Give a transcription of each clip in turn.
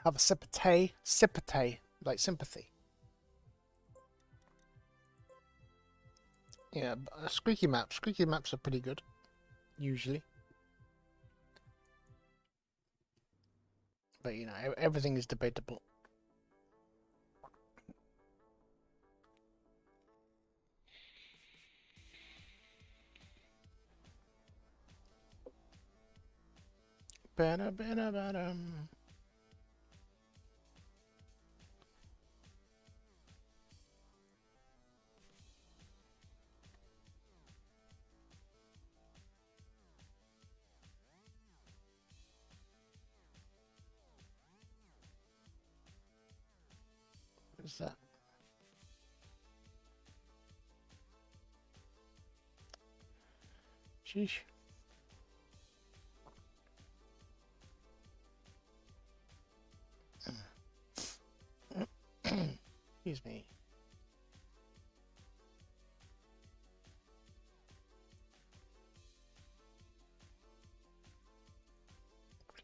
Have a sip of tea. Sip of tea. Like sympathy. Yeah, squeaky maps. Squeaky maps are pretty good. Usually. But, you know, everything is debatable. Better. What is that? Sheesh. Excuse me.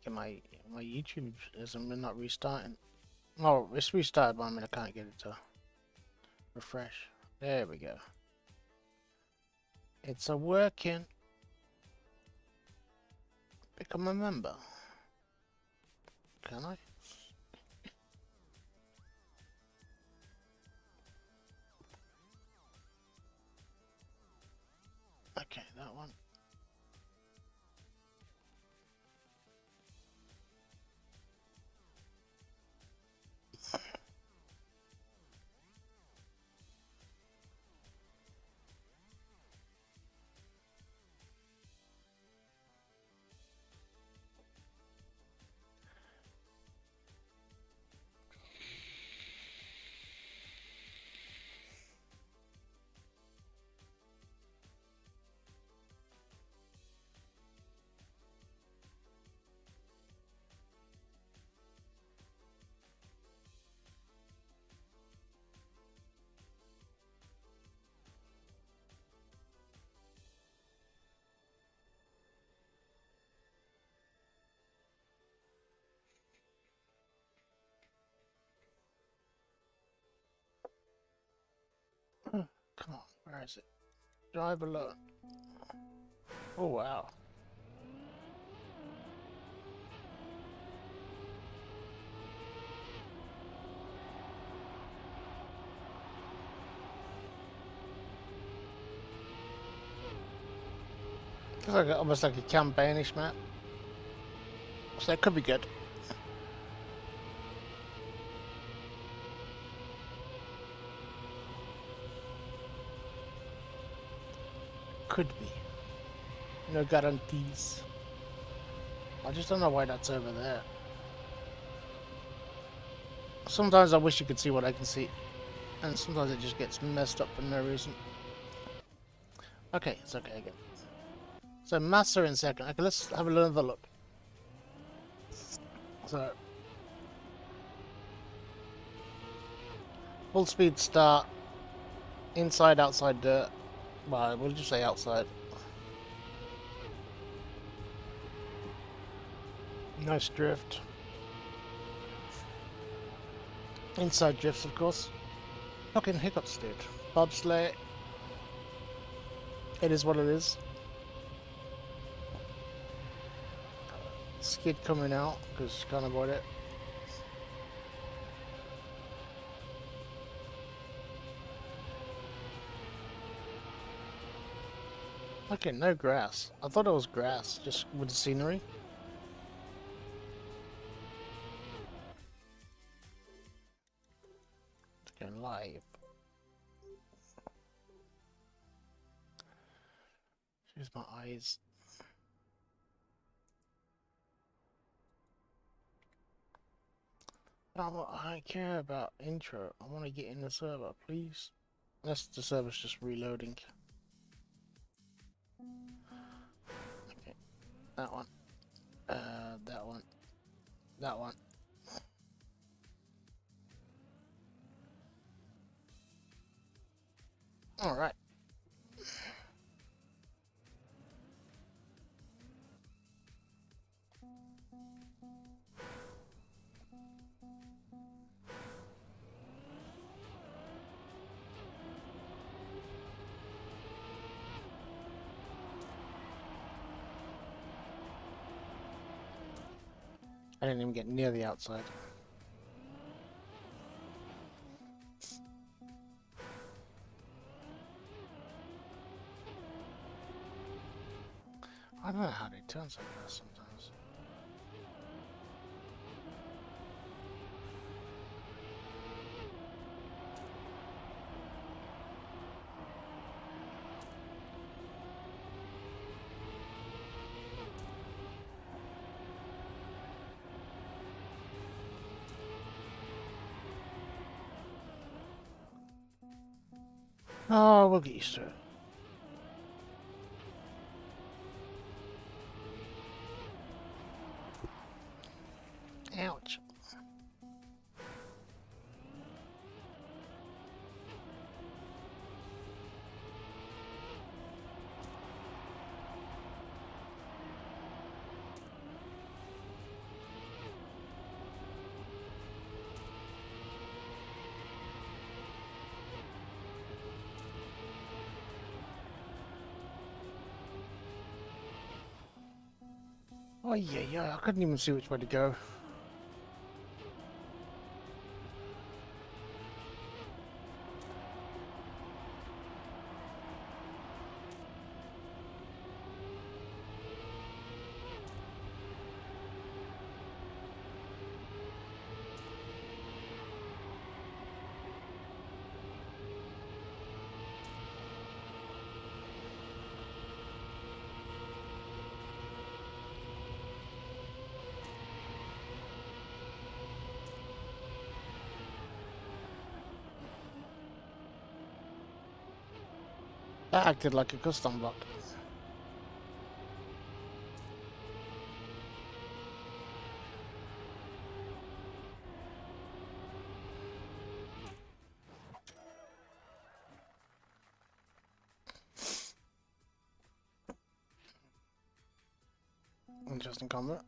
My YouTube isn't not restarting. Oh, it's restarted, but I mean I can't get it to refresh. There we go. It's a working. Become a member. Can I? Okay, that one. Oh, come on, where is it? Drive alone. Oh wow. Looks like almost like a campaignish map. So that could be good. Could be. No guarantees. I just don't know why that's over there. Sometimes I wish you could see what I can see. And sometimes it just gets messed up for no reason. Okay, it's okay again. So master in second. Okay, let's have another look. So full speed start. Inside, outside dirt. Well, we'll just say outside. Nice drift. Inside drifts, of course. Fucking hiccups, dude. Bobsleigh. It is what it is. Skid coming out, because you can't avoid it. Okay, no grass. I thought it was grass, just with the scenery. It's going live. Here's my eyes. Oh, I don't care about intro. I want to get in the server, please. Unless the server's just reloading. Okay, that one. That one. That one. Alright. I didn't even get near the outside. I don't know how they turn so fast sometimes. Oh, we'll get used to it. Ouch. Oh yeah, I couldn't even see which way to go. That acted like a custom block. Interesting combat.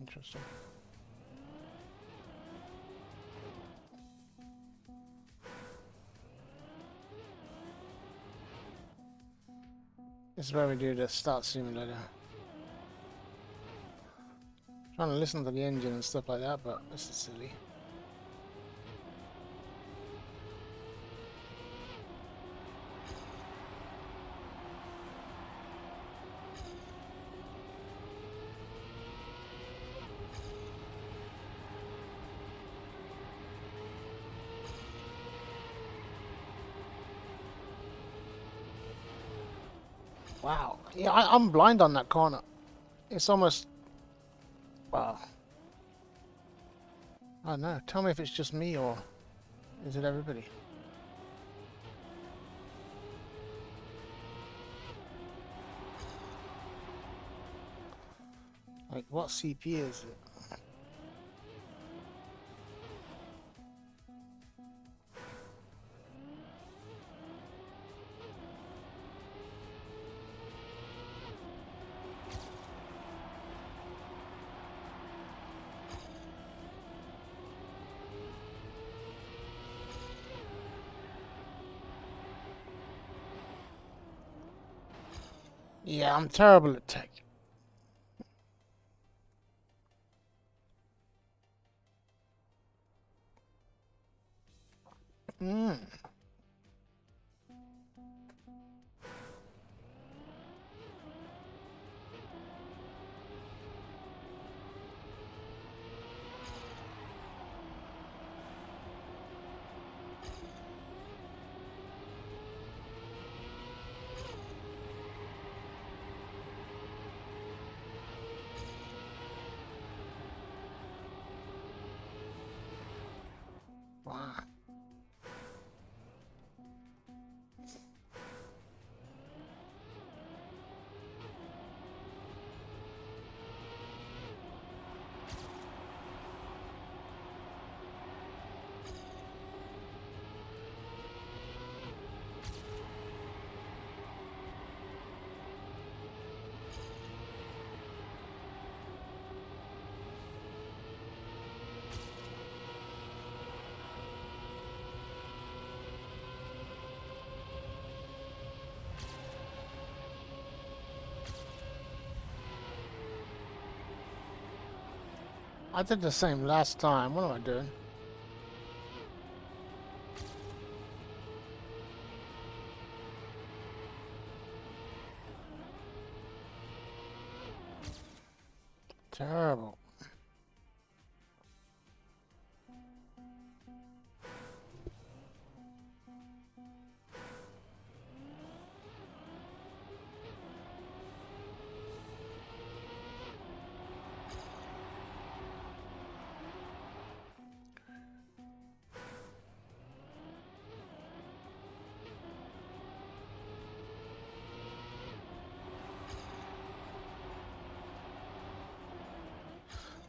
Interesting. This is where we do the start simulator. Trying to listen to the engine and stuff like that, but this is silly. Wow. Yeah, I'm blind on that corner. It's almost... Wow. I don't know. Tell me if it's just me or is it everybody? Like, what CP is it? Yeah, I'm terrible at tech. Wow. I did the same last time. What am I doing? Terrible.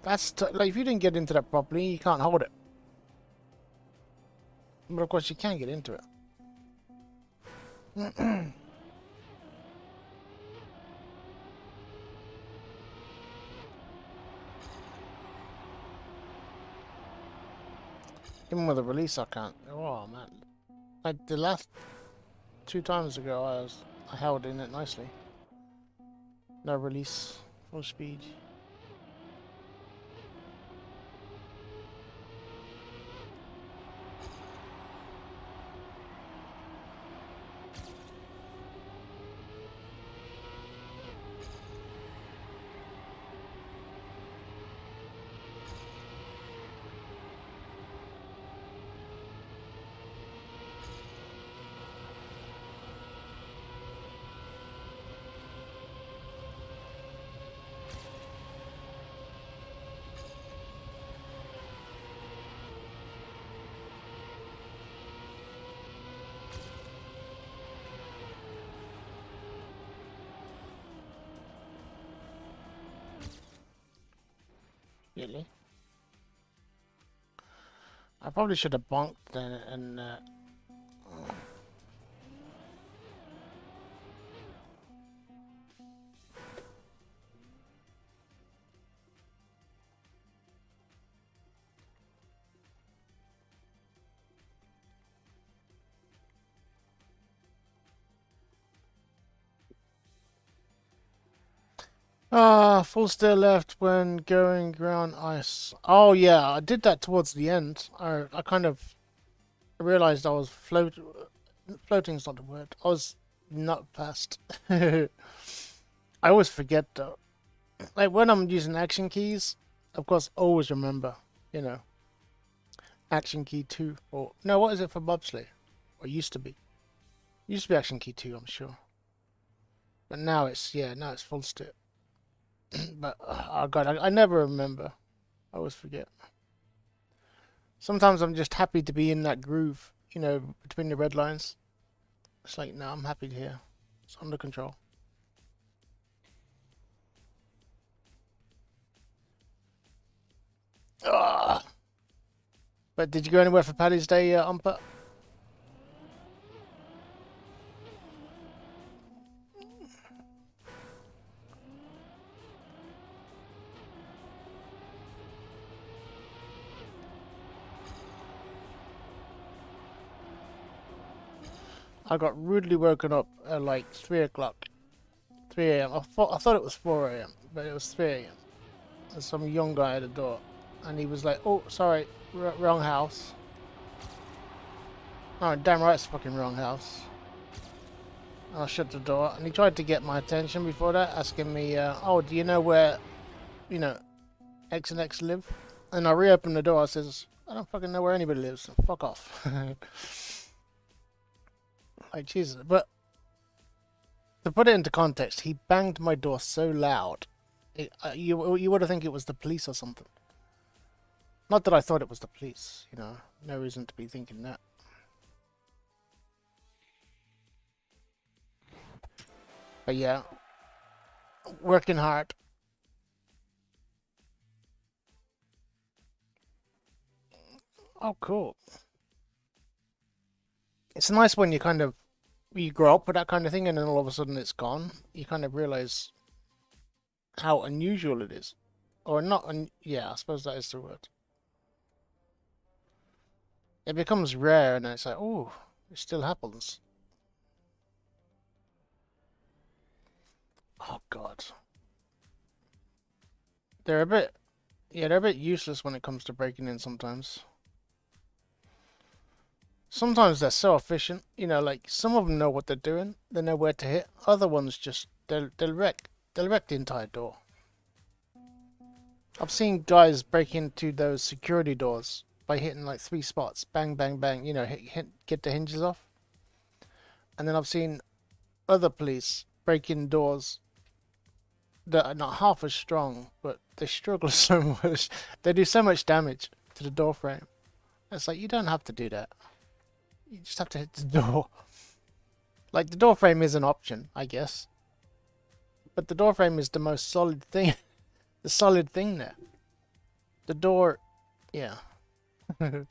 That's like if you didn't get into that properly, you can't hold it. But of course, you can get into it. Even with a release, I can't. Oh man! Like the last 2 times ago, I held in it nicely. No release, full speed. Really? I probably should have bonked and full steer left when going ground ice. Oh yeah, I did that towards the end. I kind of realized I was floating's not the word. I was not fast. I always forget though. Like when I'm using action keys, of course, always remember, you know, action key 2 or no, what is it for bobsleigh? Or used to be. Used to be action key 2, I'm sure. But now it's now it's full steer. But oh god, I never remember. I always forget. Sometimes I'm just happy to be in that groove, you know, between the red lines. It's like, no, I'm happy here. It's under control. Ugh. But did you go anywhere for Paddy's Day, Umper? I got rudely woken up at like 3 o'clock. 3 a.m. I thought it was 4 a.m., but it was 3 a.m. There's some young guy at the door. And he was like, oh, sorry, wrong house. Oh, damn right it's fucking wrong house. And I shut the door. And he tried to get my attention before that, asking me, oh, do you know where, you know, X and X live? And I reopened the door. I says, I don't fucking know where anybody lives. So fuck off. Like, Jesus. But to put it into context, he banged my door so loud. You would have think it was the police or something. Not that I thought it was the police, you know. No reason to be thinking that. But yeah, working hard. Oh, cool. It's nice when you kind of you grow up with that kind of thing, and then all of a sudden it's gone. You kind of realize how unusual it is, or not. Yeah, I suppose that is the word. It becomes rare, and it's like, oh, it still happens. Oh God, they're a bit Yeah, they're a bit useless when it comes to breaking in sometimes. Sometimes they're so efficient, you know, like some of them know what they're doing, they know where to hit. Other ones just they'll wreck the entire door. I've seen guys break into those security doors by hitting like 3 spots, bang, bang, bang, you know, get the hinges off. And then I've seen other police break in doors that are not half as strong, but they struggle so much. They do so much damage to the door frame. It's like, you don't have to do that. You just have to hit the door. Like, the door frame is an option, I guess. But the door frame is the most solid thing. The solid thing there. The door, yeah. But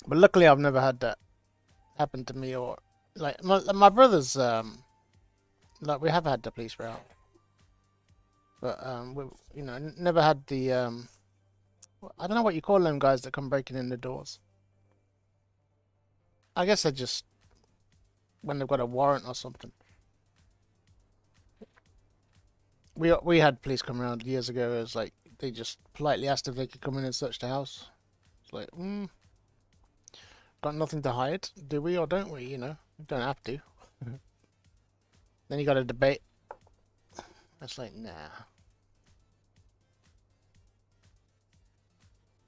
luckily I've never had that happen to me, or like my brother's like we have had the police route. But we, you know, never had the I don't know what you call them guys that come breaking in the doors. I guess they're just when they've got a warrant or something. We had police come around years ago. It was like they just politely asked if they could come in and search the house. It's like, got nothing to hide, do we or don't we? You know, we don't have to. Then you got a debate. It's like, nah.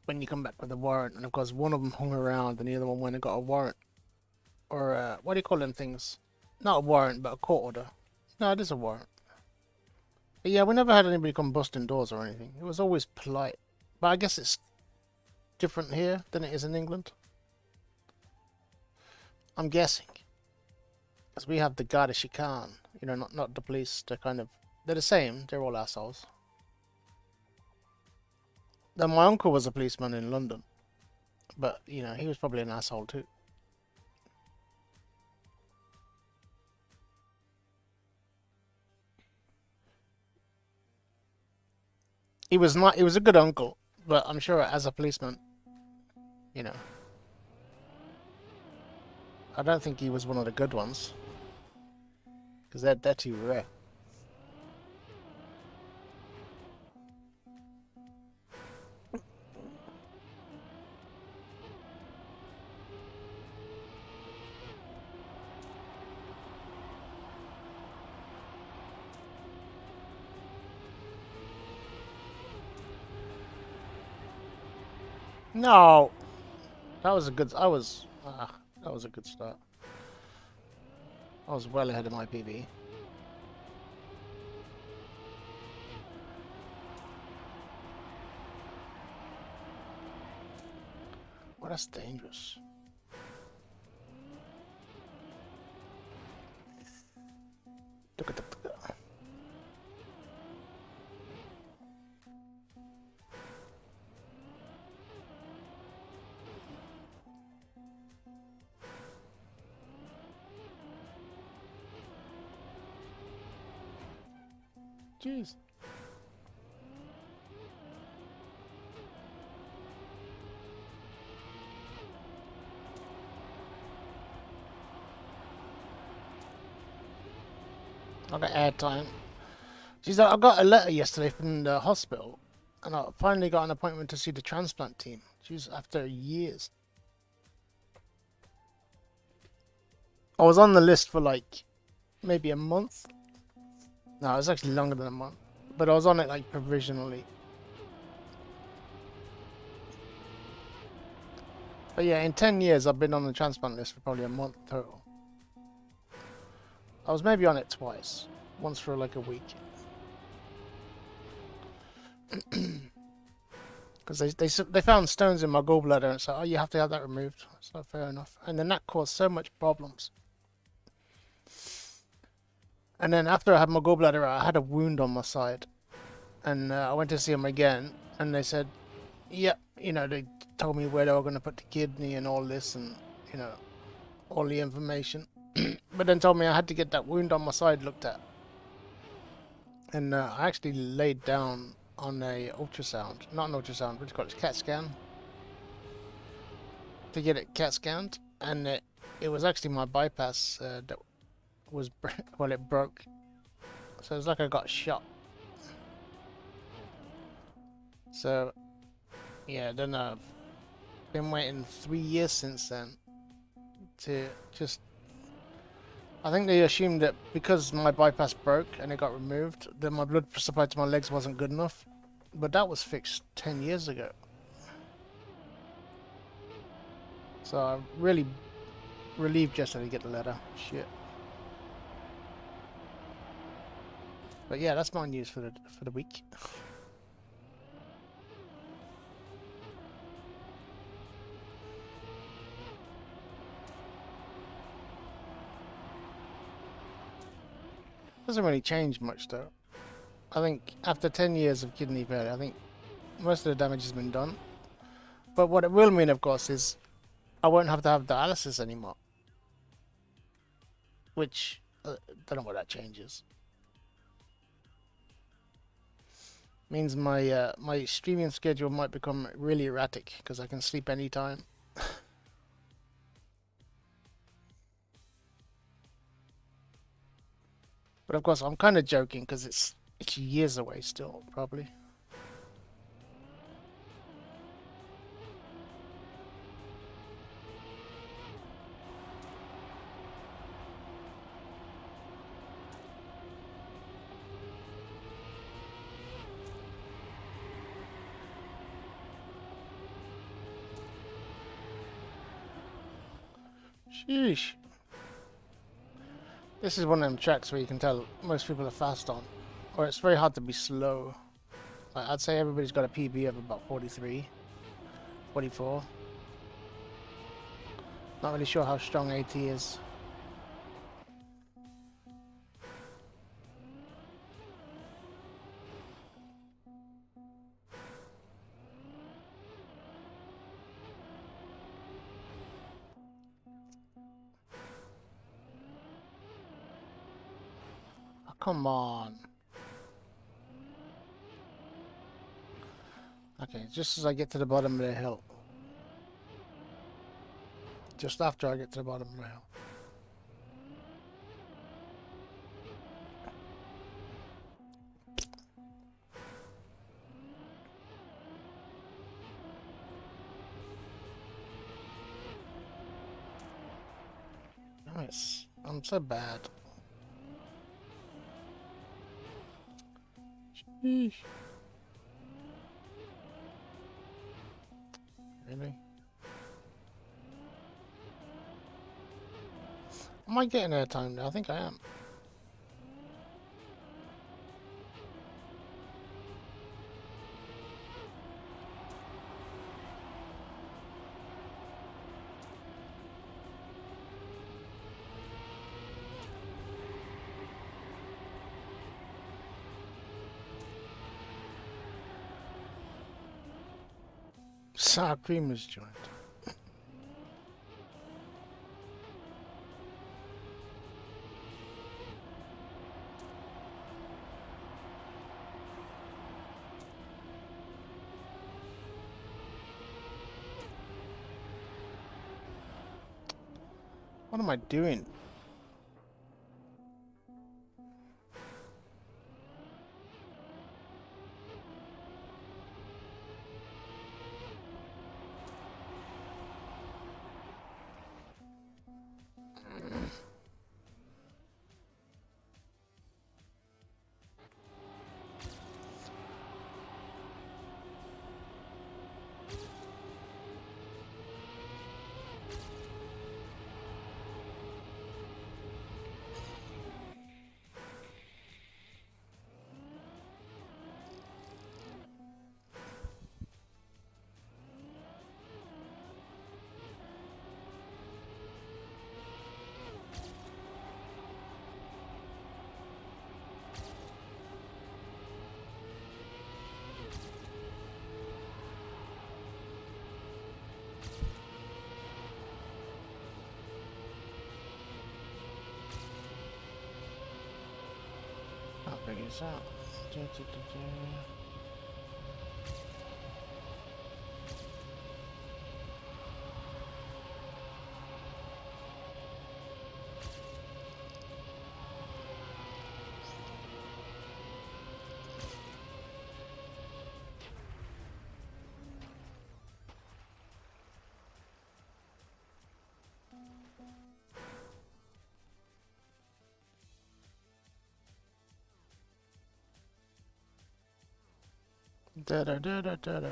When you come back with a warrant, and of course one of them hung around and the other one went and got a warrant. Or, what do you call them things? Not a warrant, but a court order. No, it is a warrant. But yeah, we never had anybody come busting doors or anything. It was always polite. But I guess it's different here than it is in England. I'm guessing. Because we have the garde chicane. You know, not the police. They're the same. They're all assholes. Then my uncle was a policeman in London. But, you know, he was probably an asshole too. He was not. He was a good uncle, but I'm sure as a policeman, you know, I don't think he was one of the good ones, because they're too rare. No, that was a good. That was a good start. I was well ahead of my PB. Well, that's dangerous. Jeez. I got airtime. Jeez, I got a letter yesterday from the hospital, and I finally got an appointment to see the transplant team. Jeez, after years. I was on the list for like maybe a month. No, it was actually longer than a month, but I was on it like provisionally. But yeah, in 10 years I've been on the transplant list for probably a month total. I was maybe on it twice. Once for like a week. Because they found stones in my gallbladder and said, oh, you have to have that removed. So fair enough. And then that caused so much problems. And then after I had my gallbladder out, I had a wound on my side. And I went to see them again. And they said, yeah, you know, they told me where they were going to put the kidney and all this and, you know, all the information. But then told me I had to get that wound on my side looked at. And I actually laid down on a ultrasound. Not an ultrasound, what do you call it? CAT scan. To get it CAT scanned. And it was actually my bypass that was, well, it broke. So it's like I got shot. So yeah, then I've been waiting 3 years since then to just. I think they assumed that because my bypass broke and it got removed, that my blood supply to my legs wasn't good enough. But that was fixed 10 years ago. So I'm really relieved yesterday to get the letter. Shit. But yeah, that's my news for the week. Doesn't really change much though. I think after 10 years of kidney failure, I think most of the damage has been done. But what it will mean, of course, is I won't have to have dialysis anymore. Which, don't know what that changes. Means my my streaming schedule might become really erratic because I can sleep anytime. But of course, I'm kind of joking because it's years away still, probably. Sheesh. This is one of them tracks where you can tell most people are fast on, or it's very hard to be slow. Like, I'd say everybody's got a PB of about 43, 44. Not really sure how strong AT is. Oh, come on. Okay, just as I get to the bottom of the hill. Just after I get to the bottom of the hill. Nice. I'm so bad. Sheesh. Really? Am I getting airtime now? I think I am. Sour cream is joined. What am I doing? I'll figure this out. Da da da da da da.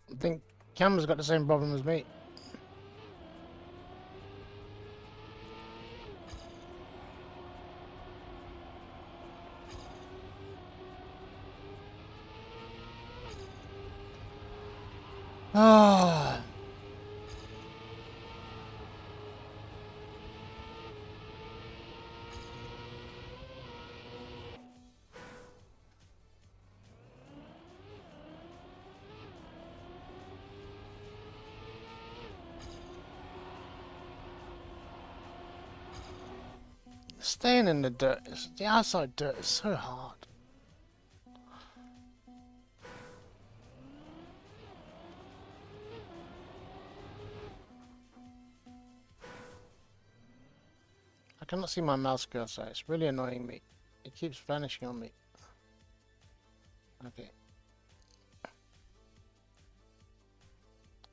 I think camera's got the same problem as me. Ah. Staying in the dirt, the outside dirt is so hard. I cannot see my mouse cursor, it's really annoying me. It keeps vanishing on me. Okay.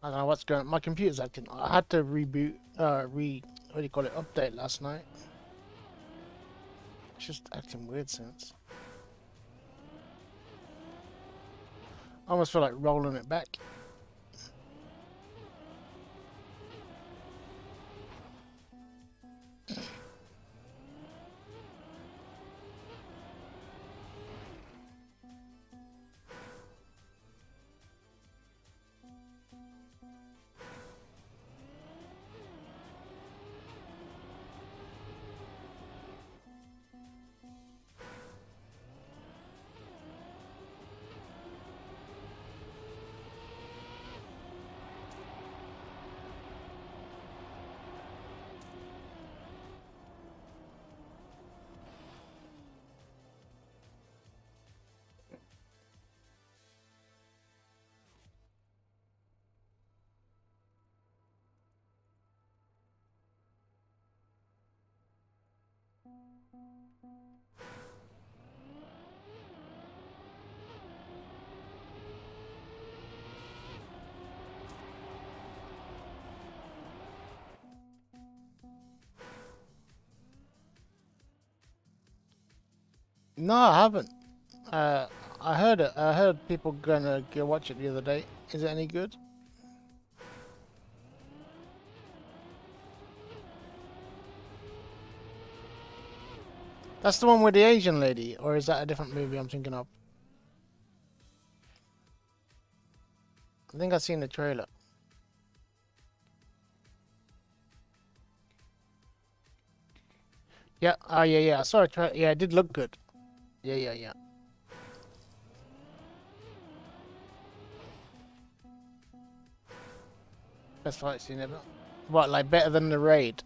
I don't know what's going on. My computer's acting. I had to reboot, what do you call it, update last night. It's just acting weird since. I almost feel like rolling it back. No, I haven't. I heard it. I heard people gonna go watch it the other day. Is it any good? That's the one with the Asian lady, or is that a different movie I'm thinking of? I think I've seen the trailer. Yeah, oh yeah, I saw a trailer. Yeah, it did look good. Yeah. Best fight scene ever. What, like better than the raid?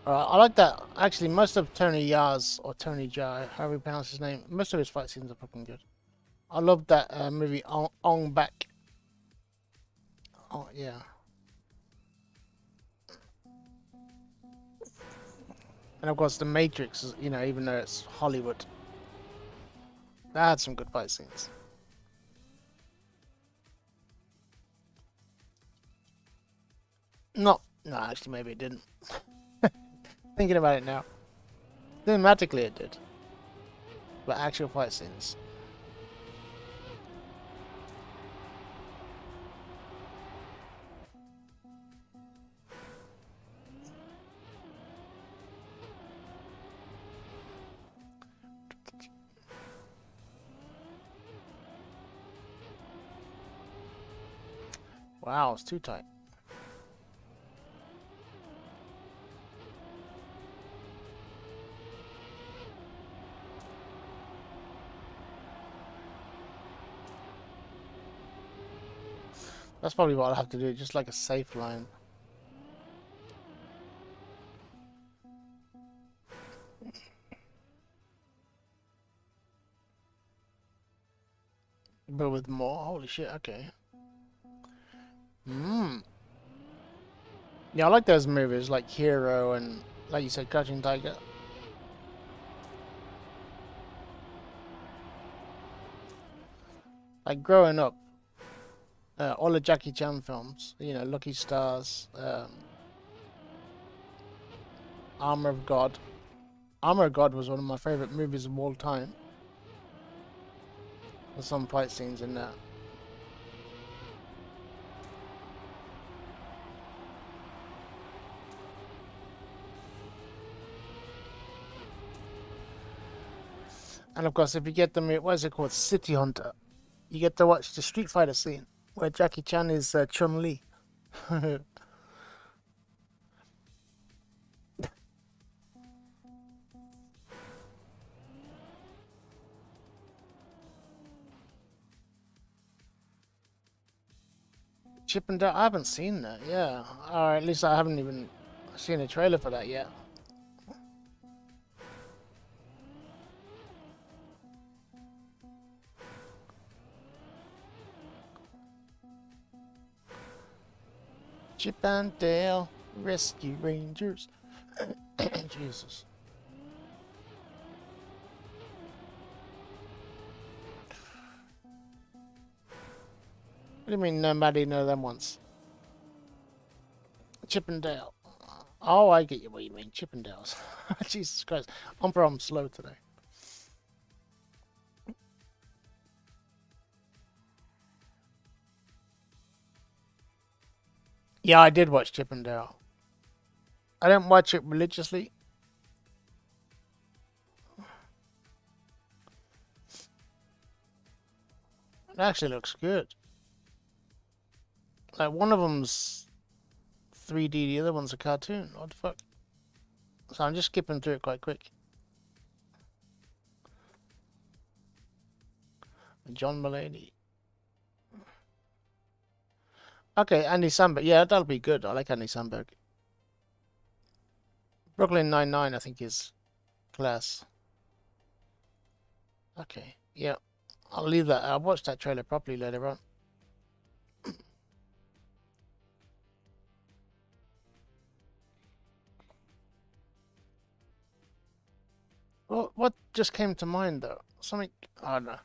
I like that. Actually, most of Tony Ya's, or Tony Jaa, however you pronounce his name, most of his fight scenes are fucking good. I love that movie Ong Bak. Oh, yeah. And of course, The Matrix, is, you know, even though it's Hollywood, that had some good fight scenes. No, actually, maybe it didn't. Thinking about it now. Thematically, it did. But actual fight scenes. Wow, it's too tight. That's probably what I'll have to do, just like a safe line. But with more, holy shit, okay. Yeah, I like those movies like Hero and, like you said, Crouching Tiger. Like growing up, all the Jackie Chan films, you know, Lucky Stars, Armor of God. Armor of God was one of my favorite movies of all time. There's some fight scenes in that. And of course, if you get them, what is it called? City Hunter. You get to watch the Street Fighter scene where Jackie Chan is Chun-Li. Chip and Dale, I haven't seen that, yeah. Or at least I haven't even seen a trailer for that yet. Chip and Dale, Rescue Rangers. Jesus. What do you mean nobody know them once? Chip and Dale. Oh, I get you what you mean. Chip and Dales. Jesus Christ. I'm slow today. Yeah, I did watch Chip and Dale. I don't watch it religiously. It actually looks good. Like, one of them's 3D, the other one's a cartoon. What the fuck? So I'm just skipping through it quite quick. John Mulaney. Okay, Andy Samberg. Yeah, that'll be good. I like Andy Samberg. Brooklyn Nine-Nine, I think, is class. Okay, yeah. I'll leave that. I'll watch that trailer properly later on. Well, what just came to mind, though? Something... I don't know.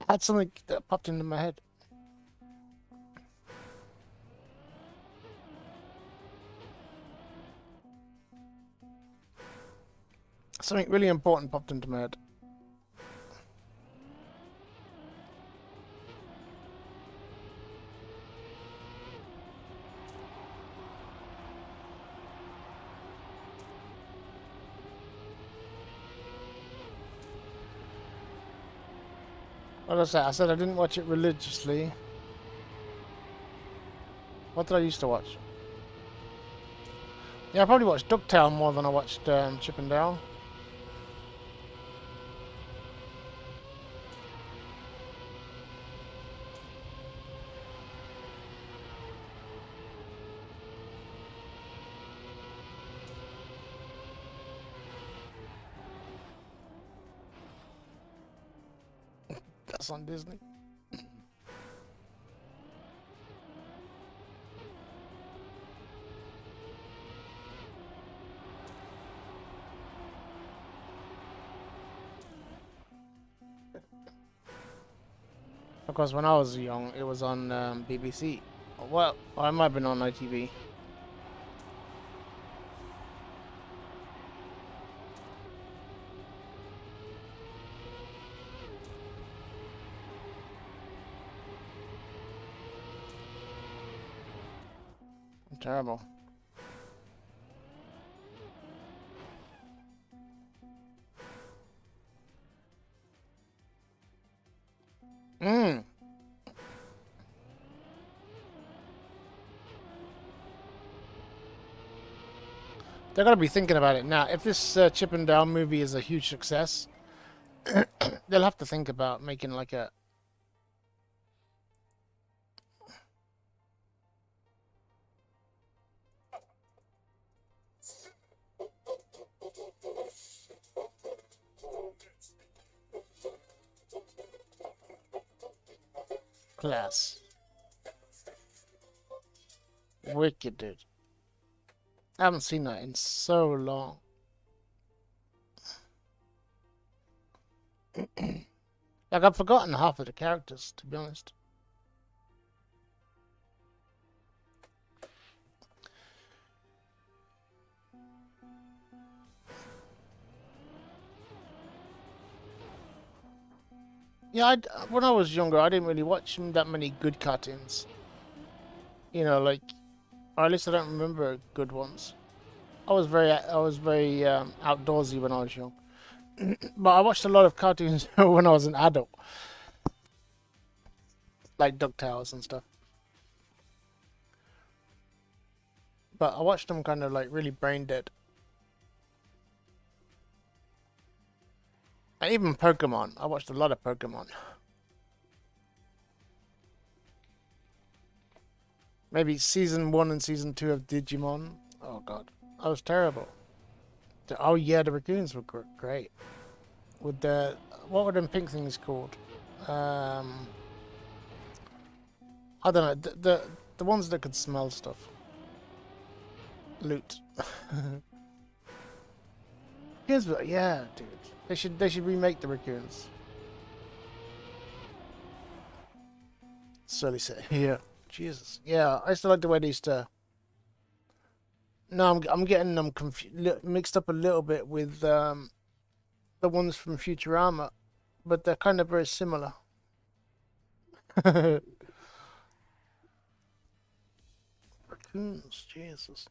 I had something that popped into my head. Something really important popped into my head. What did I say? I said I didn't watch it religiously. What did I used to watch? Yeah, I probably watched Ducktail more than I watched Chip and Dale. That's on Disney. Of course, when I was young, it was on BBC. Well, or it might have been on ITV. Terrible. They're gonna be thinking about it now. If this Chip and Dale movie is a huge success, they'll have to think about making like a class. Wicked, dude. I haven't seen that in so long. Like, I've forgotten half of the characters, to be honest. Yeah, when I was younger, I didn't really watch that many good cartoons. You know, like, or at least I don't remember good ones. I was very outdoorsy when I was young. But I watched a lot of cartoons when I was an adult, like DuckTales and stuff. But I watched them kind of like really brain dead. And even Pokemon. I watched a lot of Pokemon. Maybe season 1 and season 2 of Digimon. Oh god, that was terrible. Oh yeah, the raccoons were great. With the, what were them pink things called? I don't know. The ones that could smell stuff. Loot. Yeah, dude. They should remake the raccoons. Silly say. Yeah. Jesus. Yeah, I still like the way they used to. No, I'm getting them mixed up a little bit with the ones from Futurama, but they're kind of very similar. Raccoons, Jesus.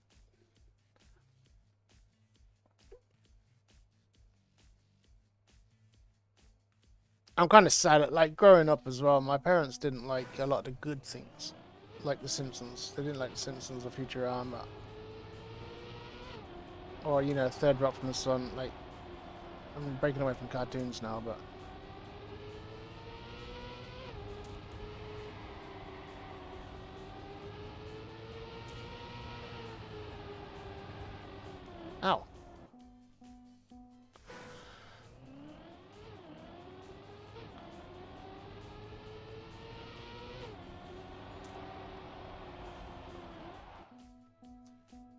I'm kind of sad at, like, growing up as well. My parents didn't like a lot of the good things, like The Simpsons. They didn't like The Simpsons or Futurama, or you know, Third Rock from the Sun. Like, I'm breaking away from cartoons now, but ow.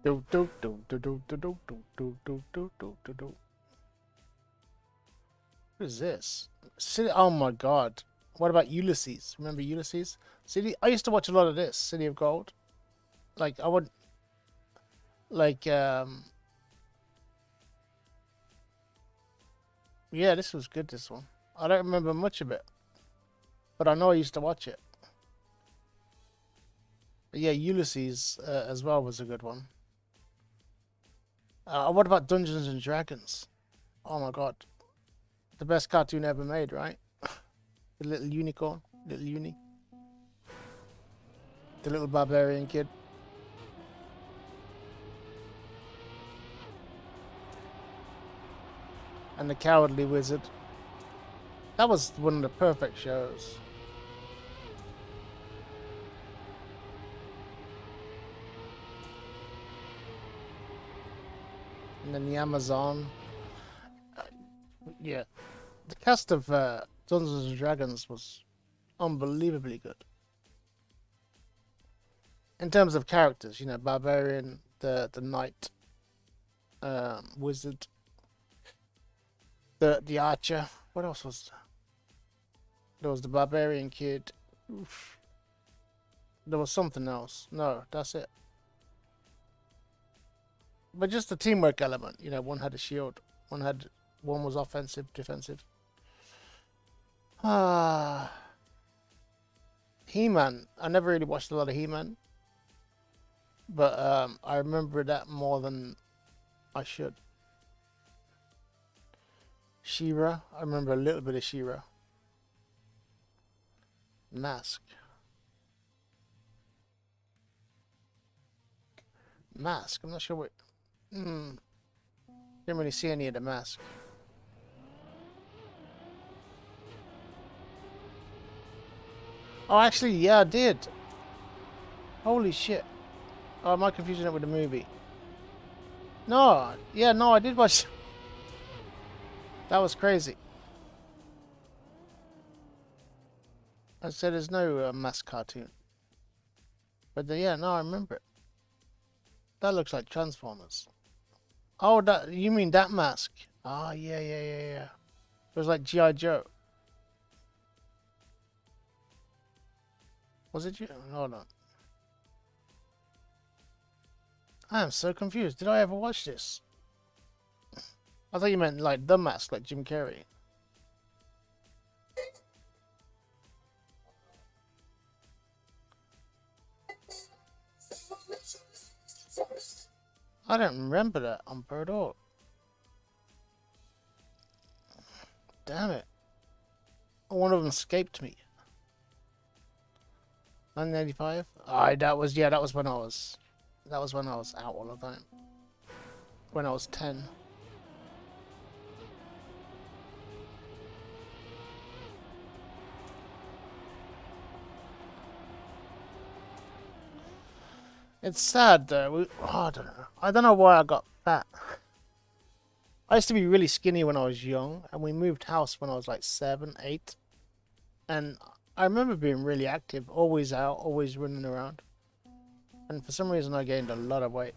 Do do do do do do do do do do do do do do. What is this? City. Oh my God! What about Ulysses? Remember Ulysses? City. I used to watch a lot of this. City of Gold. Like I would. Like Yeah, this was good. This one. I don't remember much of it, but I know I used to watch it. But yeah, Ulysses as well was a good one. What about Dungeons and Dragons? Oh my God, the best cartoon ever made, right? The little unicorn, little uni, the little barbarian kid. And the Cowardly Wizard. That was one of the perfect shows. And then the Amazon. Yeah. The cast of Dungeons and Dragons was unbelievably good. In terms of characters, you know, Barbarian, the Knight, Wizard, the Archer. What else was there? There was the Barbarian Kid. Oof. There was something else. No, that's it. But just the teamwork element, you know, one had a shield, one was offensive, defensive. Ah, He-Man. I never really watched a lot of He-Man, but I remember that more than I should. She-Ra. I remember a little bit of She-Ra. Mask. Mask. I'm not sure what. Hmm. Didn't really see any of the mask. Oh, actually, yeah, I did. Holy shit. Oh, am I confusing it with the movie? No, yeah, no, I did watch. That was crazy. I said there's no mask cartoon. But yeah, no, I remember it. That looks like Transformers. Oh, that you mean that mask? Ah, yeah. It was like G.I. Joe. Was it you? Hold on. I am so confused. Did I ever watch this? I thought you meant like the mask, like Jim Carrey. I don't remember that on Bird All. Damn it. One of them escaped me. 1985? That was, yeah, that was when I was out all the time. When I was 10. It's sad though. I don't know. I don't know why I got fat. I used to be really skinny when I was young, and we moved house when I was like 7, 8. And I remember being really active, always out, always running around. And for some reason I gained a lot of weight.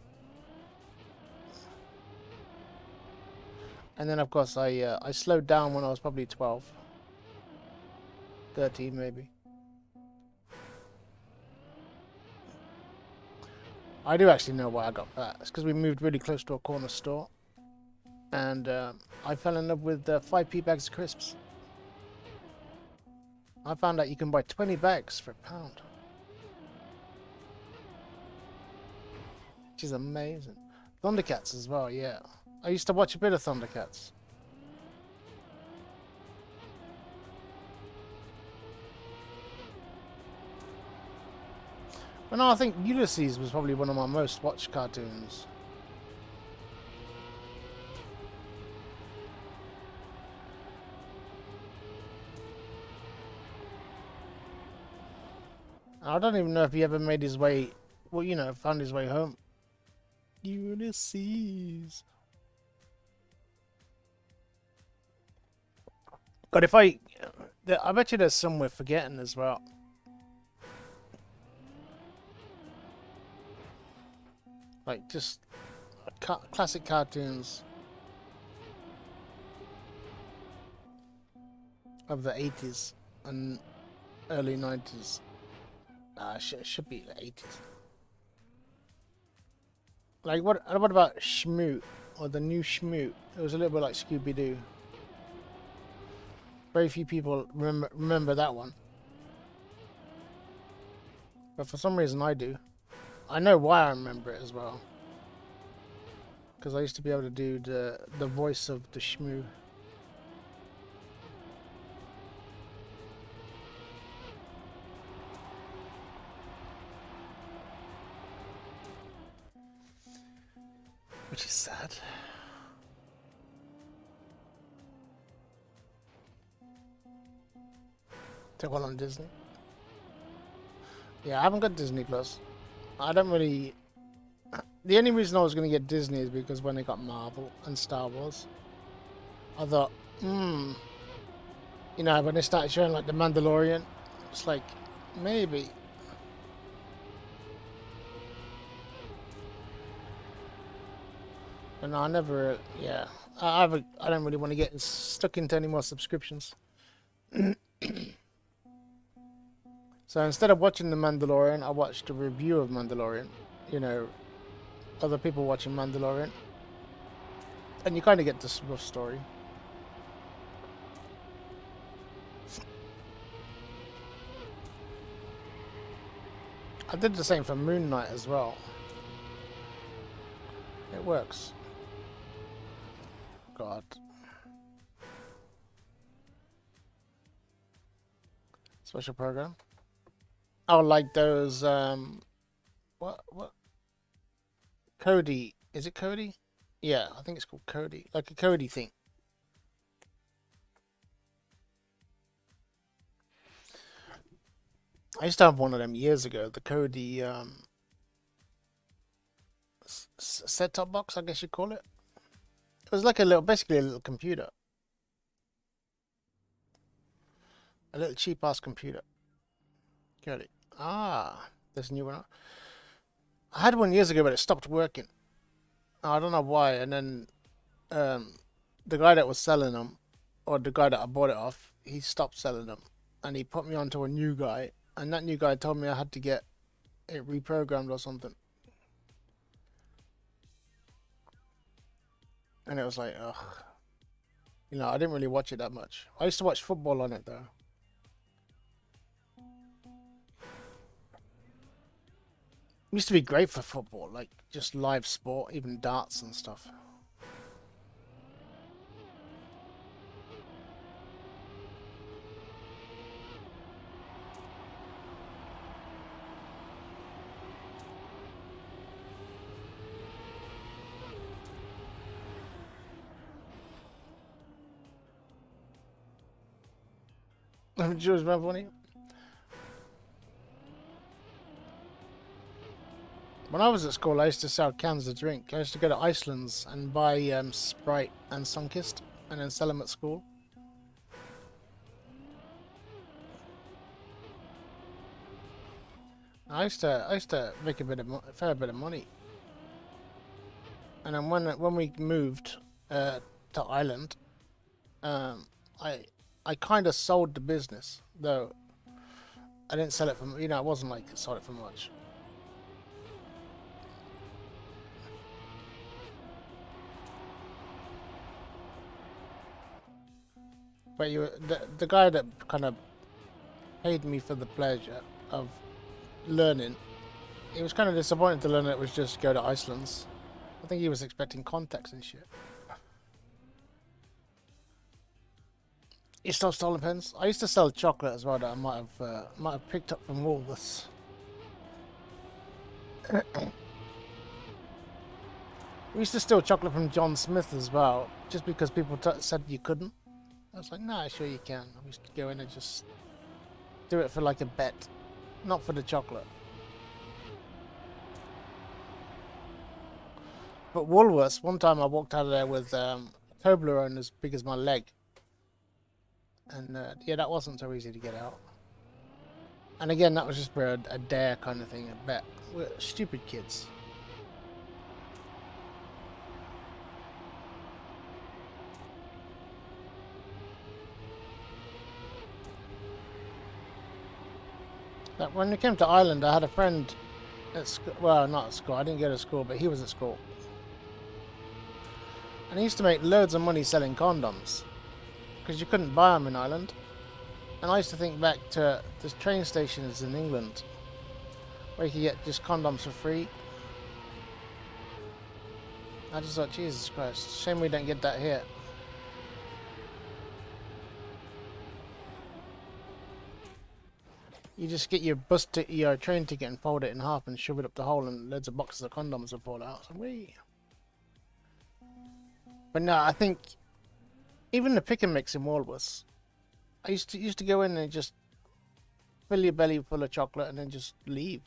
And then of course I slowed down when I was probably 12. 13 maybe. I do actually know why I got fat. It's because we moved really close to a corner store. And I fell in love with 5p bags of crisps. I found out you can buy 20 bags for £1. Which is amazing. Thundercats as well, yeah. I used to watch a bit of Thundercats. But no, I think Ulysses was probably one of my most watched cartoons. I don't even know if he ever made his way, well, you know, found his way home. Ulysses. But if I bet you there's some we're forgetting as well. Like just classic cartoons of the 80s and early 90s. It should be the 80s. Like what about Shmoo or the new Shmoo? It was a little bit like Scooby-Doo. Very few people remember that one. But for some reason I do. I know why I remember it as well. Because I used to be able to do the voice of the Shmoo. Which is sad. Took one on Disney. Yeah, I haven't got Disney Plus. I don't really... The only reason I was going to get Disney is because when they got Marvel and Star Wars, I thought, you know, when they started showing like The Mandalorian, it's like, maybe. But no, I never, yeah. I don't really want to get stuck into any more subscriptions. So instead of watching The Mandalorian, I watched a review of Mandalorian. You know, other people watching Mandalorian. And you kind of get this rough story. I did the same for Moon Knight as well. It works. God. Special program. Oh, like those, what? Cody. Is it Cody? Yeah, I think it's called Cody, like a Cody thing. I used to have one of them years ago, the Cody set-top box, I guess you'd call it. It was like a little, basically a little computer. A little cheap-ass computer. Cody. Ah, there's a new one. I had one years ago, but it stopped working. I don't know why, and then the guy that was selling them, or the guy that I bought it off, he stopped selling them, and he put me onto a new guy, and that new guy told me I had to get it reprogrammed or something, and it was like, ugh, you know, I didn't really watch it that much. I used to watch football on it though. It used to be great for football, like just live sport, even darts and stuff. Do you remember one? When I was at school, I used to sell cans of drink. I used to go to Iceland's and buy Sprite and Sunkist, and then sell them at school. I used to make a fair bit of money. And then when we moved to Ireland, I kind of sold the business, though I didn't sell it for, you know, it wasn't like I sold it for much. But the guy that kind of paid me for the pleasure of learning, he was kind of disappointed to learn that it was just go to Iceland's. I think he was expecting contacts and shit. You still stolen pens? I used to sell chocolate as well that I might have picked up from Woolworths. We used to steal chocolate from John Smith as well, just because people said you couldn't. I was like, nah, sure you can. I used to go in and just do it for like a bet, not for the chocolate. But Woolworths, one time I walked out of there with a Toblerone as big as my leg. And yeah, that wasn't so easy to get out. And again, that was just for a dare kind of thing, a bet. We're stupid kids. When we came to Ireland, I had a friend at school. Well, not at school. I didn't go to school, but he was at school. And he used to make loads of money selling condoms, because you couldn't buy them in Ireland. And I used to think back to the train stations in England, where you could get just condoms for free. I just thought, Jesus Christ, shame we don't get that here. You just get your your train ticket and fold it in half and shove it up the hole, and loads of boxes of condoms will fall out. So wee. But no, I think even the pick and mix in Woolworths, I used to go in and just fill your belly full of chocolate and then just leave.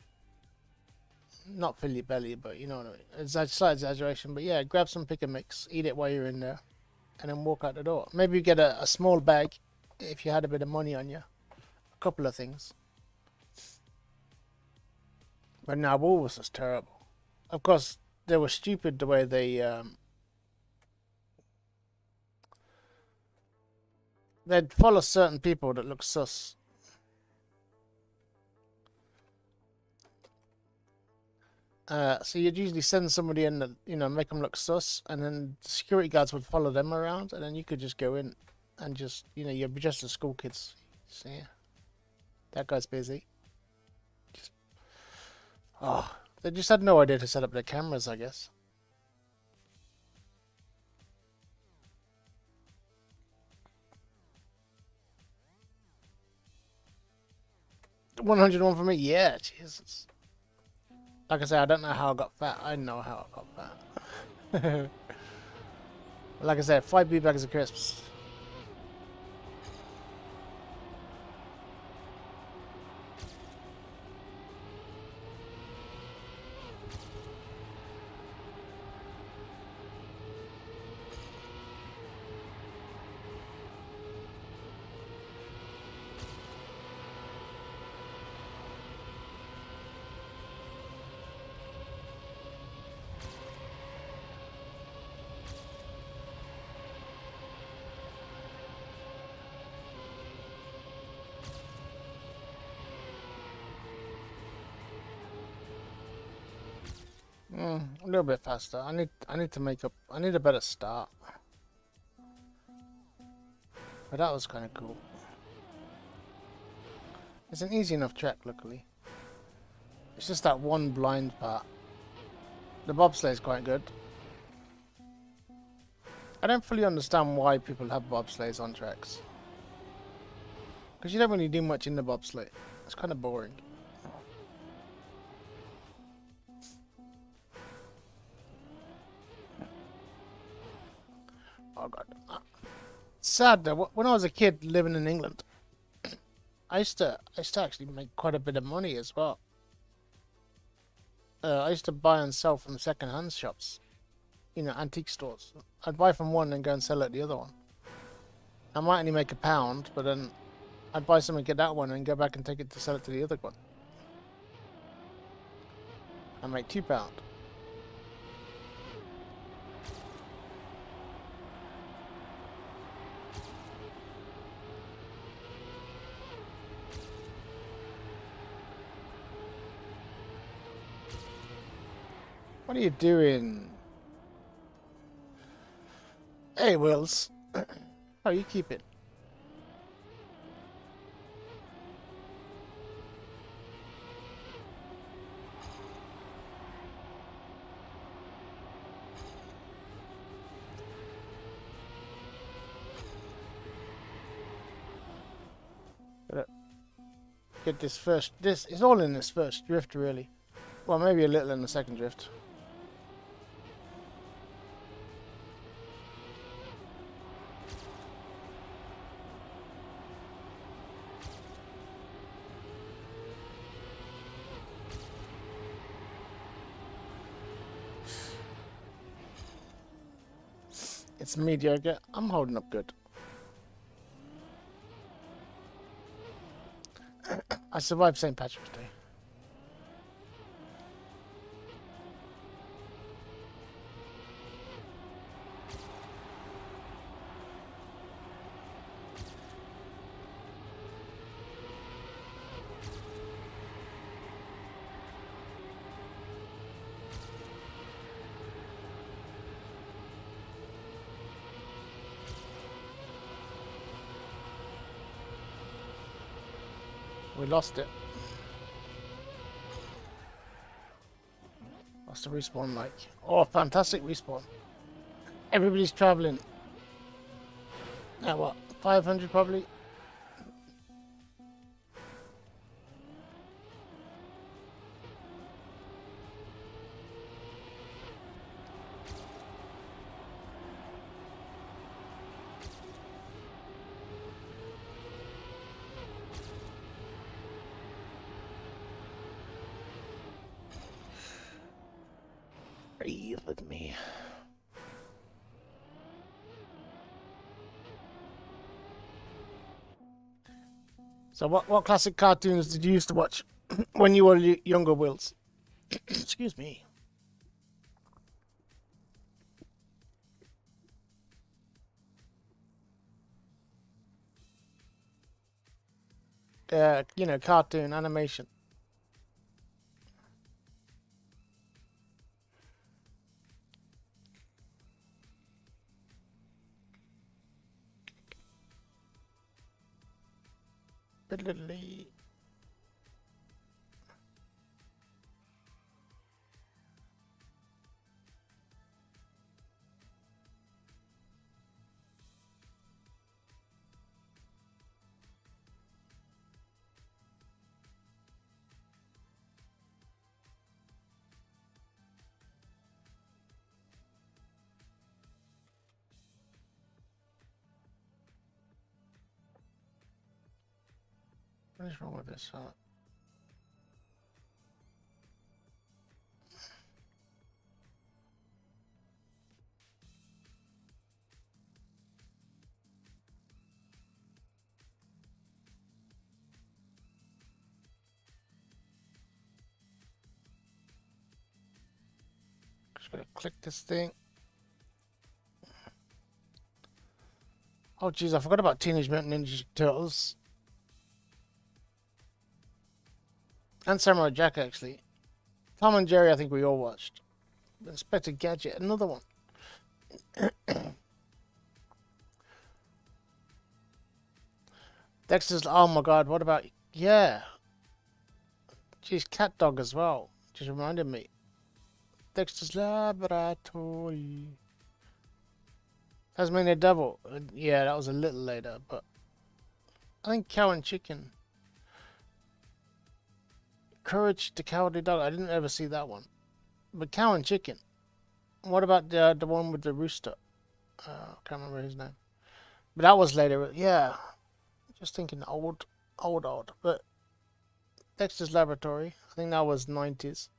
Not fill your belly, but you know what I mean. It's a slight exaggeration, but yeah, grab some pick and mix, eat it while you're in there, and then walk out the door. Maybe you get a small bag if you had a bit of money on you. A couple of things. But now Woolworths was terrible. Of course, they were stupid the way they'd follow certain people that look sus. So you'd usually send somebody in that, you know, make them look sus, and then the security guards would follow them around, and then you could just go in and just, you know, you'd be just as school kids. So yeah, that guy's busy. Just, oh, they just had no idea to set up their cameras, I guess. $101 for me? Yeah, Jesus. Like I say, I don't know how I got fat. I know how I got fat. Like I said, 5 B bags of crisps. A little bit faster. I need to make up. I need a better start. But that was kind of cool. It's an easy enough track, luckily. It's just that one blind part. The bobsleigh is quite good. I don't fully understand why people have bobsleighs on tracks. Because you don't really do much in the bobsleigh. It's kind of boring. Oh god. Sad though, when I was a kid living in England, I used to actually make quite a bit of money as well. I used to buy and sell from second-hand shops, you know, antique stores. I'd buy from one and go and sell at the other one. I might only make £1, but then I'd buy something, get that one, and go back and take it to sell it to the other one. I make £2. What are you doing? Hey, Wills. How are you keeping? Get this first. This is all in this first drift, really. Well, maybe a little in the second drift. It's mediocre. I'm holding up good. I survived St. Patrick's Day. We lost it. What's the respawn like? Oh, fantastic respawn. Everybody's traveling. Now what? 500 probably? Breathe with me. So what classic cartoons did you used to watch when you were younger, Wills? Excuse me. You know, cartoon animation. Diddly. What is wrong with this? Just gonna click this thing. Oh jeez, I forgot about Teenage Mutant Ninja Turtles. And Samurai Jack, actually. Tom and Jerry, I think we all watched. Inspector Gadget, another one. Dexter's, oh my god, what about, yeah. Jeez, Cat Dog as well. Just reminded me. Dexter's Laboratory. Tasmania Devil. Yeah, that was a little later, but I think Cow and Chicken. Courage the Cowardly Dog. I didn't ever see that one. But Cow and Chicken. What about the one with the rooster? I can't remember his name. But that was later. Yeah. Just thinking old. But Dexter's Laboratory. I think that was 90s.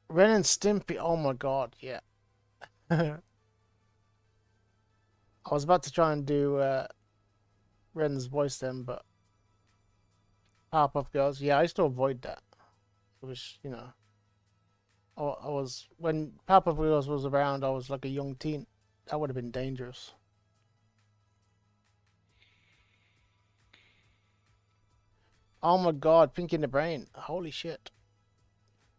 Ren and Stimpy. Oh my god, yeah. I was about to try and do Ren's voice then, but Powerpuff Girls. Yeah, I used to avoid that. It was, you know, I was, when Powerpuff Girls was around, I was like a young teen. That would have been dangerous. Oh my god, Pinky in the Brain. Holy shit.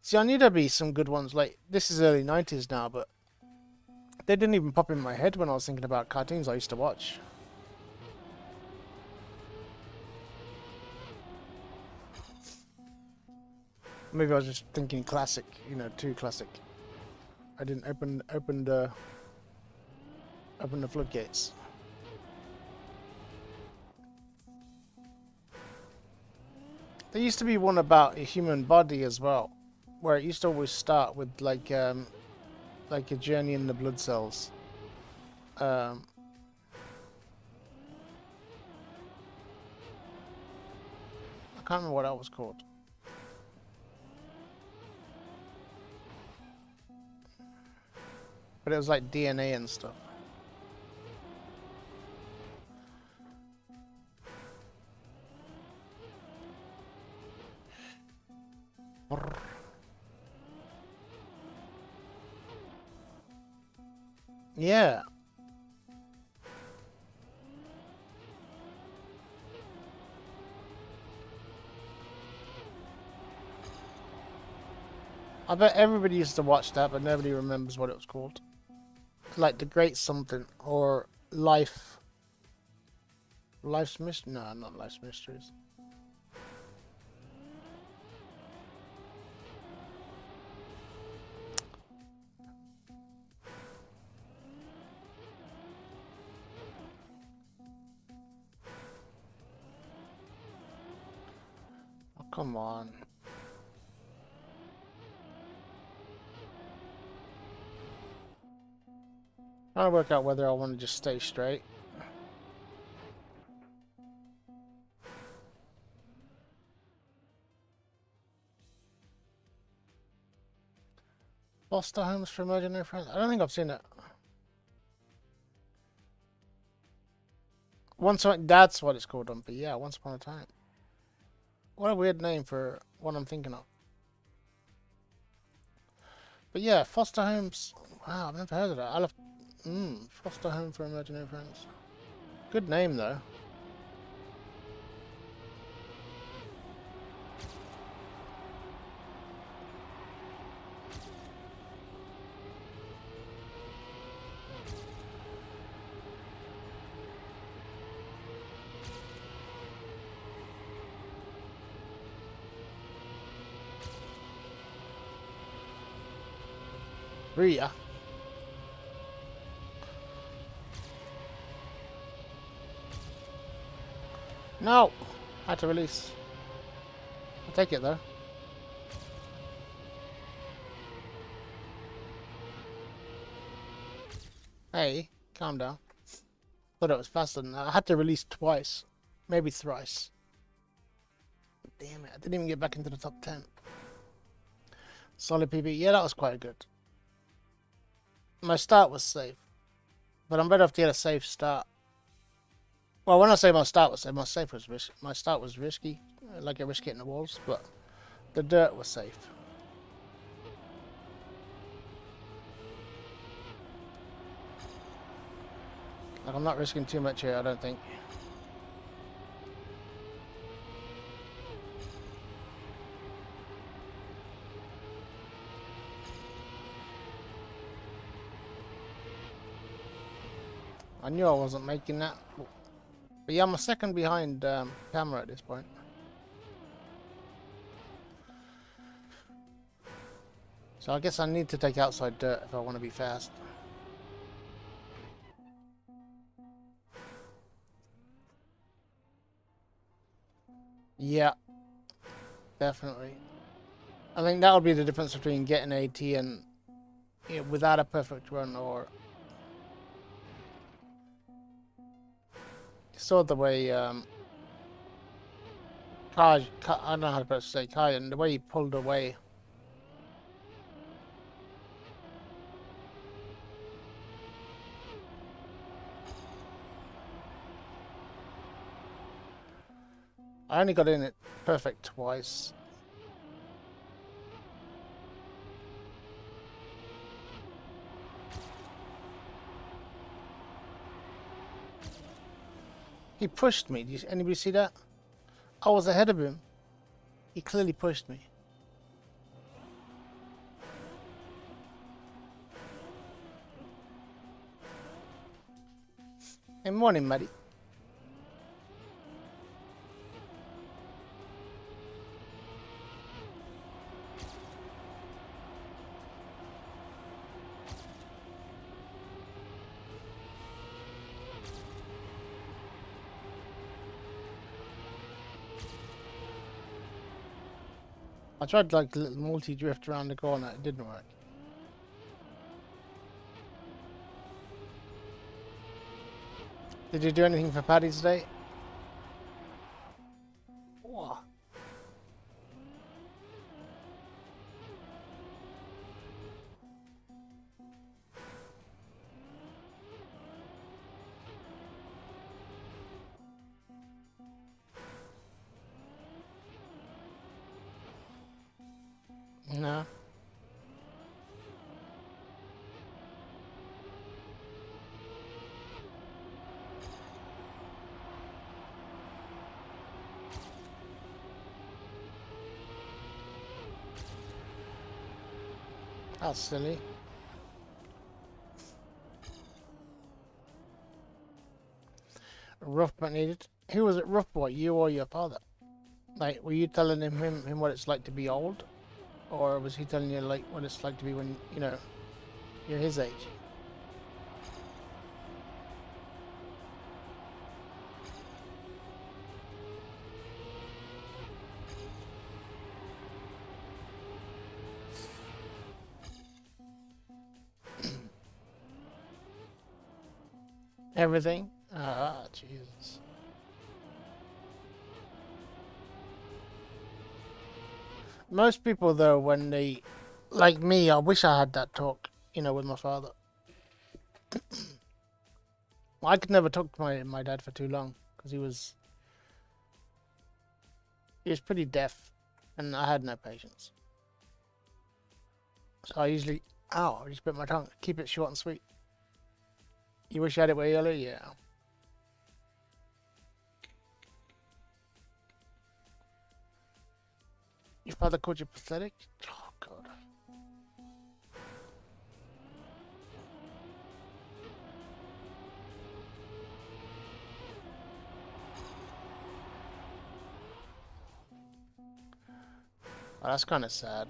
See, I knew there'd be some good ones. Like, this is early 90s now, but they didn't even pop in my head when I was thinking about cartoons I used to watch. Maybe I was just thinking classic, you know, too classic. I didn't open the floodgates. There used to be one about a human body as well, where it used to always start with like a journey in the blood cells. I can't remember what that was called. But it was like DNA and stuff. Yeah. I bet everybody used to watch that, but nobody remembers what it was called. Like The Great Something, or Life's Mystery. No, not Life's Mysteries. Oh, come on. Trying to work out whether I want to just stay straight. Foster Homes for Imaginary Friends. I don't think I've seen it. That's what it's called on. But yeah, Once Upon a Time. What a weird name for what I'm thinking of. But yeah, Foster Homes. Wow, I've never heard of that. I'll have. Foster Home for Imaginary Friends. Good name though. Ria. No! I had to release. I'll take it though. Hey, calm down. Thought it was faster than that. I had to release twice, maybe thrice. Damn it, I didn't even get back into the top 10. Solid PB, yeah, that was quite good. My start was safe, but I'm better off to get a safe start. Well, when I say my start was safe, my start was risky, like a risk hitting the walls, but the dirt was safe. Like, I'm not risking too much here, I don't think. I knew I wasn't making that. But yeah, I'm a second behind camera at this point. So I guess I need to take outside dirt if I want to be fast. Yeah, definitely. I think that'll be the difference between getting AT and, you know, without a perfect run, or you saw the way I don't know how to say Kai, and the way he pulled away. I only got in it perfect twice. He pushed me. Did anybody see that? I was ahead of him. He clearly pushed me. Good morning, Maddie. I tried like a little multi-drift around the corner, it didn't work. Did you do anything for Paddy today? Whoa. No. That's silly. Rough but needed. Who was it rough boy, you or your father? Like, were you telling him what it's like to be old? Or was he telling you like what it's like to be when, you know, you're his age? Everything? Ah, Jesus. Most people, though, when they, like me, I wish I had that talk, you know, with my father. I could never talk to my dad for too long because he was pretty deaf, and I had no patience. So I usually, ow, I just bit my tongue. Keep it short and sweet. You wish you had it way earlier? Yeah. Your father called you pathetic? Oh, God. Oh, that's kind of sad.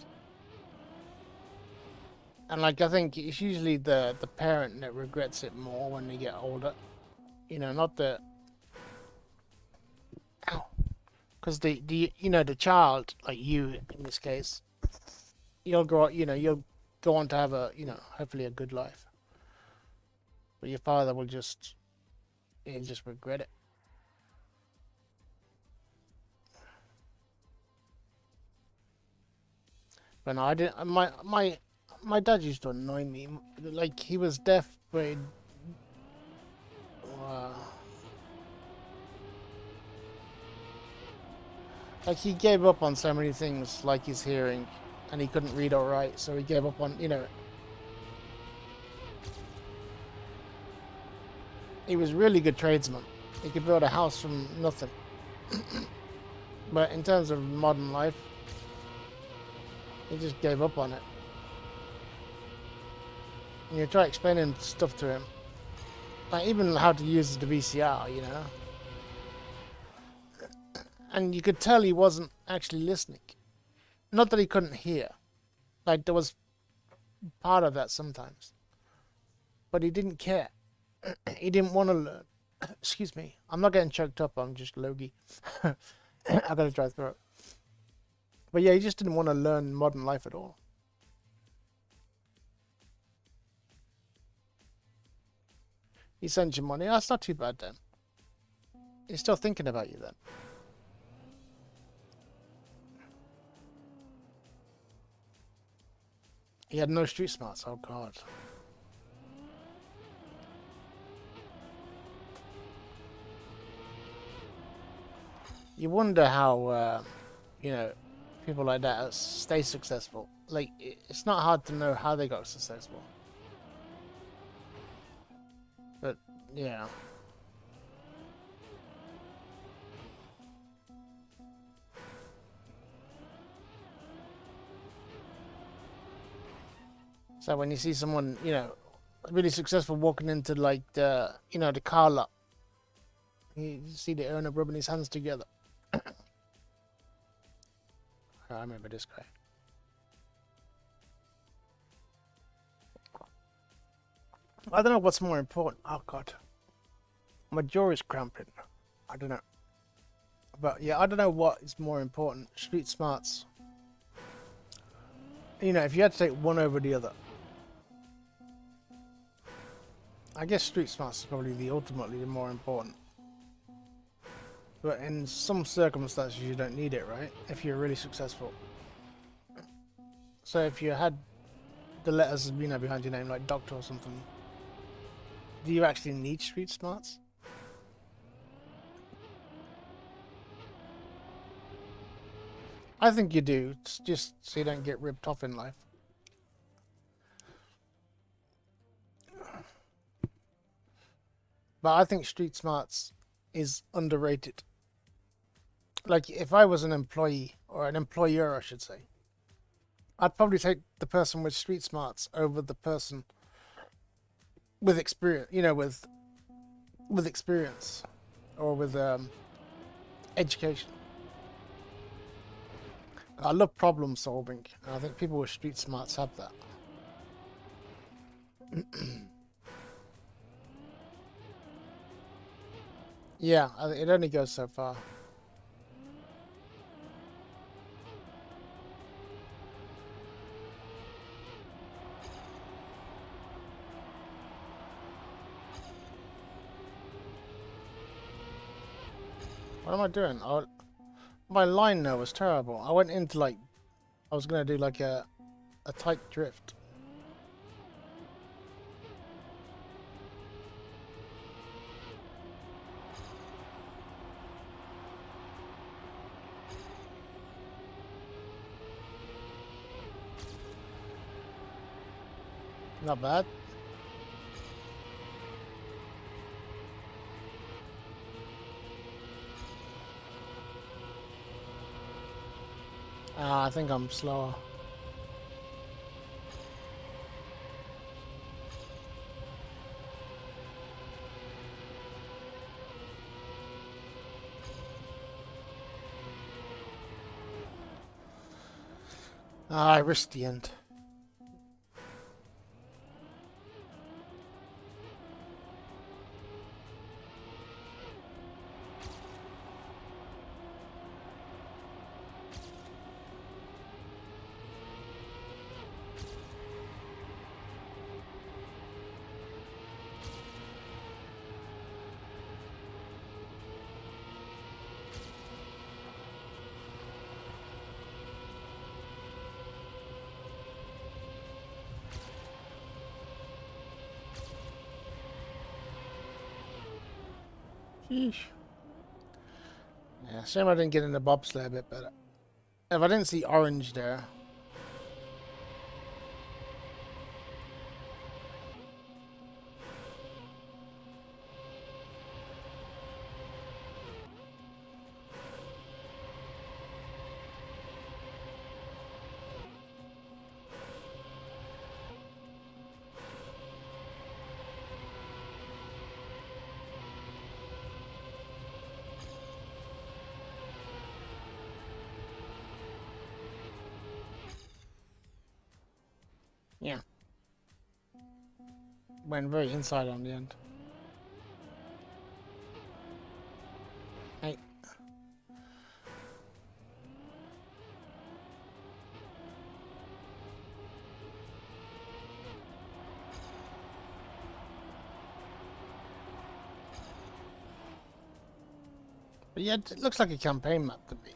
And like, I think it's usually the parent that regrets it more when they get older. You know, not the... Ow. Because the you know, the child, like you in this case, you'll grow, you know, you'll go on to have a, you know, hopefully a good life. But your father will just You just regret it. But no, I didn't. My dad used to annoy me. Like, he was deaf, but uh, like, he gave up on so many things, like his hearing, and he couldn't read or write, so he gave up on, you know. He was a really good tradesman. He could build a house from nothing. But in terms of modern life, he just gave up on it. And you try explaining stuff to him, like even how to use the VCR, you know. And you could tell he wasn't actually listening. Not that he couldn't hear. Like, there was part of that sometimes. But he didn't care. He didn't want to learn. Excuse me. I'm not getting choked up. I'm just logy. I got a dry throat. But yeah, he just didn't want to learn modern life at all. He sent you money. Oh, that's not too bad then. He's still thinking about you then. He had no street smarts. Oh God. You wonder how, you know, people like that stay successful. Like, it's not hard to know how they got successful. But, yeah. So when you see someone, you know, really successful walking into, like, the, you know, the car lot, you see the owner rubbing his hands together. I remember this guy. I don't know what's more important. Oh God, my jaw is cramping. I don't know. But yeah, I don't know what is more important. Street smarts. You know, if you had to take one over the other, I guess street smarts is probably ultimately the more important. But in some circumstances, you don't need it, right? If you're really successful. So if you had the letters, you know, behind your name, like doctor or something, do you actually need street smarts? I think you do, just so you don't get ripped off in life. But I think street smarts is underrated. Like, if I was an employee, or an employer, I should say, I'd probably take the person with street smarts over the person with experience, you know, with experience, or with education. I love problem solving, and I think people with street smarts have that. Yeah, it only goes so far. What am I doing? Oh, my line now was terrible. I went into, like, I was gonna do like a tight drift. Not bad. I think I'm slower. I risked the end. Sheesh. Yeah, shame I didn't get in the bobsleigh a bit better. If I didn't see orange there. Yeah. Went very inside on the end. Hey. But yeah, it looks like a campaign map to me.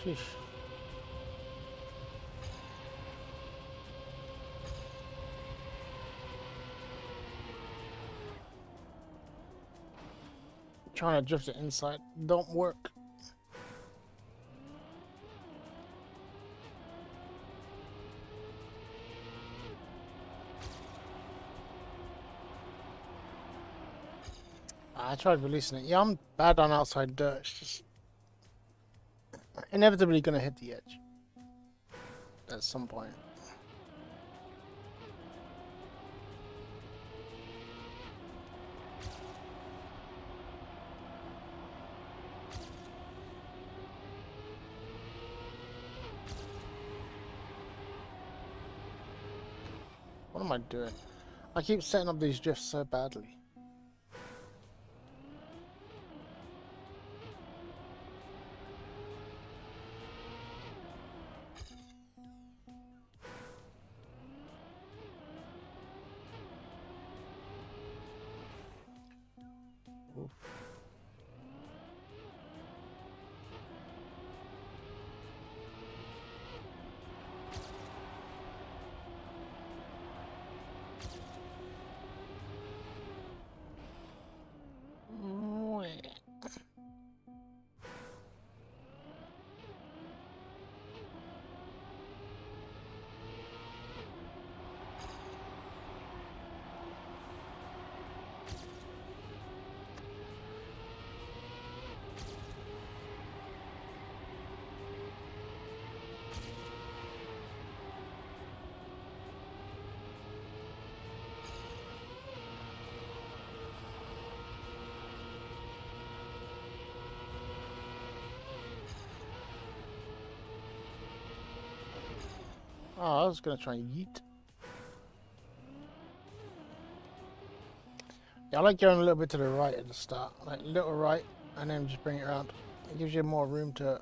Sheesh. Trying to drift it inside don't work. I tried releasing it. Yeah, I'm bad on outside dirt. It's just inevitably gonna hit the edge at some point. What am I doing? I keep setting up these drifts so badly. Oof. Oh, I was gonna try and yeet. Yeah, I like going a little bit to the right at the start, like a little right, and then just bring it around. It gives you more room to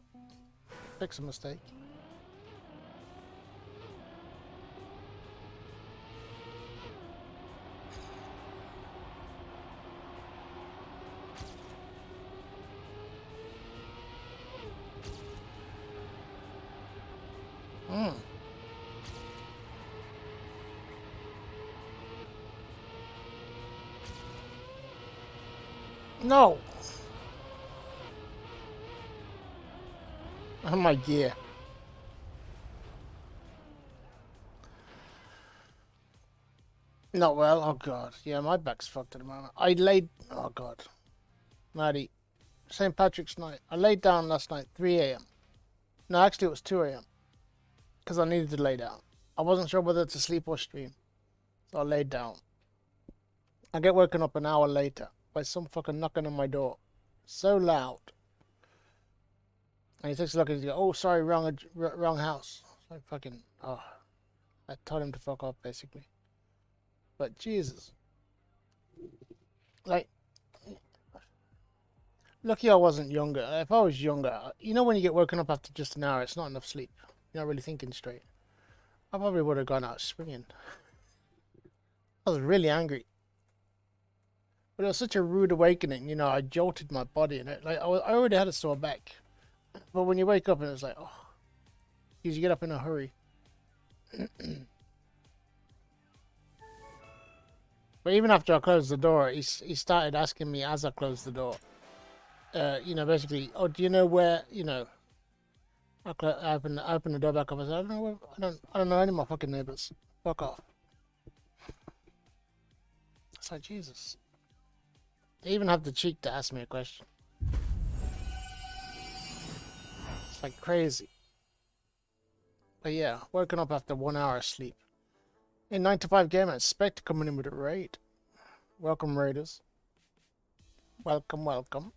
fix a mistake. No! Oh my gear. Not well, oh god. Yeah, my back's fucked at the moment. Oh god. Maddie. St. Patrick's night. I laid down last night, 3 a.m. No, actually it was 2 a.m. Because I needed to lay down. I wasn't sure whether to sleep or stream. So I laid down. I get woken up an hour later by some fucking knocking on my door. So loud. And he takes a look and he goes, oh, sorry, wrong house. I fucking, oh, I told him to fuck off basically. But Jesus, like, lucky I wasn't younger. If I was younger, you know when you get woken up after just an hour, it's not enough sleep. You're not really thinking straight. I probably would have gone out swinging. I was really angry. But it was such a rude awakening, you know, I jolted my body in it. Like, I already had a sore back. But when you wake up and it's like, oh, you get up in a hurry. But even after I closed the door, he started asking me as I closed the door. You know, basically, oh, do you know where, you know, I open the door back up. I said, I don't know where, I don't know any of my fucking neighbors. Fuck off. It's like, Jesus. They even have the cheek to ask me a question. It's like crazy. But yeah, woken up after 1 hour of sleep. In 9 to 5 gamer, expect coming in with a raid. Welcome, raiders. Welcome, welcome.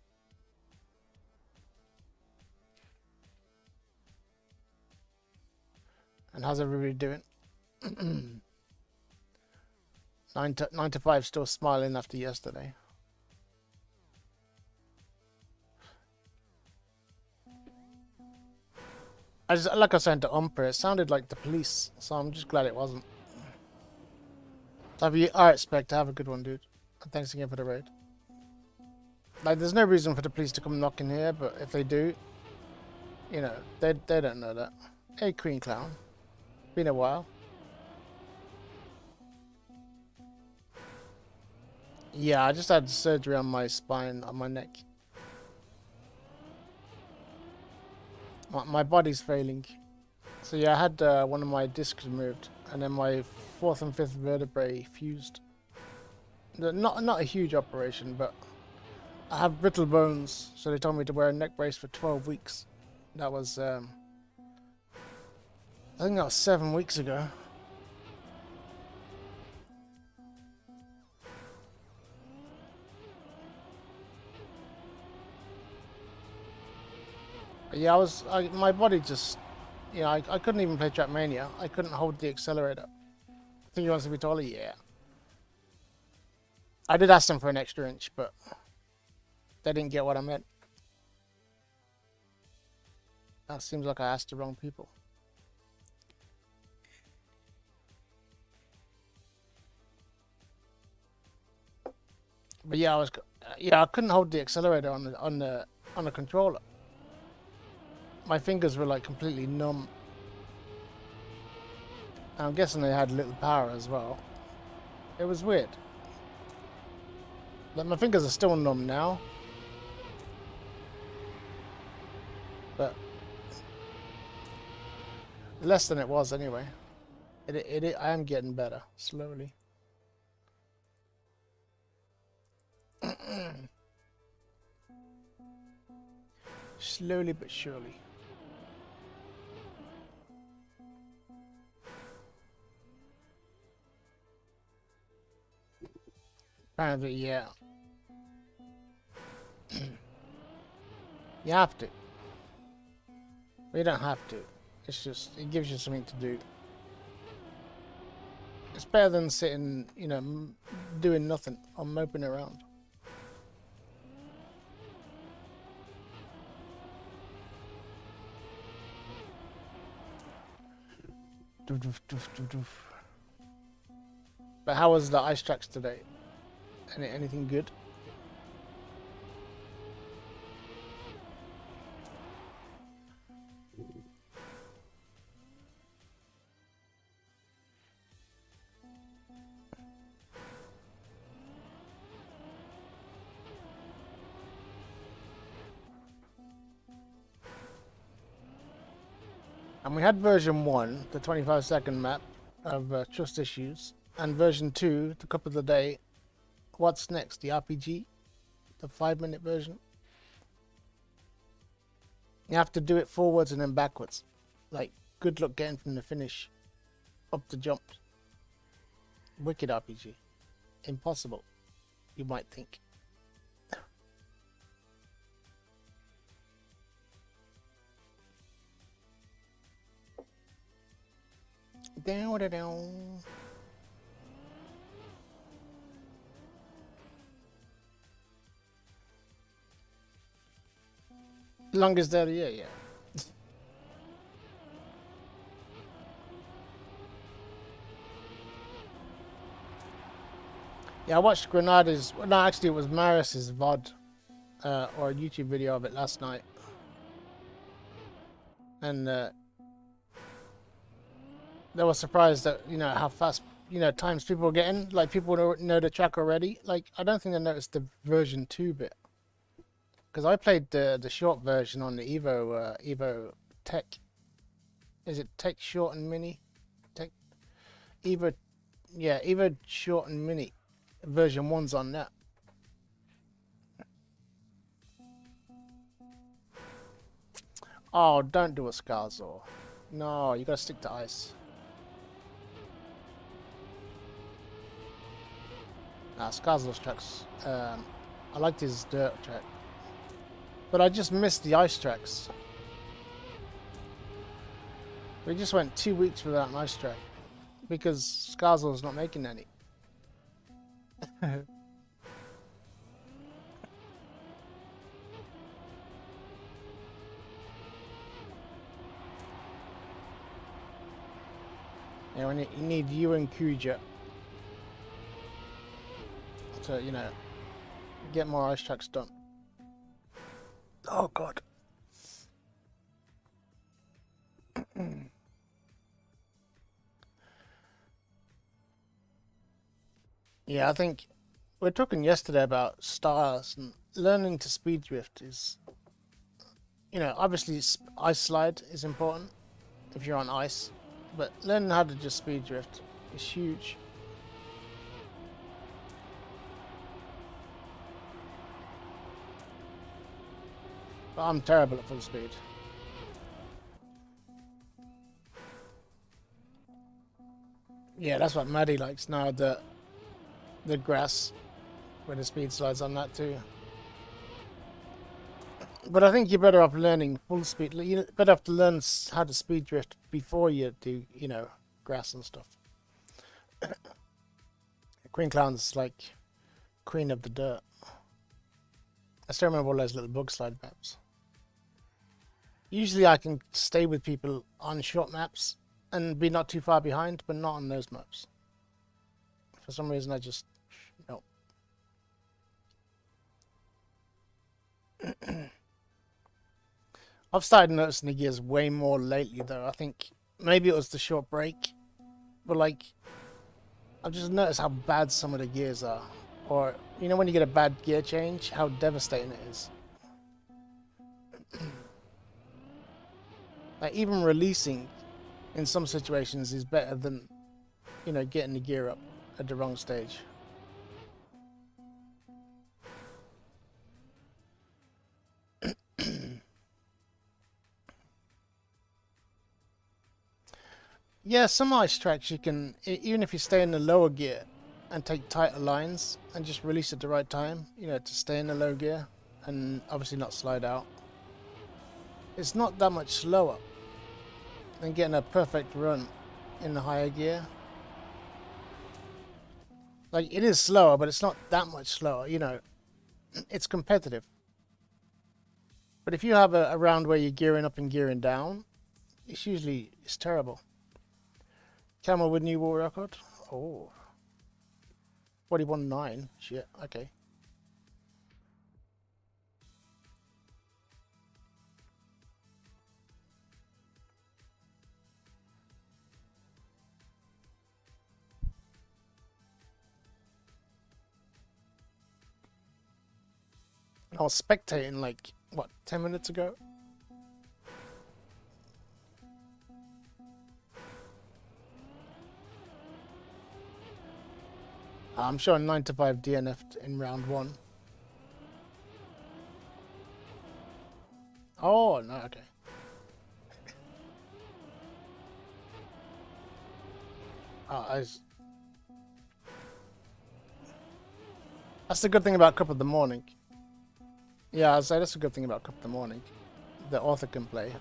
And how's everybody doing? 9 to 5 still smiling after yesterday. Like I said to Umper, it sounded like the police, so I'm just glad it wasn't. Alright, Spectre, have a good one, dude. And thanks again for the raid. Like, there's no reason for the police to come knocking here, but if they do, you know, they don't know that. Hey, Queen Clown. Been a while. Yeah, I just had surgery on my spine, on my neck. My body's failing. So yeah, I had one of my discs removed, and then my 4th and 5th vertebrae fused. Not a huge operation, but I have brittle bones, so they told me to wear a neck brace for 12 weeks. That was, I think that was 7 weeks ago. But yeah, my body just, you know, I couldn't even play TrackMania. I couldn't hold the accelerator. I think he wants to be taller, yeah. I did ask them for an extra inch, but they didn't get what I meant. That seems like I asked the wrong people. But yeah, I couldn't hold the accelerator on the controller. My fingers were like completely numb. And I'm guessing they had little power as well. It was weird. Like, my fingers are still numb now. But less than it was anyway. I am getting better slowly. Slowly but surely. Apparently, yeah. You have to. But you don't have to. It's just, it gives you something to do. It's better than sitting, you know, doing nothing or moping around. But how was the ice tracks today? Anything good? And we had version 1, the 25-second map of Trust Issues, and version 2, the Cup of the Day. What's next? The RPG? The 5-minute version? You have to do it forwards and then backwards. Like, good luck getting from the finish up the jump. Wicked RPG. Impossible, you might think. Down, down, down. Longest day of the year, yeah. Yeah, I watched Grenada's. No, actually, it was Maris's VOD or a YouTube video of it last night, and they were surprised that how fast times people were getting. Like people know the track already. Like I don't think they noticed the version 2 bit, because I played the short version on the Evo Tech. Is it Tech Short and Mini? Tech Evo, yeah, Evo Short and Mini. Version 1's on that. Oh, don't do a Scarzor. No, you gotta stick to ice. Nah, Scarzor's tracks. I liked his dirt track. But I just missed the ice tracks. We just went 2 weeks without an ice track. Because Scarzor's not making any. Yeah, when you need you and Kuja to, get more ice tracks done. Oh god. Yeah, I think we were talking yesterday about stars, and learning to speed drift is, obviously ice slide is important if you're on ice, but learning how to just speed drift is huge. But I'm terrible at full speed. Yeah, that's what Maddie likes now, the grass with the speed slides on that too. But I think you're better off learning full speed. You better have to learn how to speed drift before you do, grass and stuff. Queen Clown's like queen of the dirt. I still remember all those little bug slide maps. Usually I can stay with people on short maps and be not too far behind, but not on those maps. For some reason I just, no. I've started noticing the gears way more lately though. I think maybe it was the short break, but like I've just noticed how bad some of the gears are. Or, when you get a bad gear change, how devastating it is. Like even releasing in some situations is better than, getting the gear up at the wrong stage. Yeah, some ice tracks you can, even if you stay in the lower gear and take tighter lines and just release at the right time, to stay in the low gear and obviously not slide out. It's not that much slower than getting a perfect run in the higher gear. Like, it is slower, but it's not that much slower, It's competitive. But if you have a round where you're gearing up and gearing down, it's terrible. Camel with new world record? Oh. 41.9. Shit, okay. I was spectating like, what, 10 minutes ago? I'm showing 9 to 5 DNF'd in round 1. Oh, no, okay. That's the good thing about Cup of the Morning. Yeah, I'd say that's a good thing about Cup of the Morning. The author can play.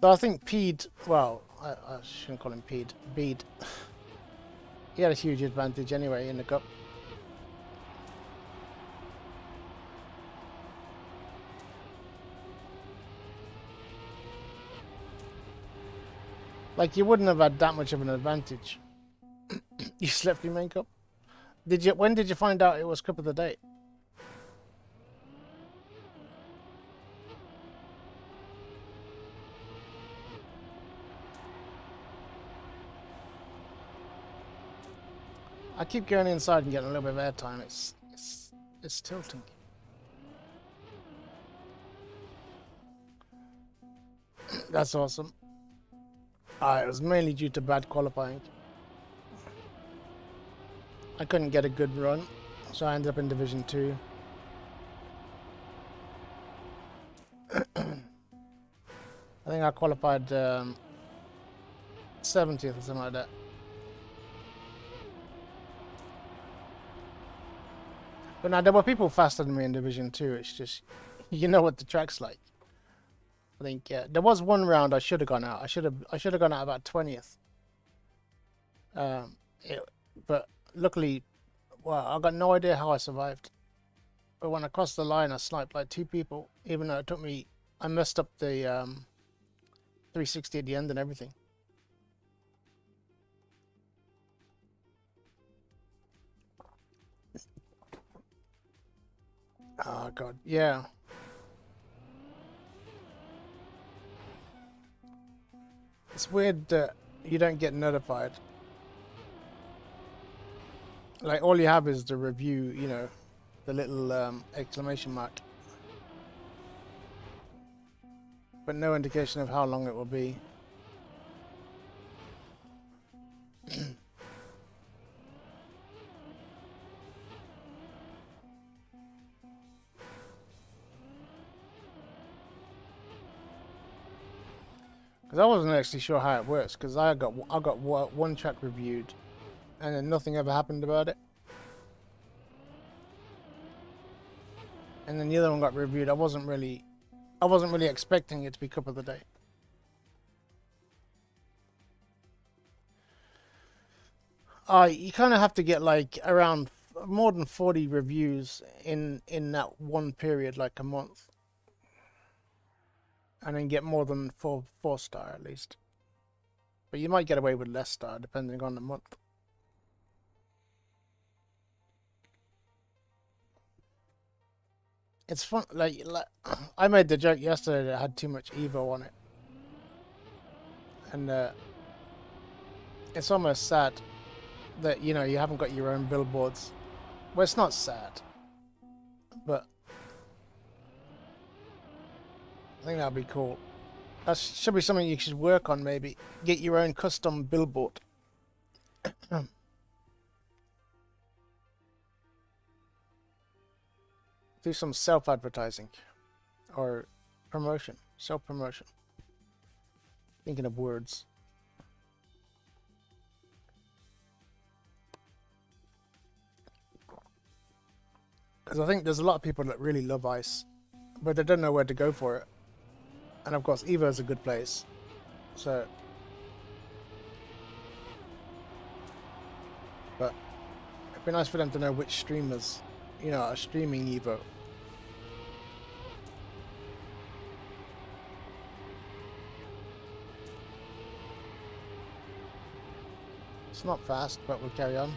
So I think Pede, well, I shouldn't call him Pede. Bede. He had a huge advantage anyway in the cup. Like, you wouldn't have had that much of an advantage. You slept your main cup? Did you? When did you find out it was cup of the day? I keep going inside and getting a little bit of airtime. It's tilting. That's awesome. It was mainly due to bad qualifying. I couldn't get a good run, so I ended up in Division 2. I think I qualified 70th or something like that. But now there were people faster than me in Division 2. It's just, you know what the track's like. I think, yeah, there was one round I should have gone out. I should have gone out about 20th. But luckily, well, I got no idea how I survived. But when I crossed the line, I sniped like 2 people. Even though it took me, I messed up the 360 at the end and everything. Oh god, yeah. It's weird that you don't get notified. Like, all you have is the review, you know, the little exclamation mark. But no indication of how long it will be. Because I wasn't actually sure how it works, because I got one track reviewed, and then nothing ever happened about it. And then the other one got reviewed. I wasn't really expecting it to be cup of the day. You kind of have to get like around more than 40 reviews in that one period, like a month. And then get more than 4 star at least. But you might get away with less star depending on the month. It's fun, like I made the joke yesterday that it had too much Evo on it. And it's almost sad that, you know, you haven't got your own billboards. Well, it's not sad, but I think that'd be cool. That should be something you should work on, maybe. Get your own custom billboard. Do some self-advertising. Or promotion. Self-promotion. Thinking of words. Because I think there's a lot of people that really love ice, but they don't know where to go for it. And of course, EVO is a good place. So, but it'd be nice for them to know which streamers, you know, are streaming EVO. It's not fast, but we'll carry on.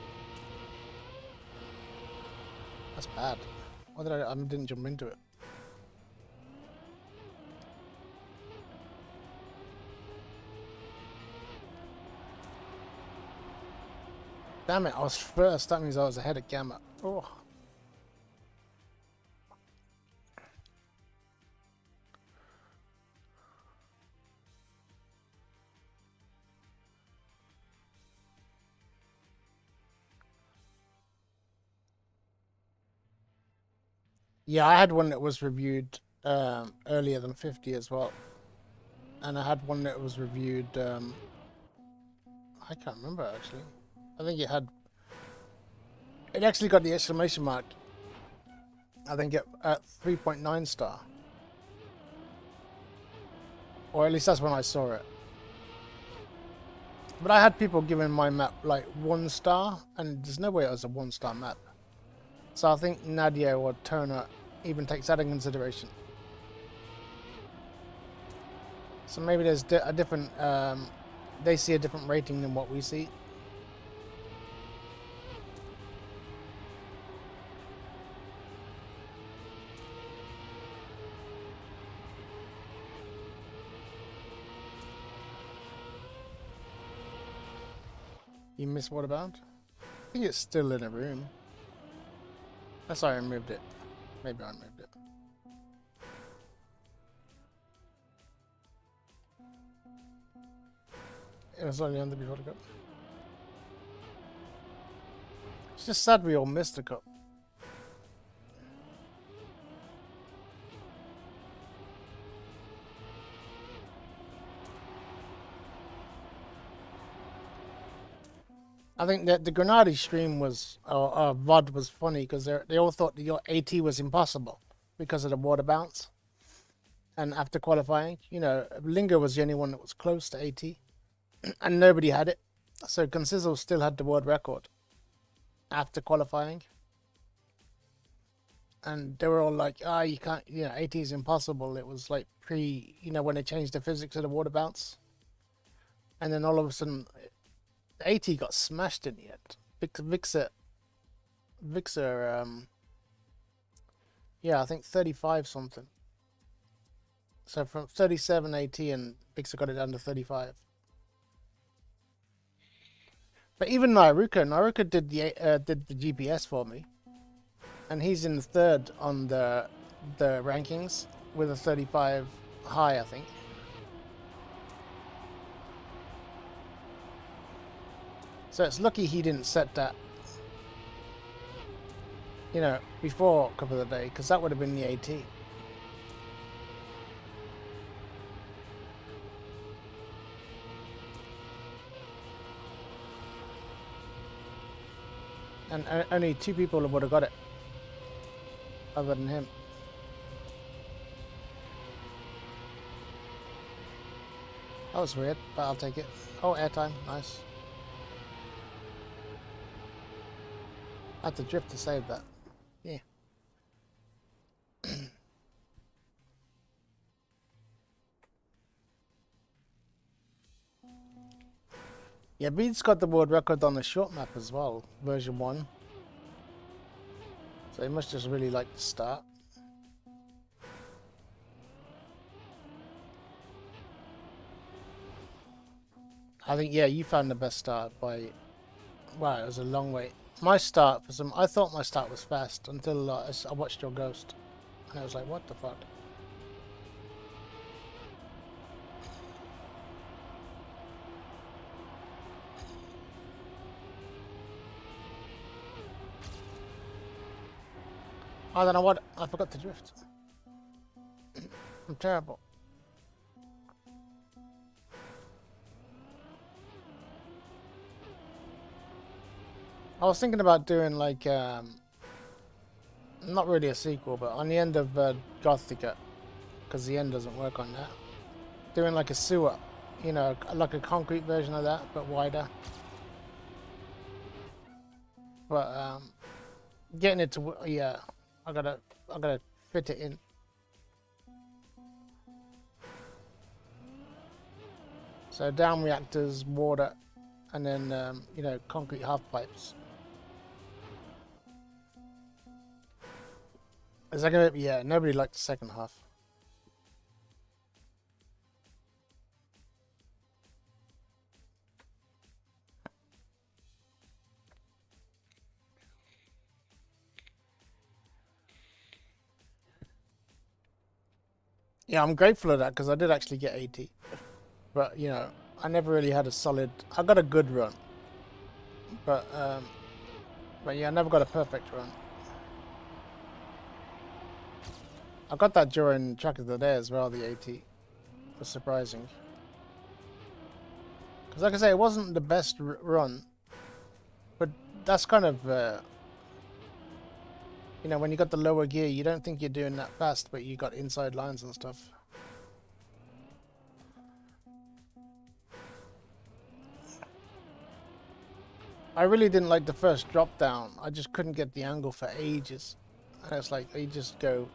That's bad. Why did I didn't jump into it? Damn it, I was first. That means I was ahead of Gamma. Oh. Yeah, I had one that was reviewed earlier than 50 as well. And I had one that was reviewed, I can't remember actually. I think it actually got the exclamation mark. I think at 3.9 star. Or at least that's when I saw it. But I had people giving my map like 1 star, and there's no way it was a 1-star map. So I think Nadia or Turner even takes that in consideration. So maybe there's a different, they see a different rating than what we see. You missed what about? I think it's still in a room. Unless I removed it. Maybe I removed it. It was only on the before the cup. It's just sad we all missed the cup. I think that the Grenadi stream was, VOD was funny because they all thought your AT was impossible because of the water bounce. And after qualifying, you know, Lingo was the only one that was close to AT. And nobody had it. So Conciso still had the world record after qualifying. And they were all like, you can't, you know, AT is impossible. It was like you know, when they changed the physics of the water bounce. And then all of a sudden, AT got smashed in the end. Vixer, yeah, I think 35 something. So from 37 AT and Vixer got it down to 35. But even Naruka did the GPS for me, and he's in the 3rd on the rankings with a 35 high, I think. So it's lucky he didn't set that, you know, before Cup of the Day, because that would have been the AT. And only 2 people would have got it, other than him. That was weird, but I'll take it. Oh, airtime, nice. I had to drift to save that. Yeah. Yeah, Beat's got the world record on the short map as well, version 1. So he must just really like the start. I think, yeah, you found the best start by... Wow, it was a long way. My start, I thought my start was fast until I watched your Ghost. And I was like, what the fuck? I don't know what, I forgot to drift. I'm terrible. I was thinking about doing like, not really a sequel, but on the end of Gothica, because the end doesn't work on that. Doing like a sewer, you know, like a concrete version of that, but wider. But getting it to, yeah, I gotta fit it in. So down reactors, water, and then you know, concrete half pipes. Is that gonna be, yeah, nobody liked the second half. Yeah, I'm grateful of that because I did actually get 80. But, you know, I never really had a solid, I got a good run. But yeah, I never got a perfect run. I got that during Track of the Day as well, the 80. It was surprising. Because like I say, it wasn't the best run. But that's kind of, you know, when you got the lower gear, you don't think you're doing that fast, but you got inside lines and stuff. I really didn't like the first drop down. I just couldn't get the angle for ages. And it's like, you just go...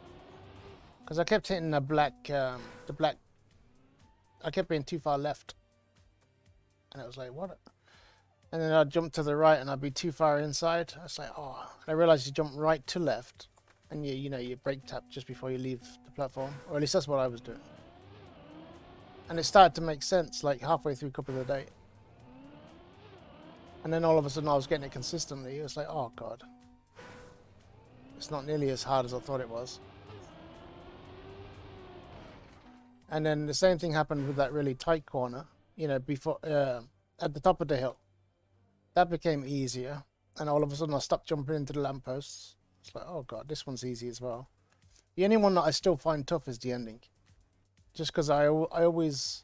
Because I kept hitting the black, I kept being too far left. And it was like, what? And then I'd jump to the right and I'd be too far inside. I was like, oh. And I realized you jump right to left. And you know, you brake tap just before you leave the platform. Or at least that's what I was doing. And it started to make sense, like halfway through Cup of the Day. And then all of a sudden I was getting it consistently. It was like, oh God. It's not nearly as hard as I thought it was. And then the same thing happened with that really tight corner, you know, before at the top of the hill. That became easier. And all of a sudden I stopped jumping into the lampposts. It's like, oh God, this one's easy as well. The only one that I still find tough is the ending. Just because I always...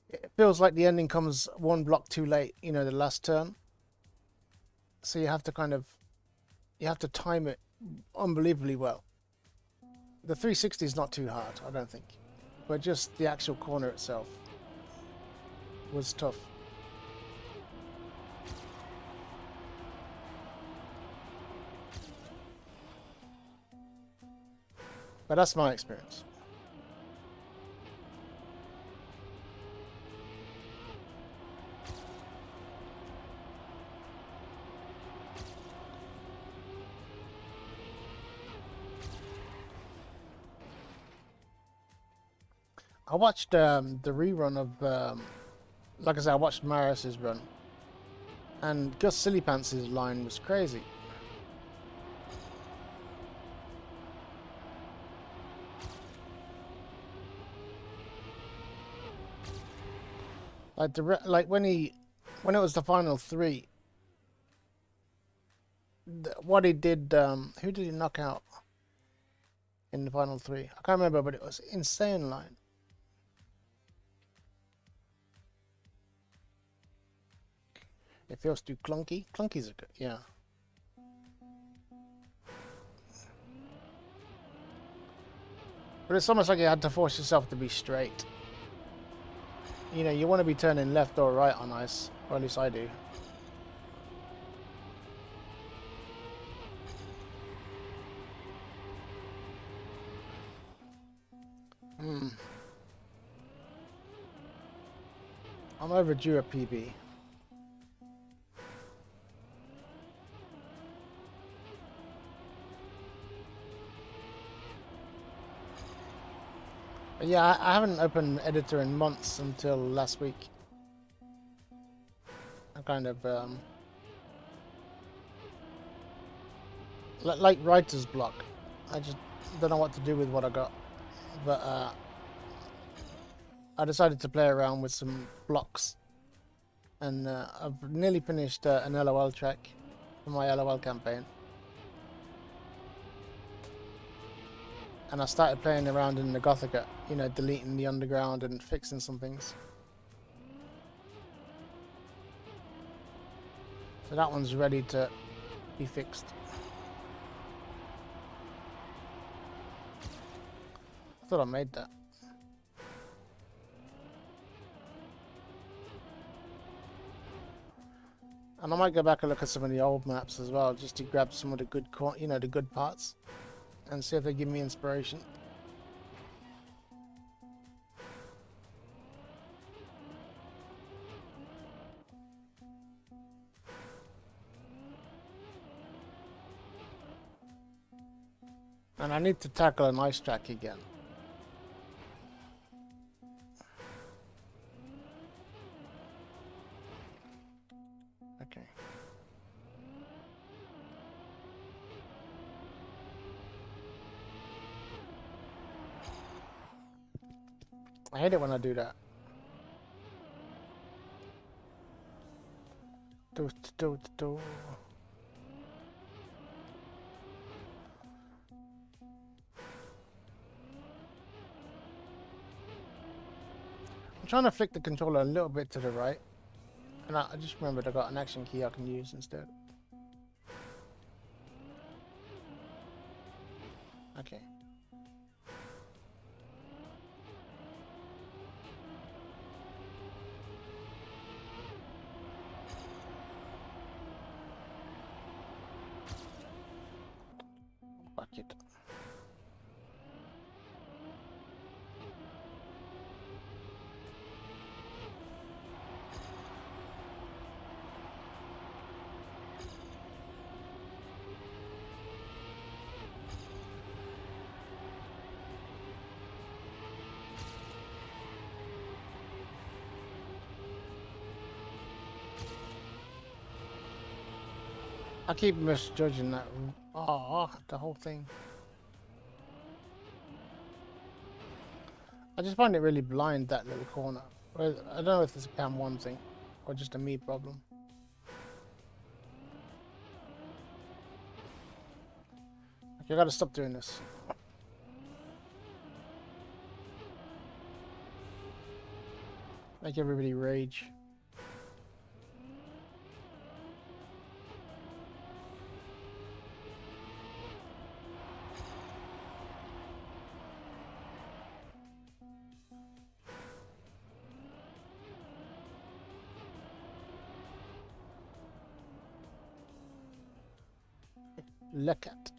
It feels like the ending comes one block too late, you know, the last turn. So you have to kind of... You have to time it unbelievably well. The 360 is not too hard, I don't think. But just the actual corner itself was tough. But that's my experience. I watched the rerun of, like I said, I watched Marius's run. And Gus Sillypants' line was crazy. Like when it was the final three, what he did, who did he knock out in the final three? I can't remember, but it was insane line. It feels too clunky. Clunky's a good, yeah. But it's almost like you had to force yourself to be straight. You know, you want to be turning left or right on ice, or at least I do. I'm overdue a PB. But yeah, I haven't opened editor in months until last week. I kind of like writer's block. I just don't know what to do with what I got. But I decided to play around with some blocks, and I've nearly finished an LOL track for my LOL campaign. And I started playing around in the Gothica, you know, deleting the underground and fixing some things. So that one's ready to be fixed. I thought I made that. And I might go back and look at some of the old maps as well, just to grab some of the good, you know, the good parts, and see if they give me inspiration. And I need to tackle an ice track again. Okay. I hate it when I do that. I'm trying to flick the controller a little bit to the right, and I just remembered I got an action key I can use instead. Okay. I keep misjudging that. Oh, the whole thing. I just find it really blind, that little corner. I don't know if it's a Cam 1 thing or just a me problem. Okay, I gotta stop doing this. Make everybody rage. Look at.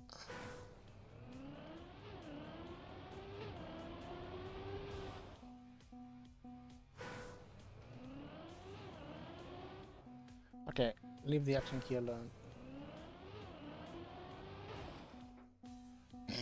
Okay, leave the action key alone. Okay.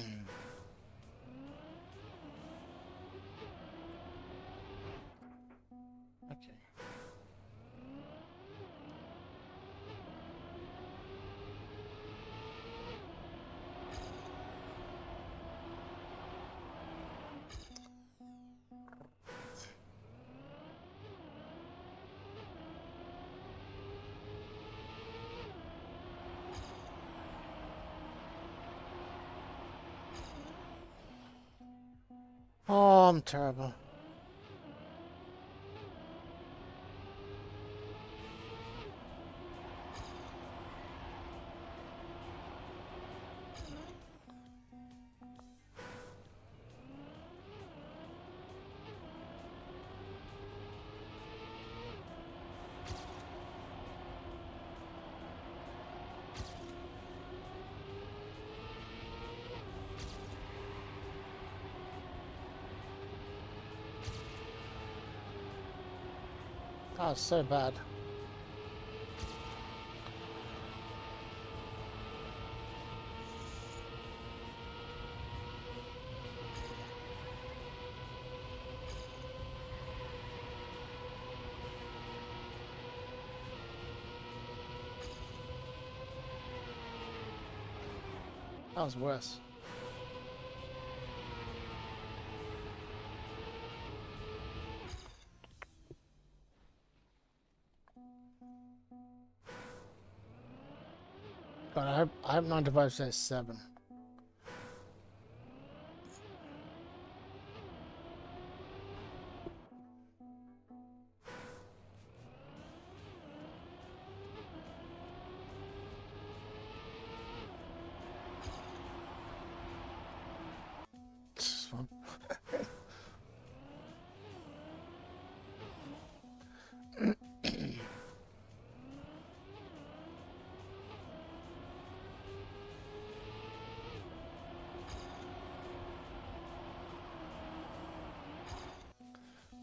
Oh, I'm terrible. That was so bad. That was worse. God, I hope 95 says 7.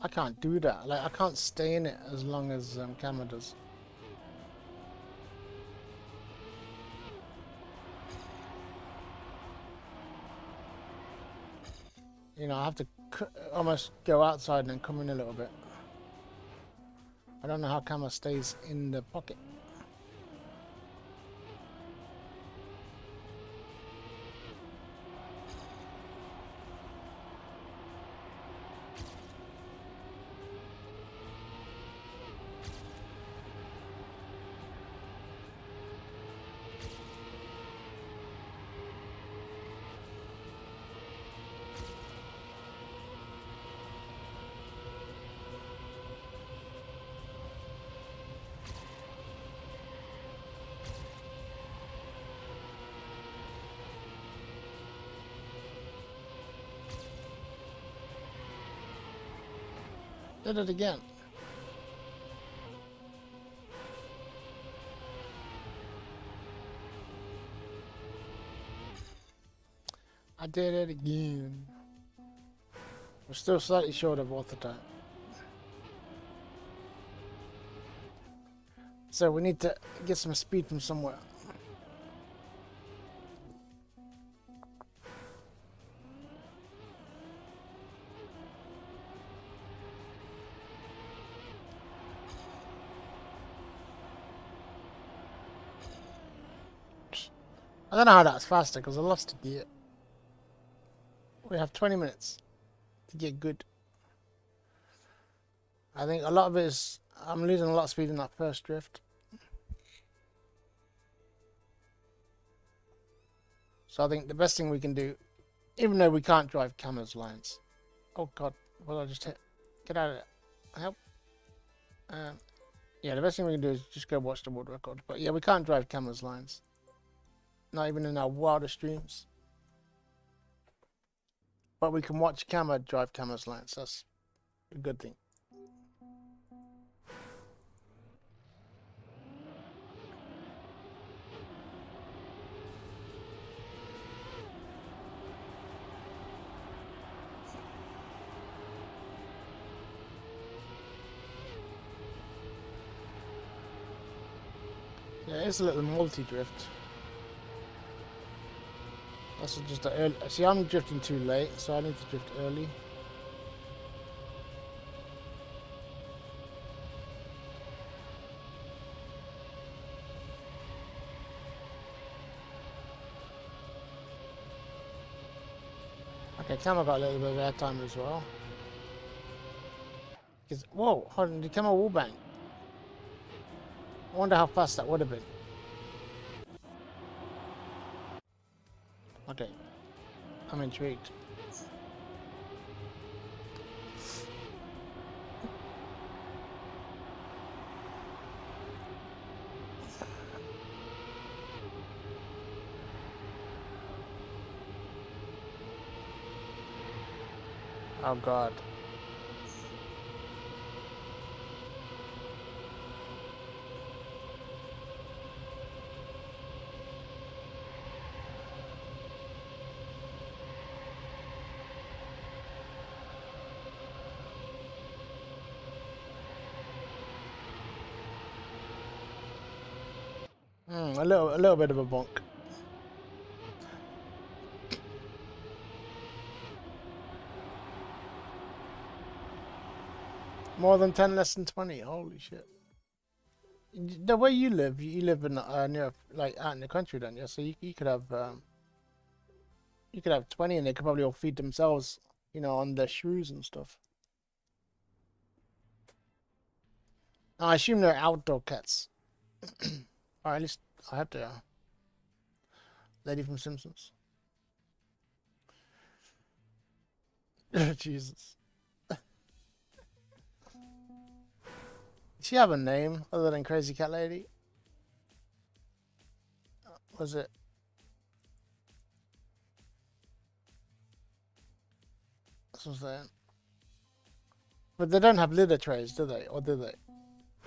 I can't do that. Like, I can't stay in it as long as camera does. You know, I have to almost go outside and then come in a little bit. I don't know how camera stays in the pocket. Did it again. I did it again. We're still slightly short of author time. So we need to get some speed from somewhere. I don't know how that's faster because I lost a gear. We have 20 minutes to get good. I think a lot of it is I'm losing a lot of speed in that first drift. So I think the best thing we can do, even though we can't drive cameras lines. Oh god, what did I just hit? Get out of there. Help. Yeah, the best thing we can do is just go watch the world record. But yeah, we can't drive cameras lines. Not even in our wildest dreams. But we can watch camera drive cameras lines. That's a good thing. Yeah, it's a little multi-drift. That's just the early. See, I'm drifting too late, so I need to drift early. Okay, camera got a little bit of airtime as well. Whoa, hold on, the camera wall bang. I wonder how fast that would have been. Okay, I'm intrigued. Oh god. A little bit of a bonk. More than 10, less than 20. Holy shit. The way you live in near, like, out in the country, don't you? So you could have 20, and they could probably all feed themselves, you know, on their shrews and stuff. I assume they're outdoor cats. Or at least I hope they are. Lady from Simpsons. Jesus. Does she have a name other than Crazy Cat Lady? Was it? That's what I'm saying. But they don't have litter trays, do they? Or do they?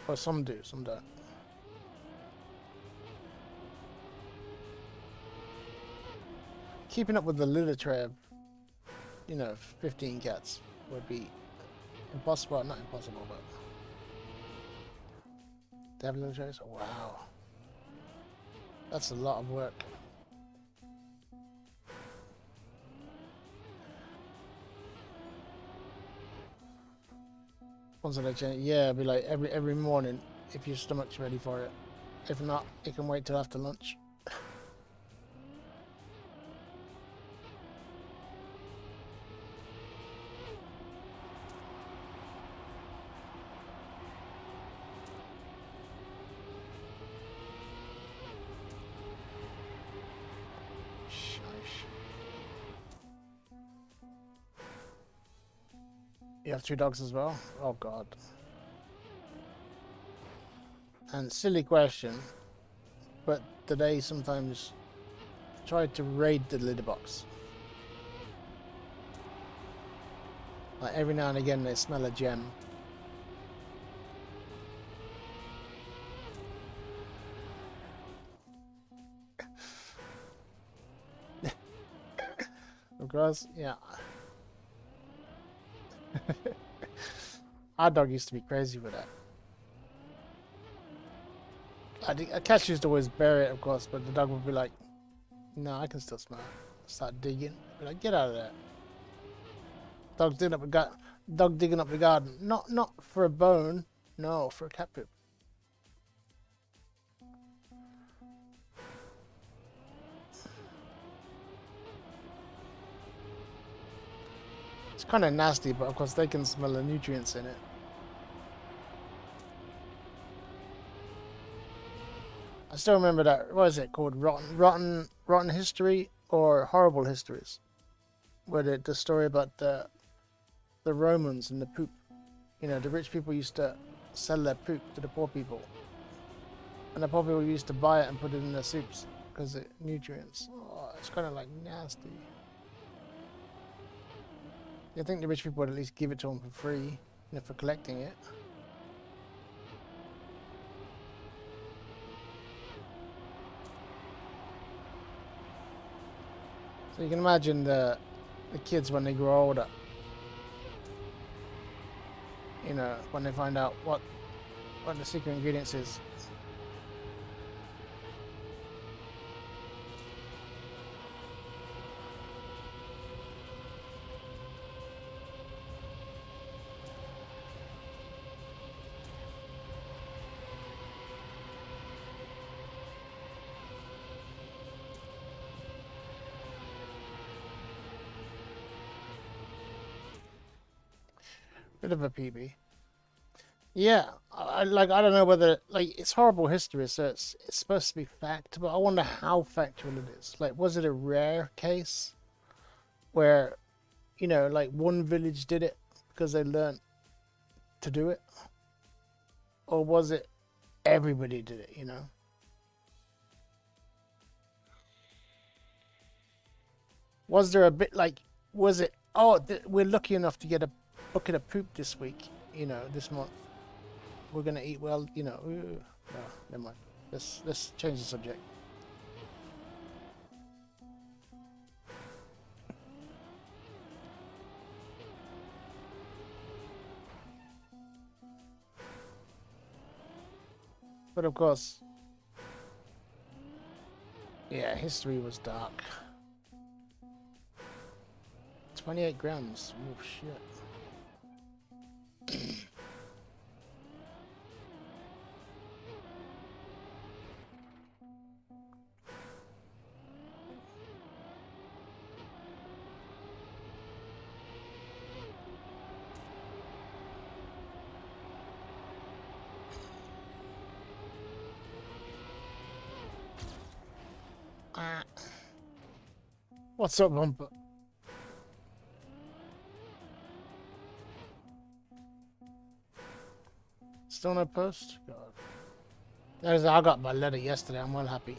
Or some do, some don't. Keeping up with the litter tray of, you know, 15 cats would be impossible. Not impossible, but they have litter trays. Oh, wow, that's a lot of work. Once they change, yeah, it'd be like every morning if your stomach's ready for it. If not, it can wait till after lunch. You have 2 dogs as well? Oh god. And silly question, but do they sometimes try to raid the litter box? Like every now and again they smell a gem. Of course, yeah. Our dog used to be crazy with that. A cat used to always bury it, of course, but the dog would be like, "No, I can still smell it." Start digging. Be like, "Get out of there." Dog digging up the garden. Not for a bone. No, for a cat poop. It's kind of nasty, but of course they can smell the nutrients in it. I still remember that, what is it called? Rotten History or Horrible Histories? Where the story about the Romans and the poop. You know, the rich people used to sell their poop to the poor people. And the poor people used to buy it and put it in their soups because it nutrients. Oh, it's kind of like nasty. You'd think the rich people would at least give it to them for free, you know, for collecting it. So you can imagine the kids when they grow older. You know, when they find out what the secret ingredients is. Bit of a PB. Yeah, I don't know whether, like, it's horrible history, so it's supposed to be fact, but I wonder how factual it is. Like, was it a rare case where, you know, like one village did it because they learned to do it? Or was it everybody did it, you know? Was there a bit like, was it, oh, we're lucky enough to get a bucket of poop this week, you know, this month. We're gonna eat well, you know. No, never mind. Let's change the subject. But of course, yeah, history was dark. 28 grams. Oh shit. What's up, Bumper? Still no post? God. I got my letter yesterday. I'm well happy.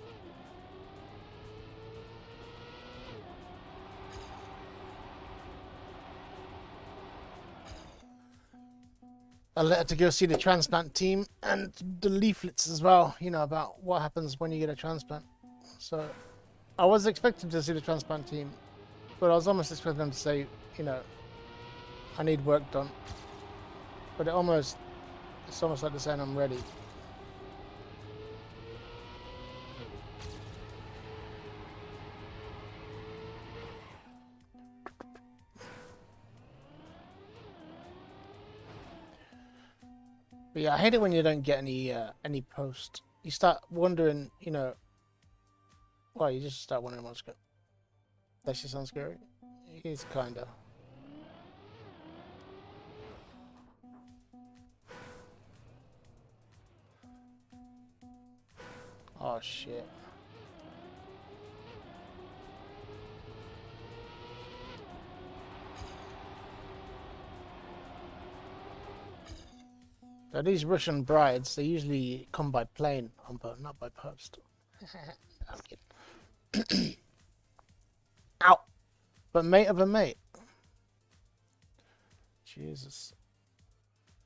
A letter to go see the transplant team and the leaflets as well, you know, about what happens when you get a transplant. So I was expecting to see the transplant team, but I was almost expecting them to say, you know, I need work done. But it's almost like they're saying I'm ready. But yeah, I hate it when you don't get any post. You start wondering, you know. Well, you just start wondering what's good. That just sounds scary. He's kinda. Oh shit. So these Russian brides, they usually come by plane, not by post. I'm kidding. Ow! But mate of a mate. Jesus.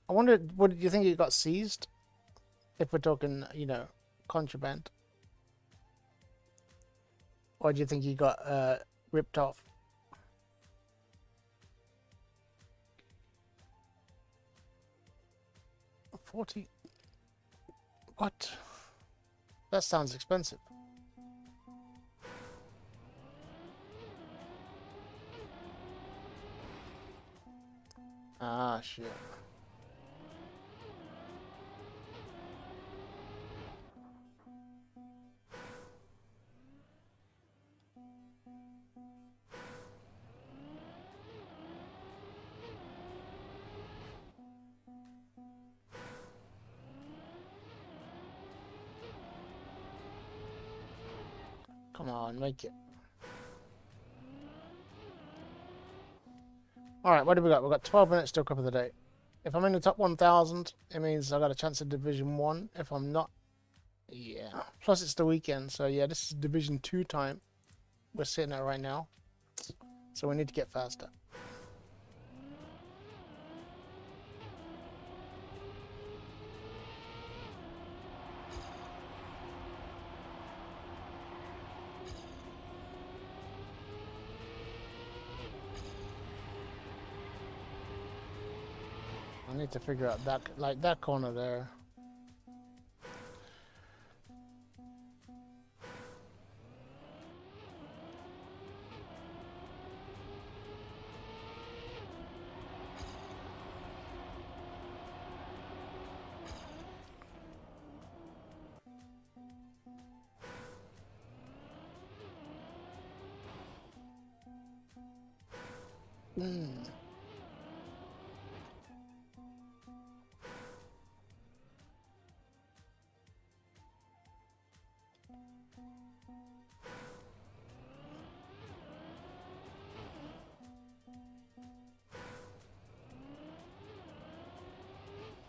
I wonder, what do you think it got seized? If we're talking, you know, contraband. Or do you think he got ripped off? $40? What? That sounds expensive. Ah, shit. Come on, make it. Alright, what do we got? We've got 12 minutes to cover the day. If I'm in the top 1,000, it means I got a chance at Division 1. If I'm not, yeah. Plus it's the weekend, so yeah, this is Division 2 time. We're sitting at right now. So we need to get faster. I need to figure out that, like that corner there.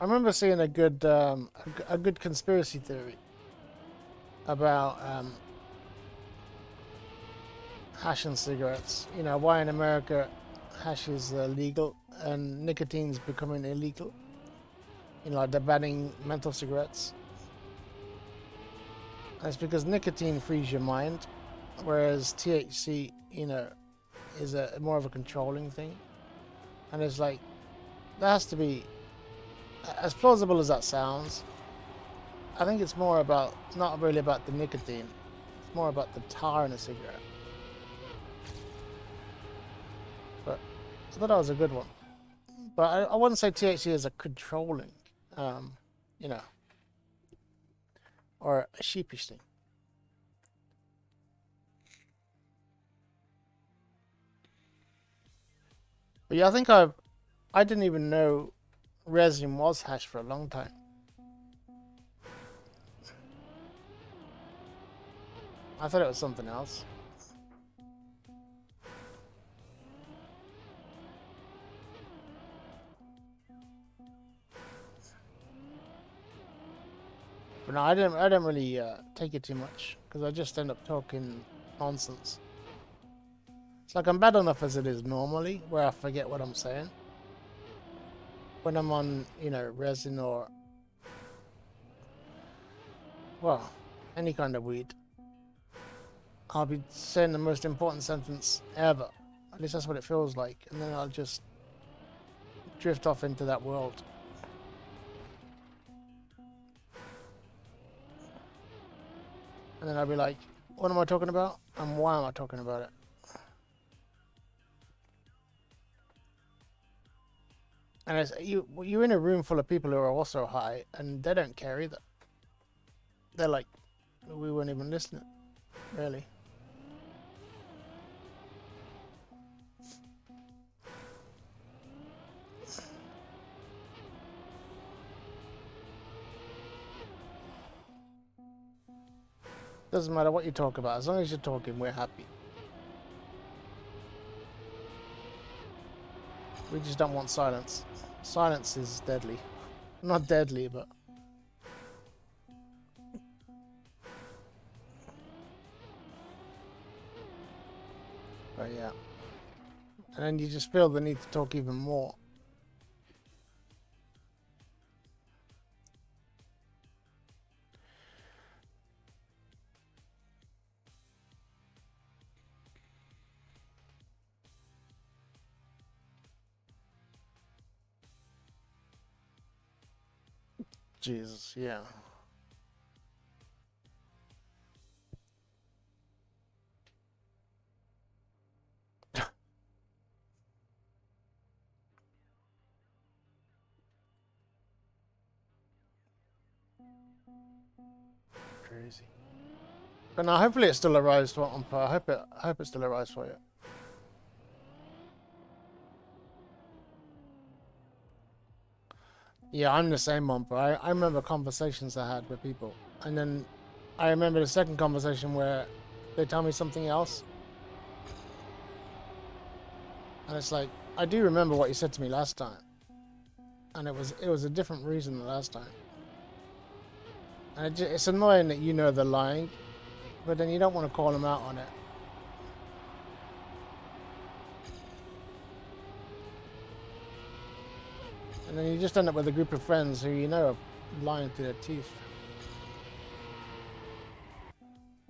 I remember seeing a good conspiracy theory about hash and cigarettes. You know, why in America hash is legal and nicotine's becoming illegal. You know, like they're banning menthol cigarettes. And it's because nicotine frees your mind, whereas THC, you know, is a more of a controlling thing. And it's like, there has to be, as plausible as that sounds, I think it's more about, not really about the nicotine, it's more about the tar in a cigarette. But I thought that was a good one. But I wouldn't say THC is a controlling, you know, or a sheepish thing. But yeah, I think I didn't even know resin was hash for a long time. I thought it was something else. But no, I didn't really take it too much because I just end up talking nonsense. It's like I'm bad enough as it is normally, where I forget what I'm saying. When I'm on, you know, resin or, well, any kind of weed, I'll be saying the most important sentence ever. At least that's what it feels like. And then I'll just drift off into that world. And then I'll be like, what am I talking about? And why am I talking about it? And it's, you're in a room full of people who are also high, and they don't care either. They're like, we weren't even listening, really. Doesn't matter what you talk about, as long as you're talking, we're happy. We just don't want silence. Silence is deadly. Not deadly, but... But yeah. And then you just feel the need to talk even more. Jesus, yeah. Crazy. But now, hopefully it still arrives for on par. I hope it still arrives for you. Yeah, I'm the same one, but I remember conversations I had with people. And then I remember the second conversation where they tell me something else. And it's like, I do remember what you said to me last time. And it was a different reason than last time. And it's annoying that you know they're lying, but then you don't want to call them out on it. And then you just end up with a group of friends who you know are lying through their teeth.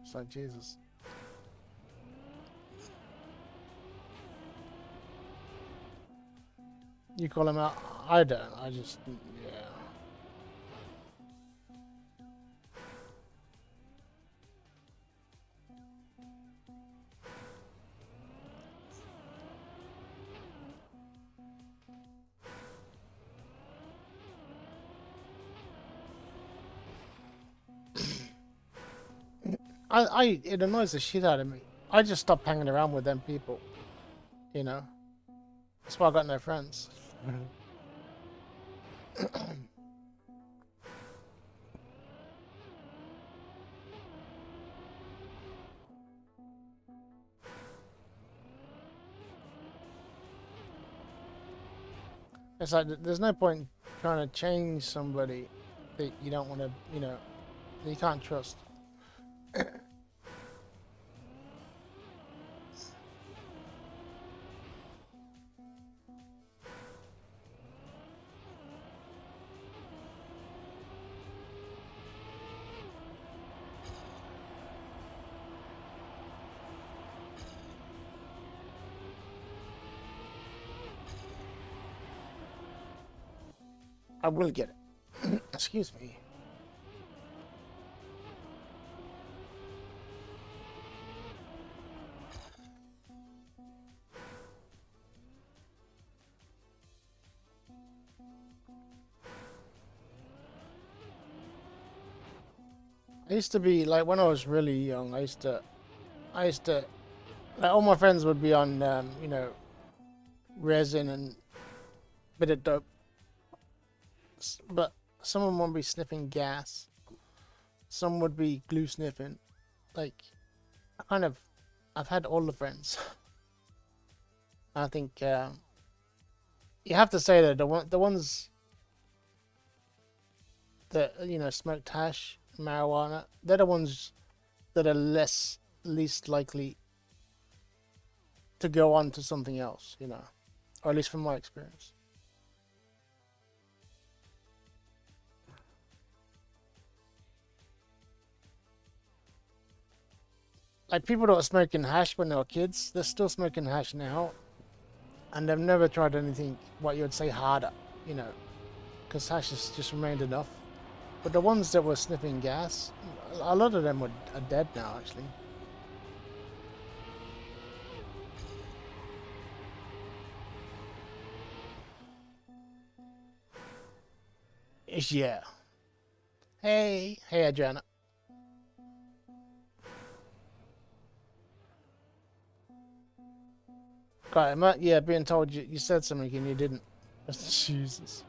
It's like, Jesus. You call them out? I don't. I just, yeah. It annoys the shit out of me. I just stopped hanging around with them people. You know? That's why I got no friends. It's like, there's no point trying to change somebody that you don't want to, you know, that you can't trust. I will get it. Excuse me. I used to be like when I was really young. I used to, like all my friends would be on, you know, resin and bit of dope. But some of them would be sniffing gas. Some would be glue sniffing. Like, I've had all the friends. I think you have to say that the ones that, you know, smoked hash, marijuana, they're the ones that are least likely to go on to something else, you know, or at least from my experience. Like people that were smoking hash when they were kids, they're still smoking hash now, and they've never tried anything what you would say harder, you know, because hash has just remained enough. But the ones that were sniffing gas, a lot of them are dead now, actually. Yeah. Hey, Adriana. God, yeah, being told you said something and you didn't. Jesus.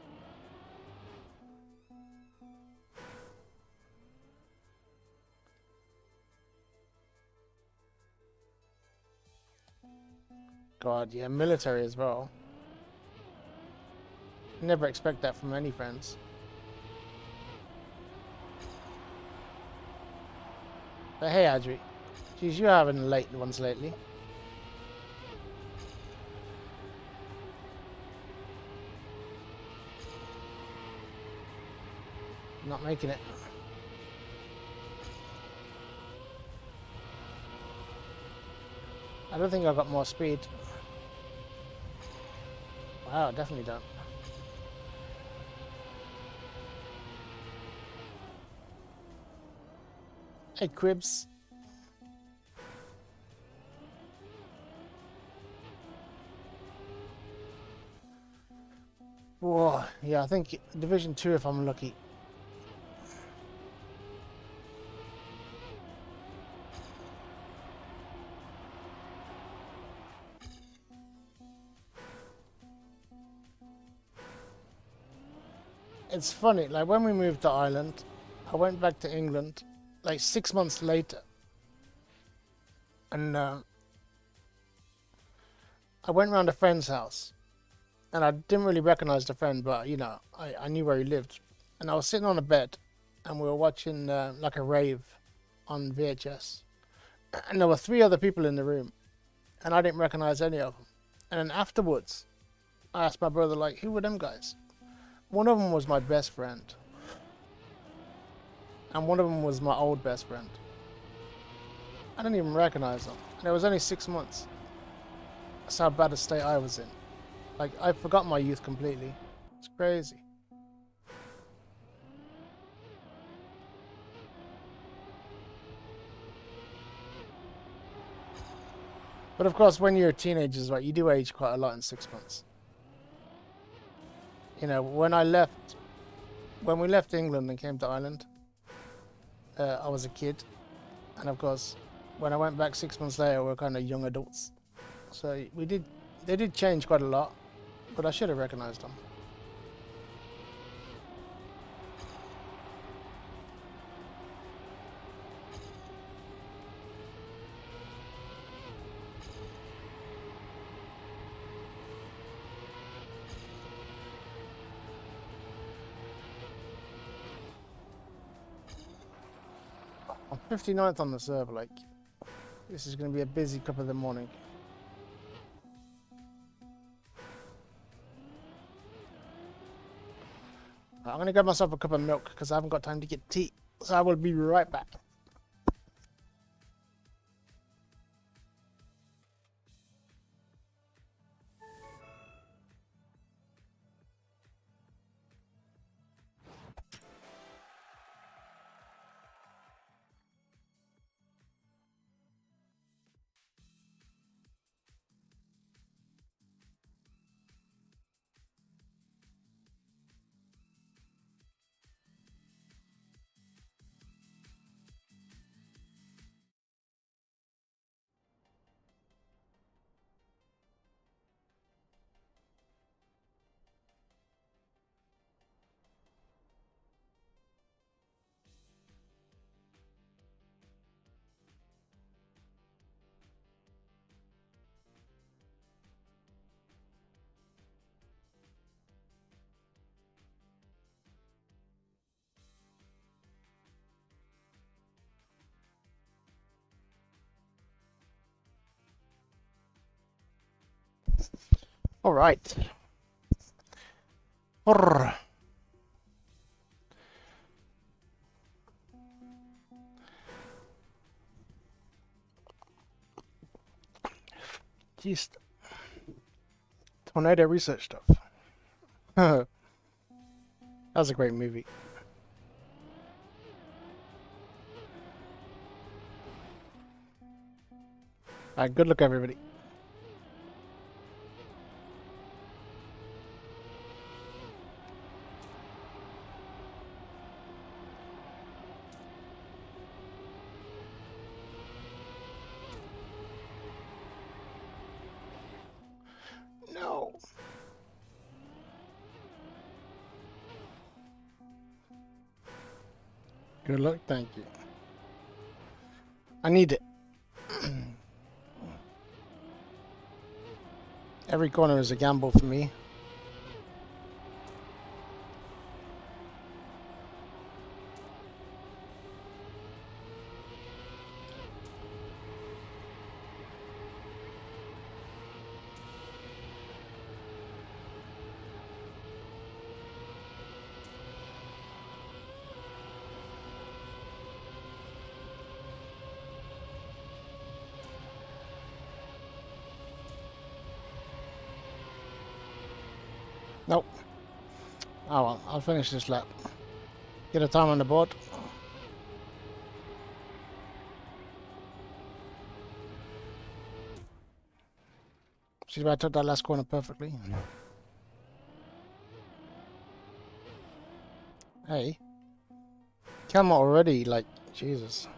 God, yeah, military as well. Never expect that from any friends. But hey, Adri. Geez, you're having late ones lately. Not making it. I don't think I've got more speed. Wow, definitely don't. Hey, Cribs. Whoa, yeah, I think Division 2 if I'm lucky. It's funny, like when we moved to Ireland, I went back to England like 6 months later. And I went round a friend's house, and I didn't really recognize the friend, but you know, I knew where he lived. And I was sitting on a bed, and we were watching like a rave on VHS, and there were 3 other people in the room, and I didn't recognize any of them. And then afterwards, I asked my brother, like, who were them guys? One of them was my best friend, and one of them was my old best friend. I didn't even recognize them, and it was only 6 months. That's how bad a state I was in. Like, I forgot my youth completely. It's crazy. But of course, when you're teenagers, right, you do age quite a lot in 6 months. You know, when we left England and came to Ireland, I was a kid. And of course, when I went back 6 months later, we were kind of young adults. So they did change quite a lot, but I should have recognized them. I'm 59th on the server, like, this is going to be a busy cup of the morning. I'm going to grab myself a cup of milk because I haven't got time to get tea. So I will be right back. All right. Brrr. Jeez. Tornado research stuff. That was a great movie. Alright, good luck, everybody. No. Good luck, thank you. I need it. Every corner is a gamble for me. Nope. Oh well, I'll finish this lap. Get a time on the board. See if I took that last corner perfectly. Hey. Come on already, like, Jesus.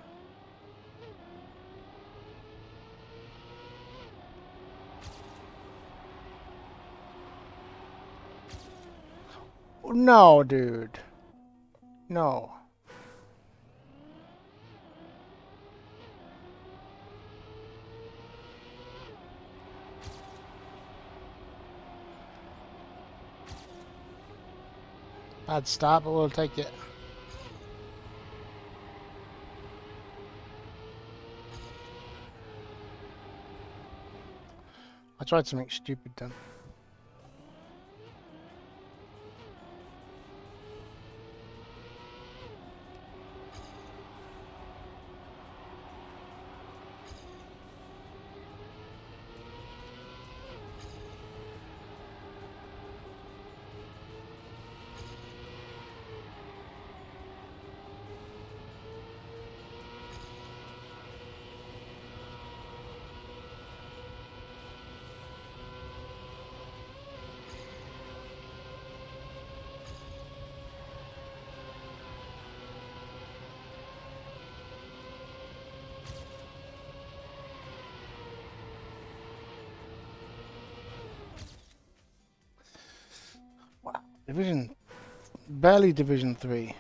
No, dude. No. Bad start, but we'll take it. I tried something stupid then. Wow. Barely Division 3.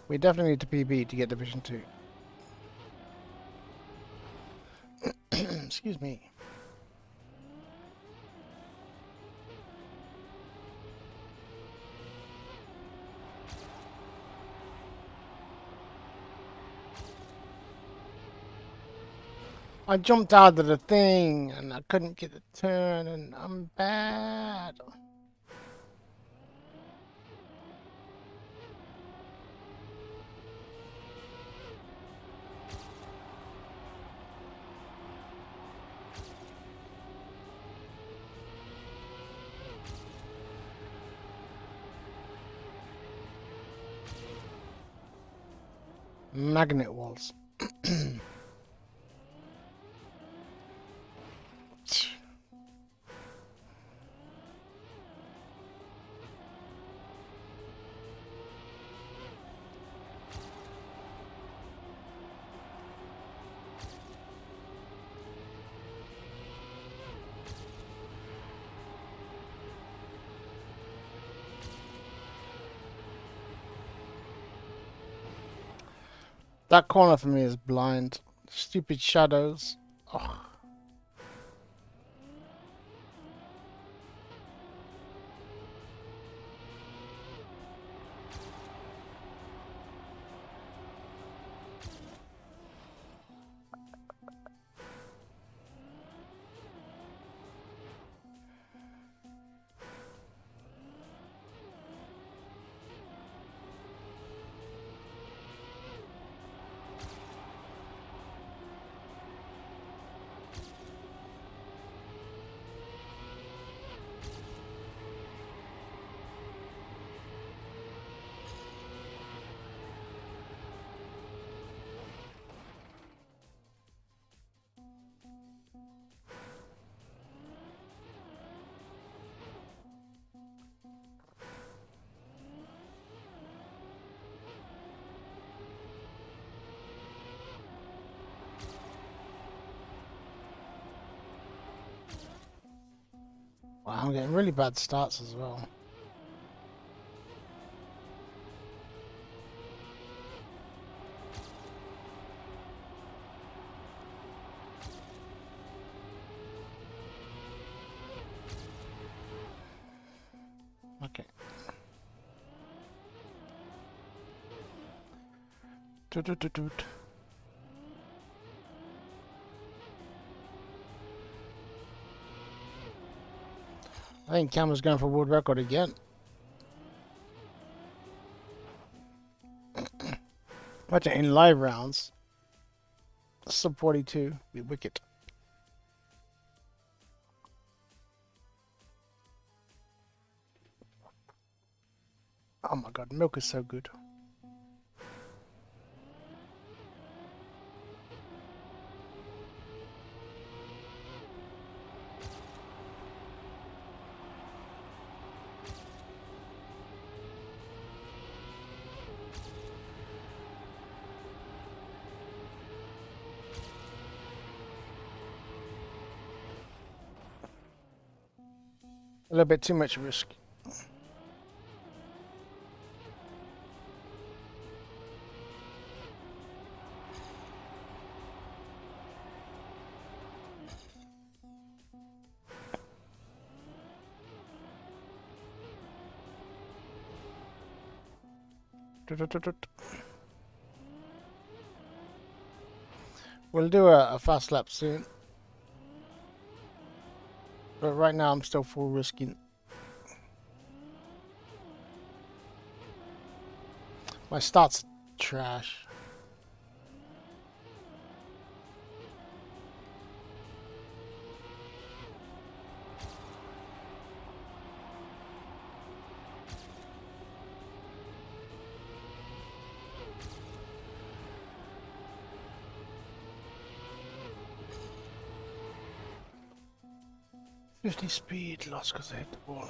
We definitely need to PB to get Division 2. Excuse me. I jumped out of the thing and I couldn't get the turn and I'm bad. Magnet walls. That corner for me is blind. Stupid shadows. Ugh. Wow, I'm getting really bad starts as well. Okay. Toot, toot, toot, toot. I think Cameron's going for world record again. Watch it in live rounds. Sub 42. Be wicked. Oh my god, milk is so good. A little bit too much risk. We'll do a fast lap soon. But right now I'm still full risking. My start's trash. .50 speed lost because I hit the ball.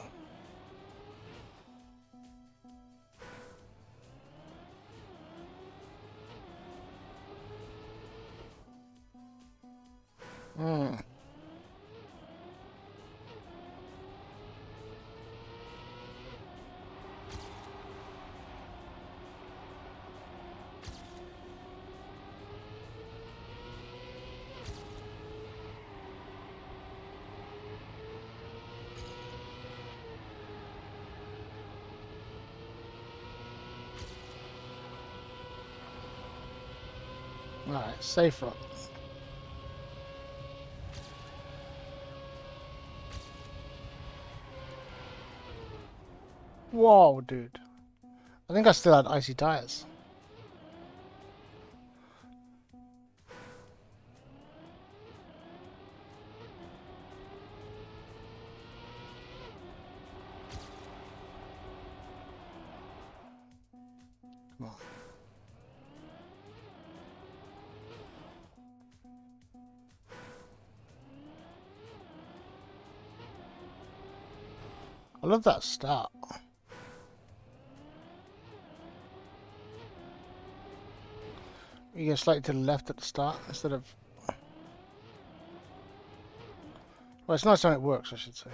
Alright, safe up. Whoa, dude. I think I still had icy tires. Come on. I love that start. You go slightly to the left at the start instead of... Well, it's nice when it works, I should say.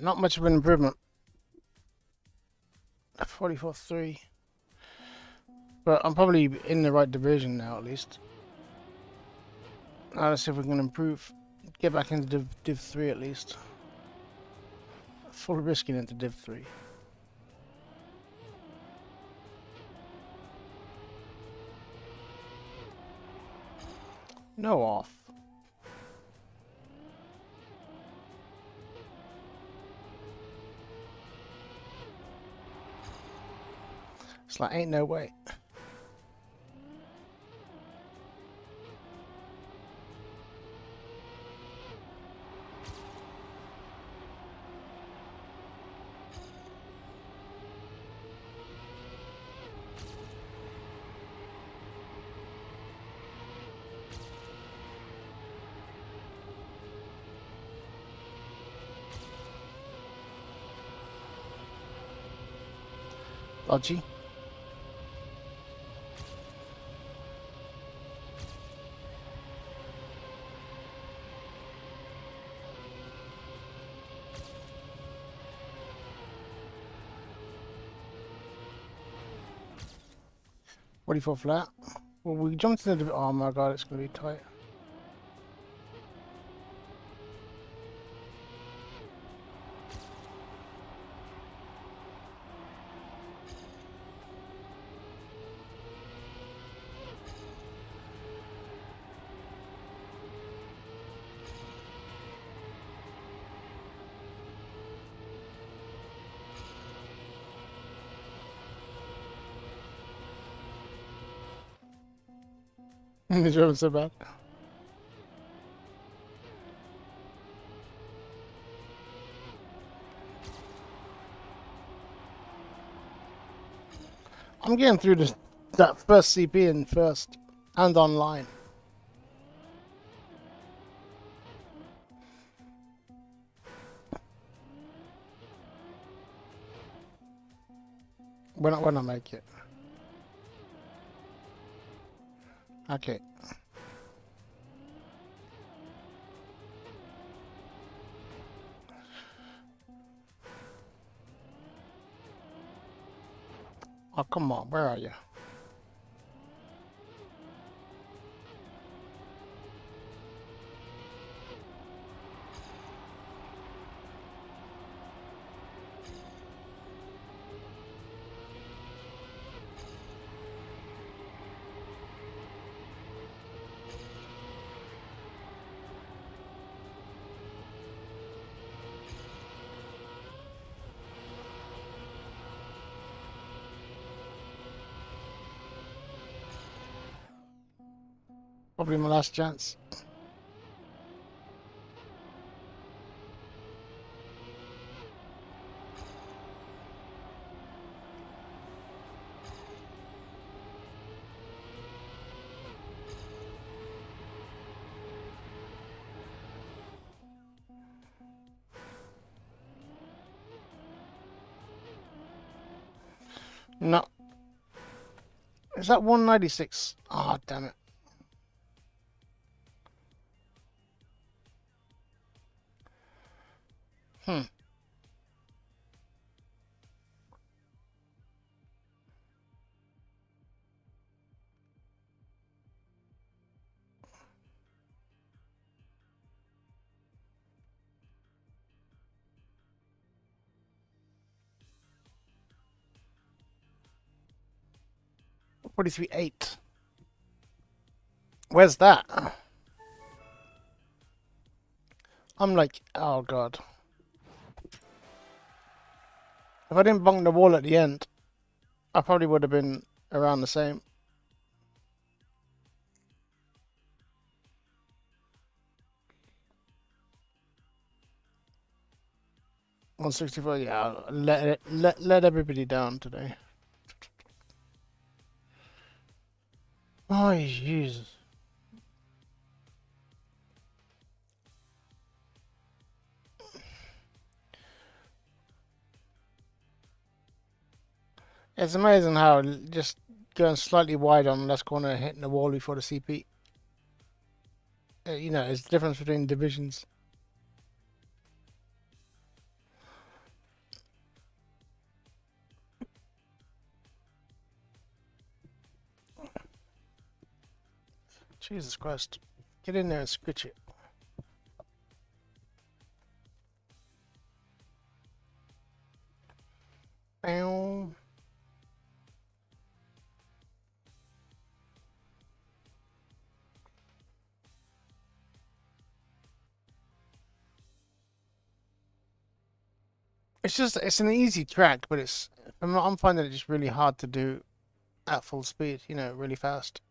Not much of an improvement. 44.3. But I'm probably in the right division now, at least. Now let's see if we can improve. Get back into Div 3 at least. Full risking into Div 3. No off. It's like, ain't no way. Dodgy. .44 flat. Well, we jumped into the... Oh my god, it's going to be tight. The driving so bad. I'm getting through that first CP in first and online. When I make it. Okay. Oh, come on. Where are you? Probably my last chance. No. Is that 196? Oh, damn it. Hmm. $43.8. Where's that? I'm like, oh god. If I didn't bonk the wall at the end, I probably would have been around the same. $164, yeah, let everybody down today. Oh, Jesus. It's amazing how just going slightly wide on the left corner and hitting the wall before the CP. You know, it's the difference between divisions. Jesus Christ. Get in there and scritch it. Bow. It's an easy track, but I'm finding it just really hard to do at full speed, you know, really fast.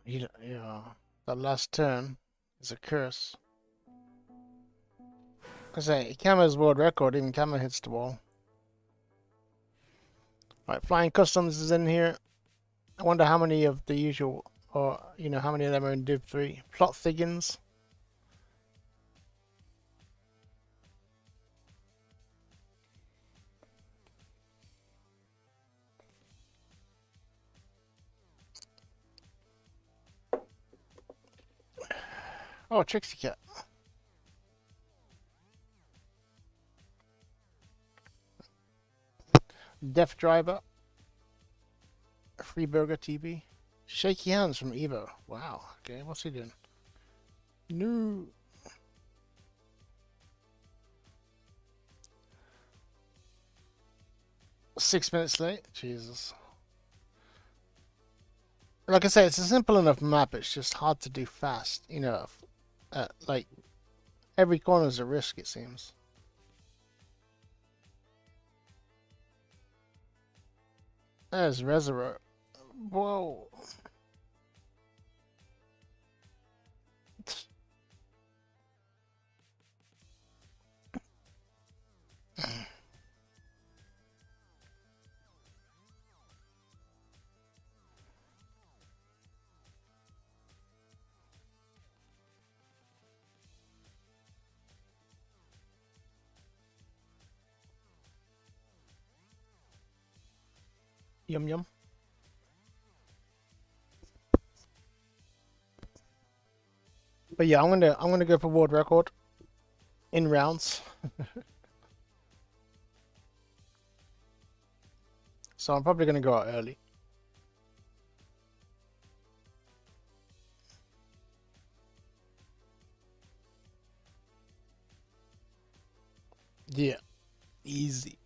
Yeah, that last turn is a curse. I say, Camera's world record, even Camera hits the wall. Right, Flying Customs is in here. I wonder how many of the usual, or, you know, how many of them are in Div 3. Plot Thiggins. Oh, Trixie Cat. Def Driver. Free Burger TV. Shaky Hands from Evo. Wow. Okay, what's he doing? No. Six minutes late. Jesus. Like I say, it's a simple enough map. It's just hard to do fast. You know, like every corner is a risk. It seems. There's Reservoir. Whoa. Yum yum. But yeah, I'm gonna go for world record in rounds. So I'm probably gonna go out early. Yeah, easy.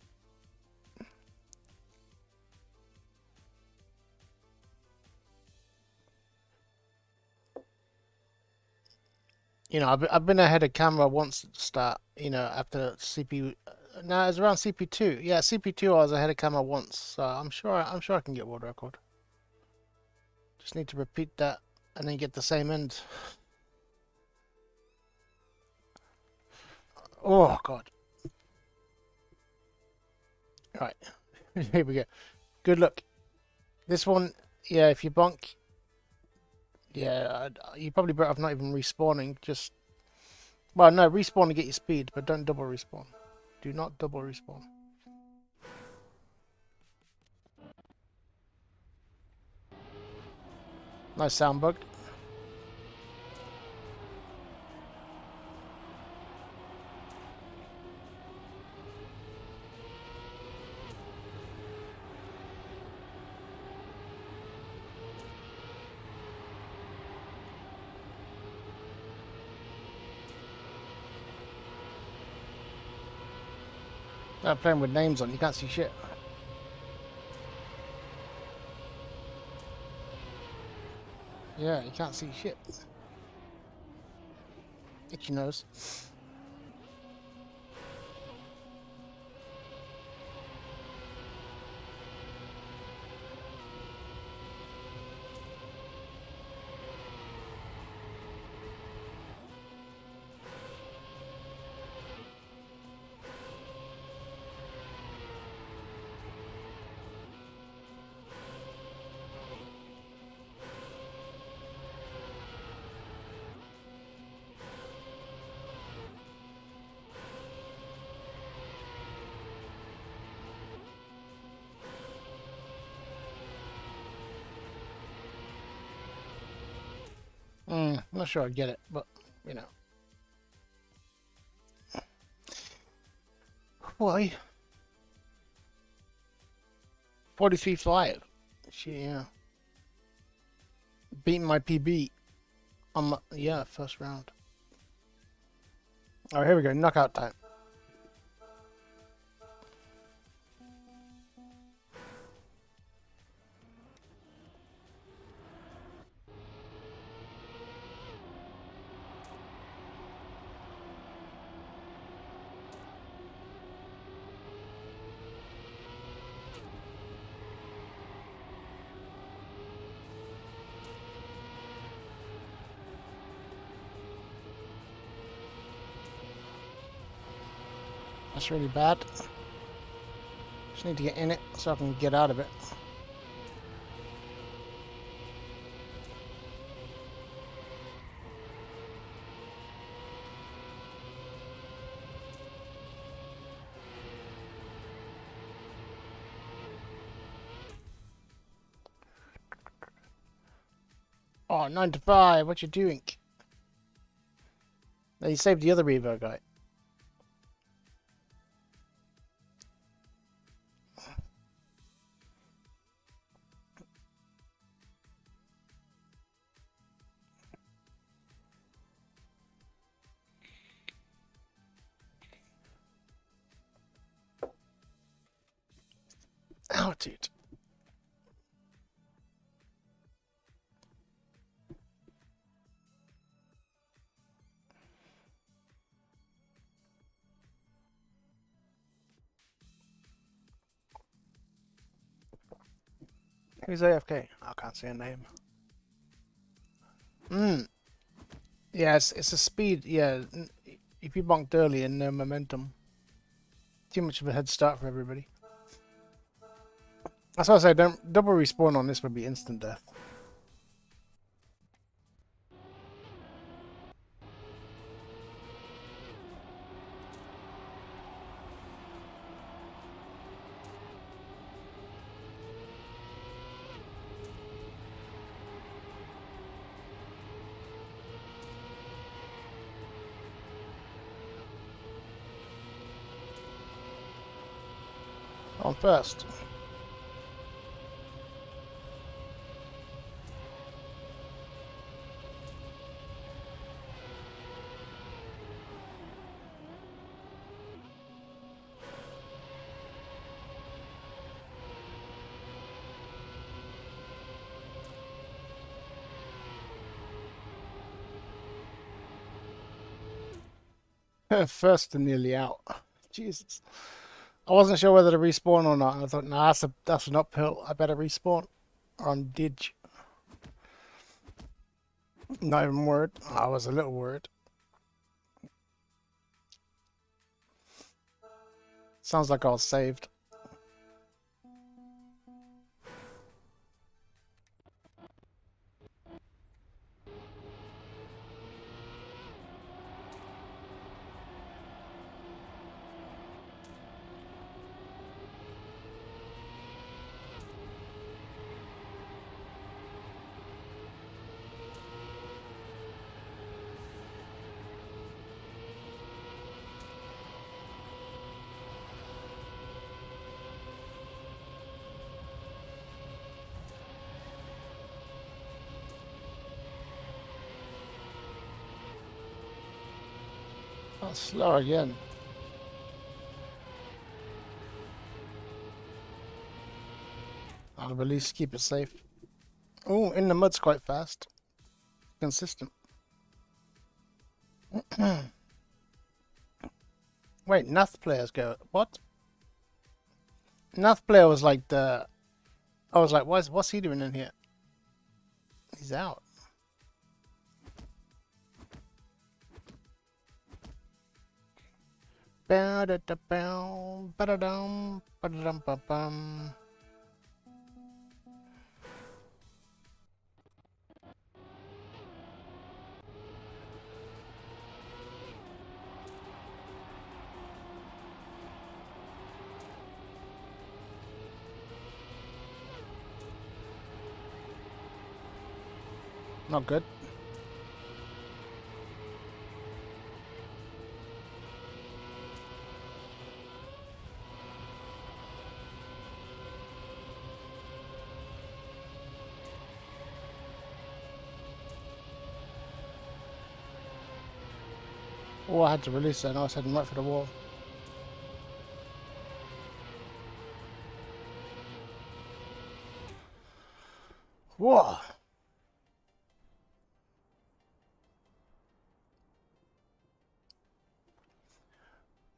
You know, I've been ahead of camera once at the start. You know, after CP. No, it was around CP2. Yeah, CP2 I was ahead of camera once, so I'm sure I can get world record. Just need to repeat that and then get the same end. Oh god. All right, here we go. Good luck. This one, yeah, if you bonk, yeah, you probably better off not even respawning. Just, well, no, respawn to get your speed, but don't double respawn. Do not double respawn. Nice sound bug. They're playing with names on, you can't see shit. Yeah, you can't see shit. Itchy nose. I'm not sure I get it, but, you know. Why? 43.5. Yeah. Beating my PB on my, yeah, first round. Alright, here we go. Knockout time. That's really bad. Just need to get in it so I can get out of it. Oh, 9 to 5, what you doing? Now you saved the other Revo guy. Oh, dude. Who's AFK? I can't see a name. Yeah, it's a speed. Yeah, if you bonked early and no momentum, too much of a head start for everybody. That's why I say don't double respawn on this would be instant death. On first. First and nearly out. Jesus. I wasn't sure whether to respawn or not. I thought, nah, that's an uphill. I better respawn. Or I'm ditch. Not even worried. I was a little worried. Sounds like I was saved. Oh, slow again. I'll at least keep it safe. Oh, in the mud's quite fast. Consistent. Wait, Nath players go. What? Nath player was like the. I was like, what's he doing in here? He's out. Ba-da-da-bum, ba-da-dum, ba-da-dum-ba-bum. Not good. Oh, I had to release that. I was heading right for the wall. Whoa!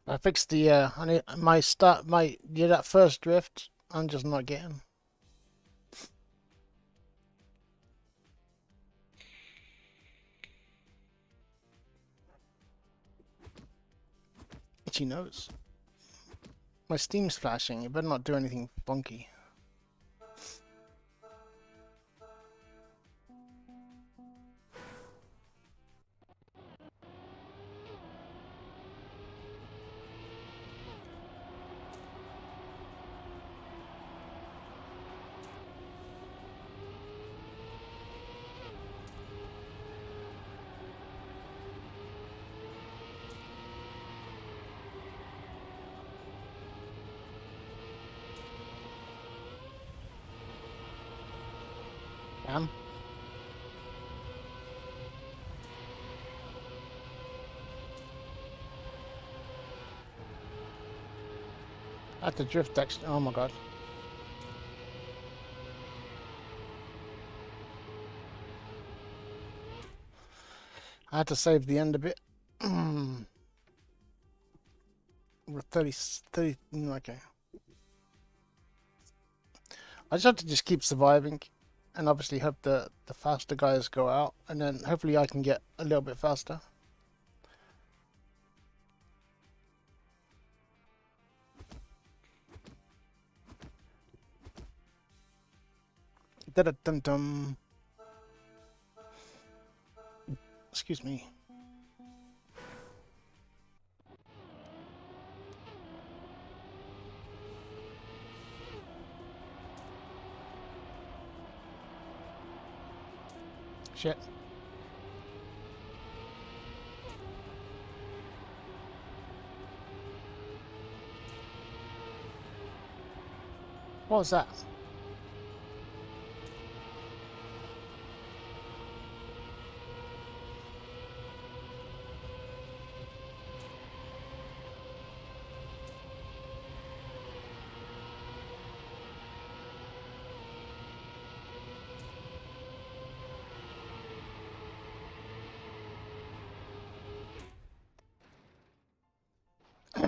I fixed the I need that first drift. I'm just not getting. Itchy nose. My Steam's flashing. You better not do anything funky. Damn. I had to drift extra. Oh my god. I had to save the end a bit. 30, okay. I just have to just keep surviving and obviously hope the faster guys go out, and then hopefully I can get a little bit faster. Da-da-dum-dum. Excuse me. Shit. What was that?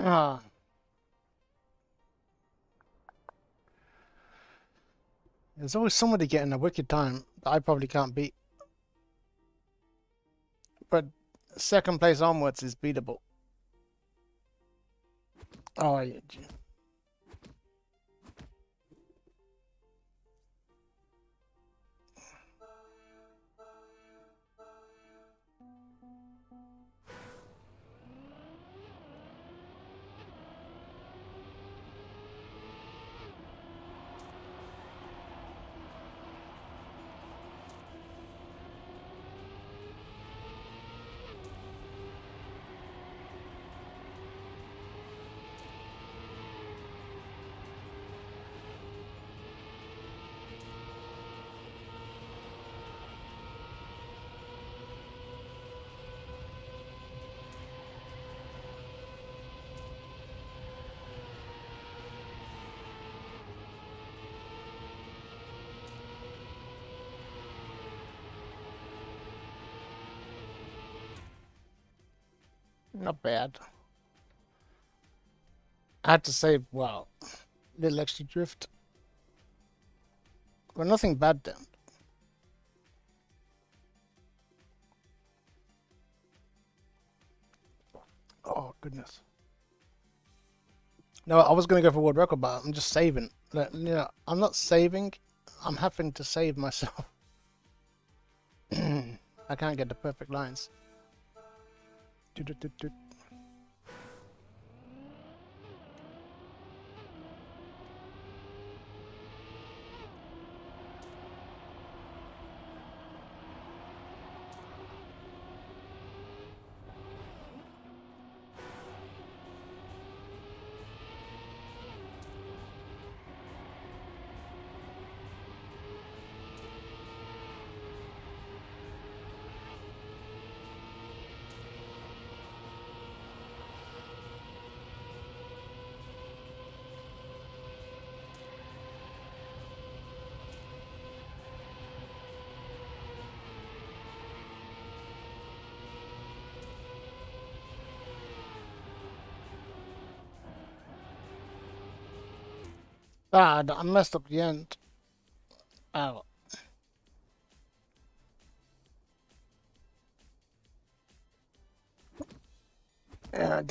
Ah. There's always somebody getting a wicked time that I probably can't beat. But second place onwards is beatable. Oh, yeah. Not bad. I had to save, well, little extra drift. Well, nothing bad then. Oh, goodness. No, I was going to go for world record, but I'm just saving. Like, you know, I'm not saving. I'm having to save myself. I can't get the perfect lines. Ah, I messed up the end. Oh. Yeah,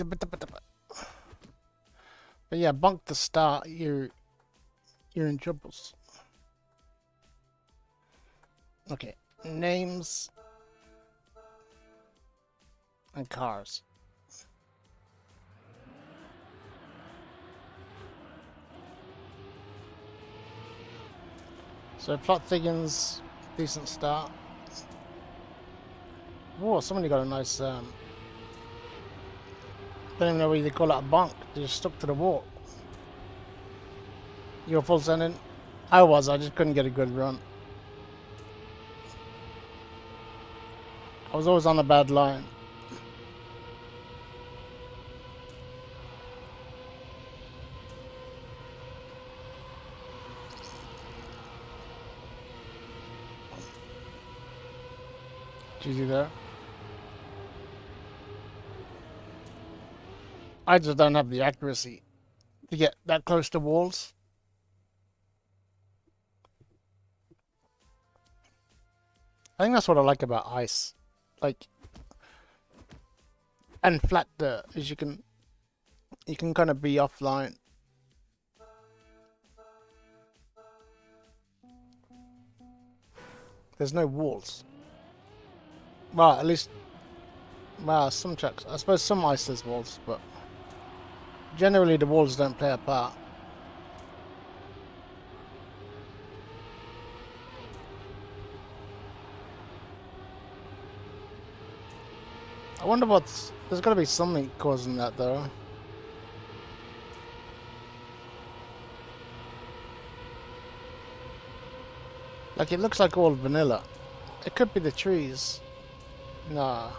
but yeah, bunk the start, you're in troubles. Okay, names and cars. So plot thickens, decent start. Oh, somebody got a nice don't even know whether they call it a bunk. They just stuck to the wall. You're full sending? I just couldn't get a good run. I was always on a bad line. GG there. I just don't have the accuracy to get that close to walls. I think that's what I like about ice. Like, and flat dirt is you can kind of be offline. There's no walls. Well, at least, well, some tracks. I suppose some ice has walls, but generally the walls don't play a part. I wonder what's... There's got to be something causing that, though. Like, it looks like all vanilla. It could be the trees. Nah.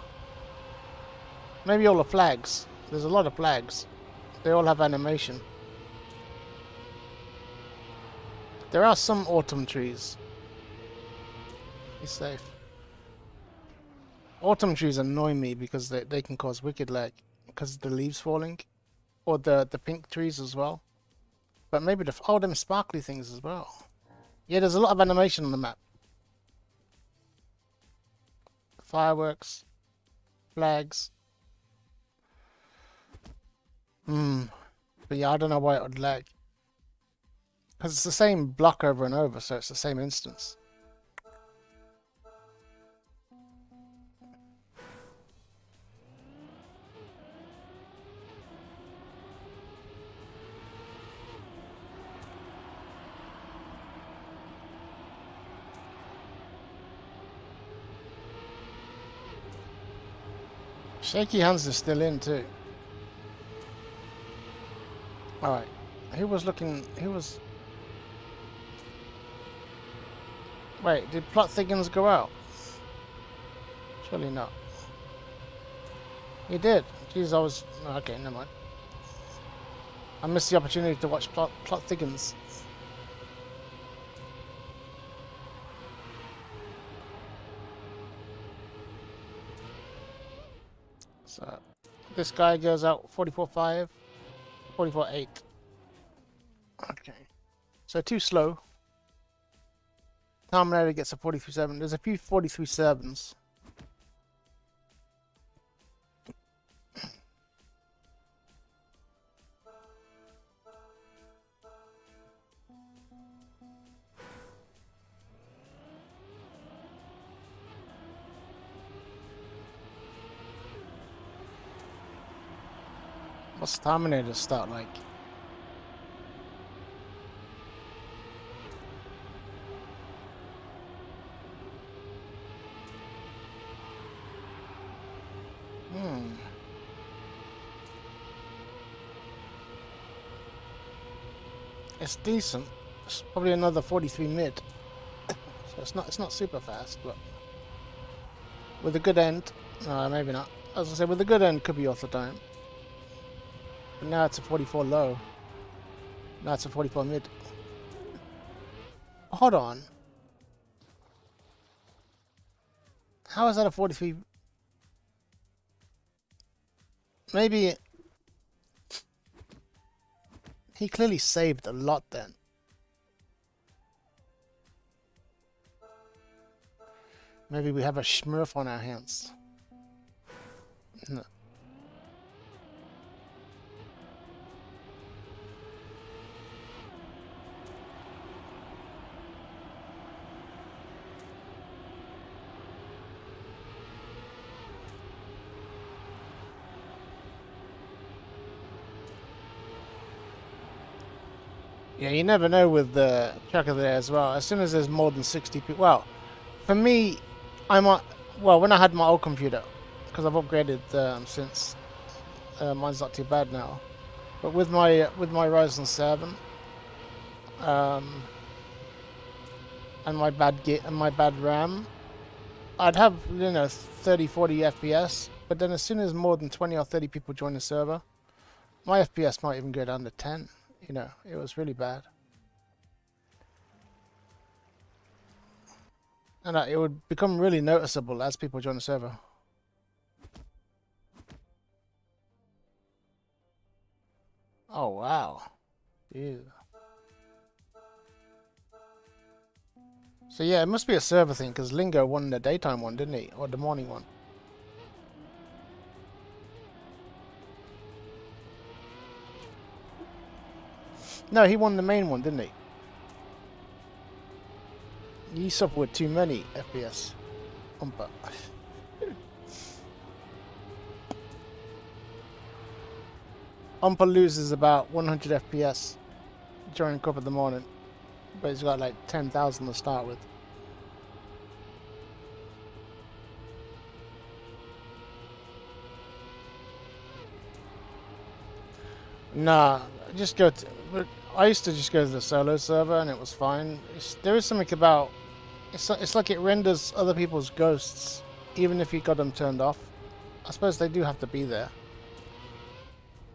Maybe all the flags. There's a lot of flags. They all have animation. There are some autumn trees. Be safe. Autumn trees annoy me because they can cause wicked lag. Because of the leaves falling. Or the pink trees as well. But maybe them sparkly things as well. Yeah, there's a lot of animation on the map. Fireworks. Flags. But yeah, I don't know why it would lag. Because it's the same block over and over, so it's the same instance. Shaky Hands is still in too. Alright. Who was looking... Who was... Wait, did Plot Thickens go out? Surely not. He did. Jeez, I was... Okay, never mind. I missed the opportunity to watch Plot Thickens. So, this guy goes out 44.5, 44.8. Okay. So, too slow. TrackMania gets a 43.7. There's a few 43.7s. What's TrackMania start like? It's decent. It's probably another 43 mid. So it's not super fast, but with a good end, maybe not. As I said, with a good end, could be off the time. But now it's a 44 low. Now it's a 44 mid. Hold on. How is that a 43? Maybe he clearly saved a lot then. Maybe we have a Smurf on our hands. No. Yeah, you never know with the tracker there as well. As soon as there's more than 60 people, well, for me, well, when I had my old computer, because I've upgraded since, mine's not too bad now. But with my Ryzen 7, and my bad RAM, I'd have 30, 40 FPS. But then as soon as more than 20 or 30 people join the server, my FPS might even go down to 10. It was really bad. And it would become really noticeable as people join the server. Oh, wow. Ew. So yeah, it must be a server thing, because Lingo won the daytime one, didn't he? Or the morning one. No, he won the main one, didn't he? You suffer with too many FPS. Umpa. Umpa loses about 100 FPS during Cup of the Morning. But he's got like 10,000 to start with. Nah, just go to... I used to just go to the solo server and it was fine. There is something about It's like it renders other people's ghosts, even if you got them turned off. I suppose they do have to be there.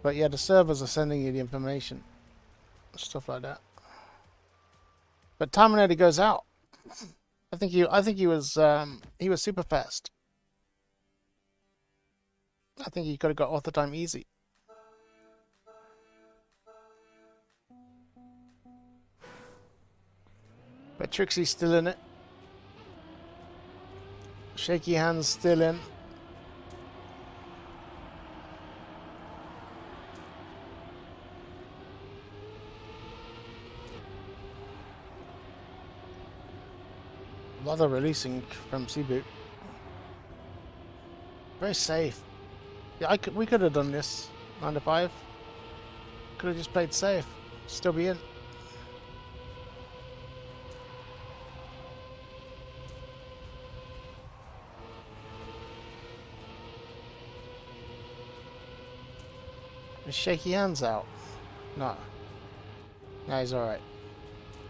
But yeah, the servers are sending you the information. Stuff like that. But Terminator goes out. I think he was super fast. I think he could have got author time easy. But Trixie's still in it. Shaky Hands still in. A lot of releasing from C-Boot. Very safe. Yeah, we could have done this 9 to 5. Could have just played safe. Still be in. Is Shaky Hands out? No. No, he's alright.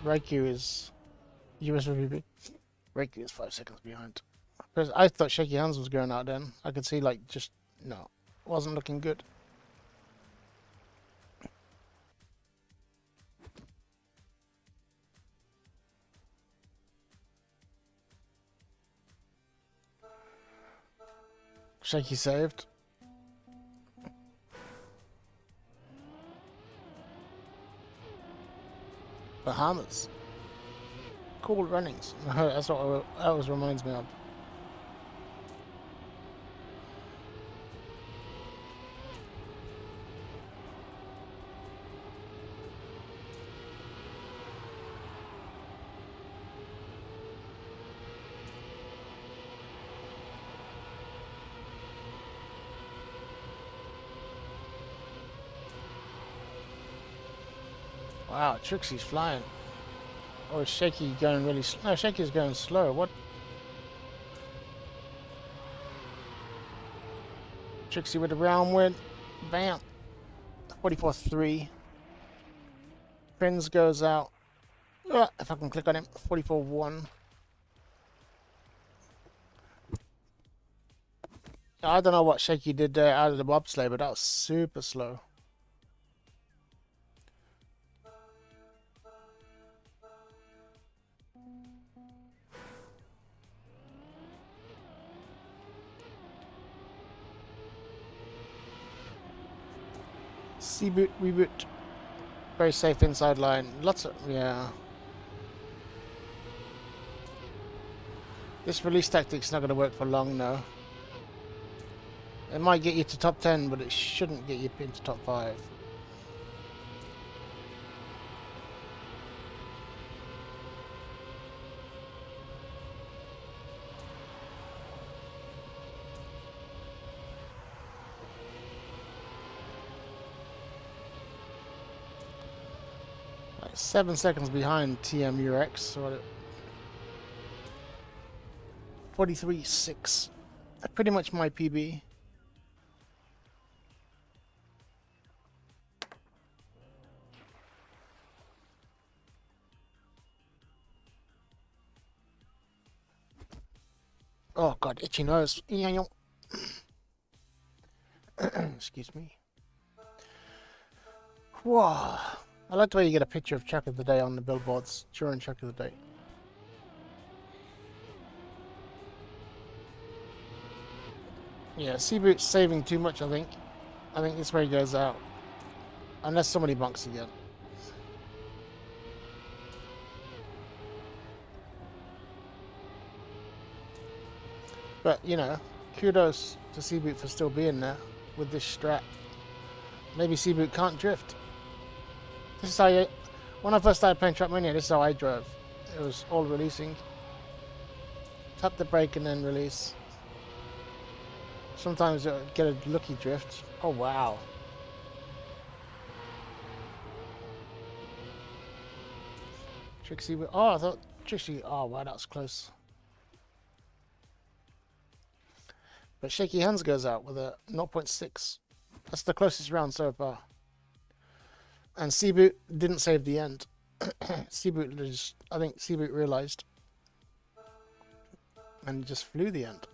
Reiki is US review. Reiki is 5 seconds behind. I thought Shaky Hands was going out then. I could see like just no. Wasn't looking good. Shaky saved. Bahamas. Cool runnings. That's what that always reminds me of. Wow, Trixie's flying. Or is Shaky going really slow? No, Shaky's going slow. What? Trixie with the round win. Bam. 44-3. Prince goes out. If I can click on him. 44-1. I don't know what Shaky did there out of the bobsleigh, but that was super slow. C-boot, reboot. Very safe inside line. Lots of, yeah. This release tactic's not going to work for long now. It might get you to top 10, but it shouldn't get you into top 5. Like 7 seconds behind TMUX. So 43.6. Pretty much my PB. Oh god, itchy nose. Excuse me. Whoa. I like the way you get a picture of Chuck of the Day on the billboards during Chuck of the Day. Yeah, C-Boot's saving too much, I think. I think this is where he goes out. Unless somebody bunks again. But, you know, kudos to C-Boot for still being there with this strat. Maybe C-Boot can't drift. This is how when I first started playing TrackMania, this is how I drove. It was all releasing. Tap the brake and then release. Sometimes it would get a lucky drift. Oh, wow. Trixie, oh, I thought Trixie, oh, wow, that was close. But Shaky Hands goes out with a 0.6. That's the closest round so far. And C-Boot didn't save the end. C-Boot just, I think C-Boot realized. and just flew the end.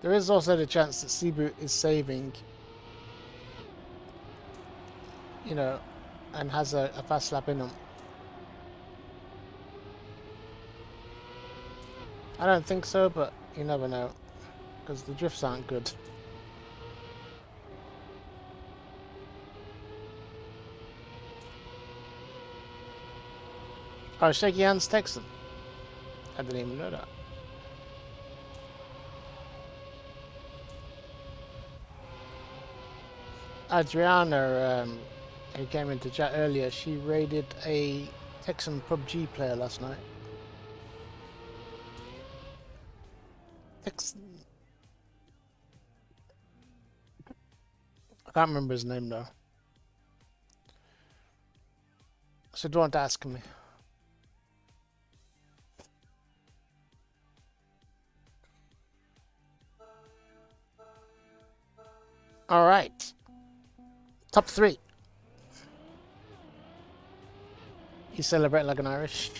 There is also the chance that Cebu is saving, you know, and has a fast lap in him. I don't think so, but you never know, because the drifts aren't good. Oh, shaky hands Texan. I didn't even know that. Adriana, who came into chat earlier, she raided a Texan PUBG player last night. Texan. I can't remember his name though. So don't ask me. All right. Top 3. You celebrate like an Irish.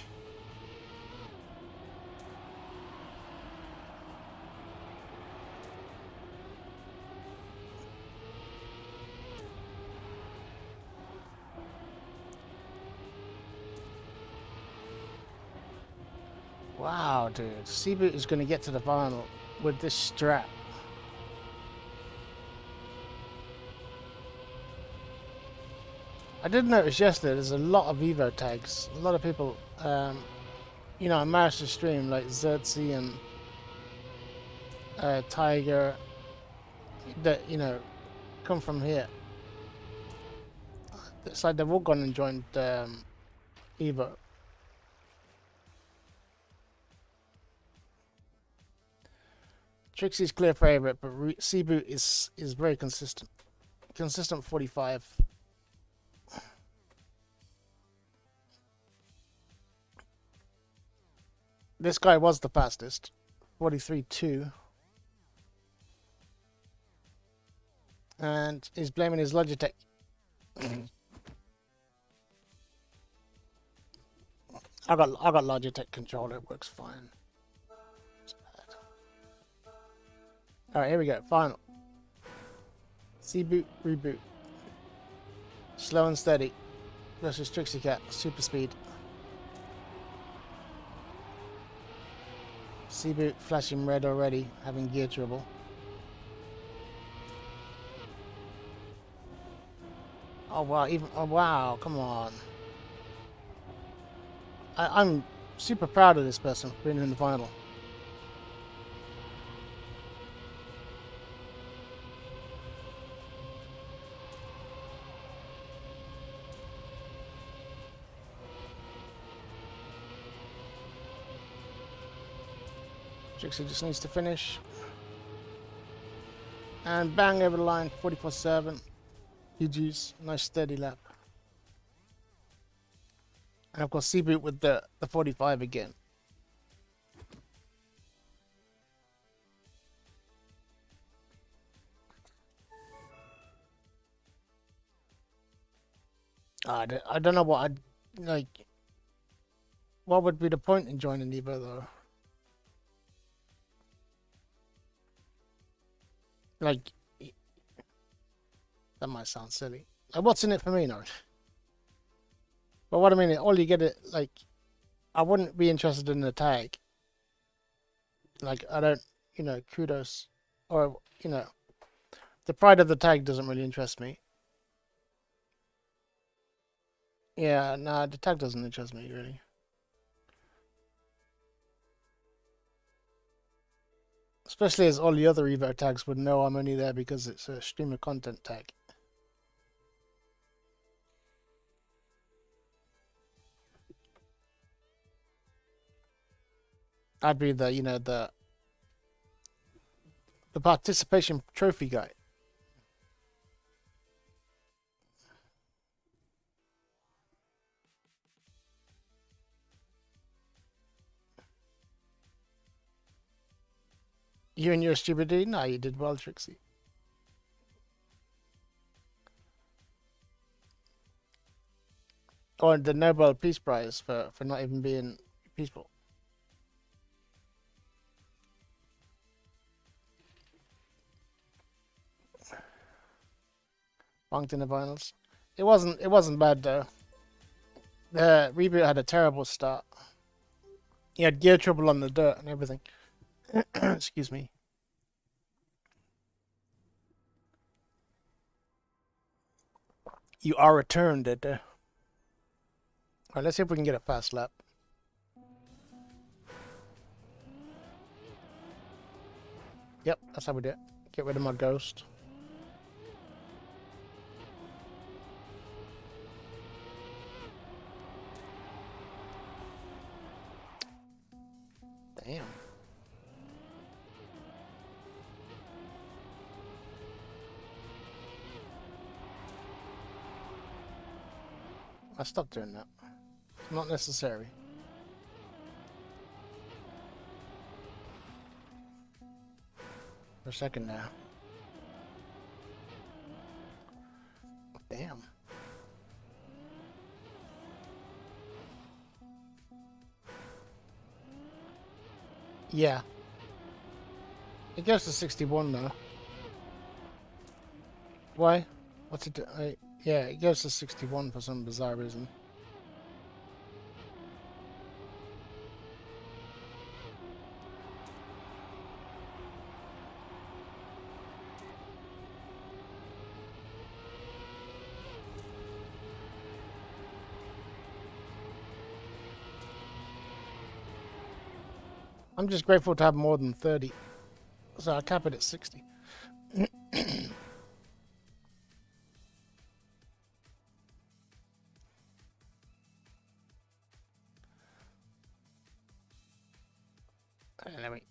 Wow, dude. Cebu is going to get to the final with this strap. I did notice yesterday there's a lot of Evo tags. A lot of people, you know, on Master Stream, like Zertzi and Tiger, that, you know, come from here. It's like they've all gone and joined Evo. Trixie's clear favorite, but Cebu is very consistent. Consistent 45. This guy was the fastest, 43.2. And he's blaming his Logitech. I got Logitech controller, it works fine. It's bad. Alright, here we go, final. C-boot, reboot. Slow and steady versus Trixie Cat, super speed. C-boot flashing red already, having gear trouble. Oh wow, oh wow, come on. I'm super proud of this person for being in the final. Trixie just needs to finish. And bang over the line, 44.7. GG's, nice steady lap. And of course C-boot with the 45 again. I don't know what I'd like. What would be the point in joining Evo though? Like, that might sound silly. Like, what's in it for me now? But what I mean, all you get it, like, I wouldn't be interested in the tag. Like, I don't, you know, kudos. Or, you know, the pride of the tag doesn't really interest me. Yeah, nah, the tag doesn't interest me, really. Especially as all the other Evo tags would know I'm only there because it's a streamer content tag. I'd be the, you know, the participation trophy guy. You and your stupidity? No, you did well, Trixie. or the Nobel Peace Prize for not even being peaceful. Bunked in the vinyls. It wasn't bad though. The reboot had a terrible start. You had gear trouble on the dirt and everything. Excuse me. You are returned, Alright, let's see if we can get a fast lap. Yep, that's how we do it. Get rid of my ghost. Damn. I stopped doing that. It's not necessary. For a second now. Damn. Yeah. It goes to 61 though. Why? What's it do? Yeah, it goes to 61 for some bizarre reason. I'm just grateful to have more than 30. So I cap it at 60. Anyway.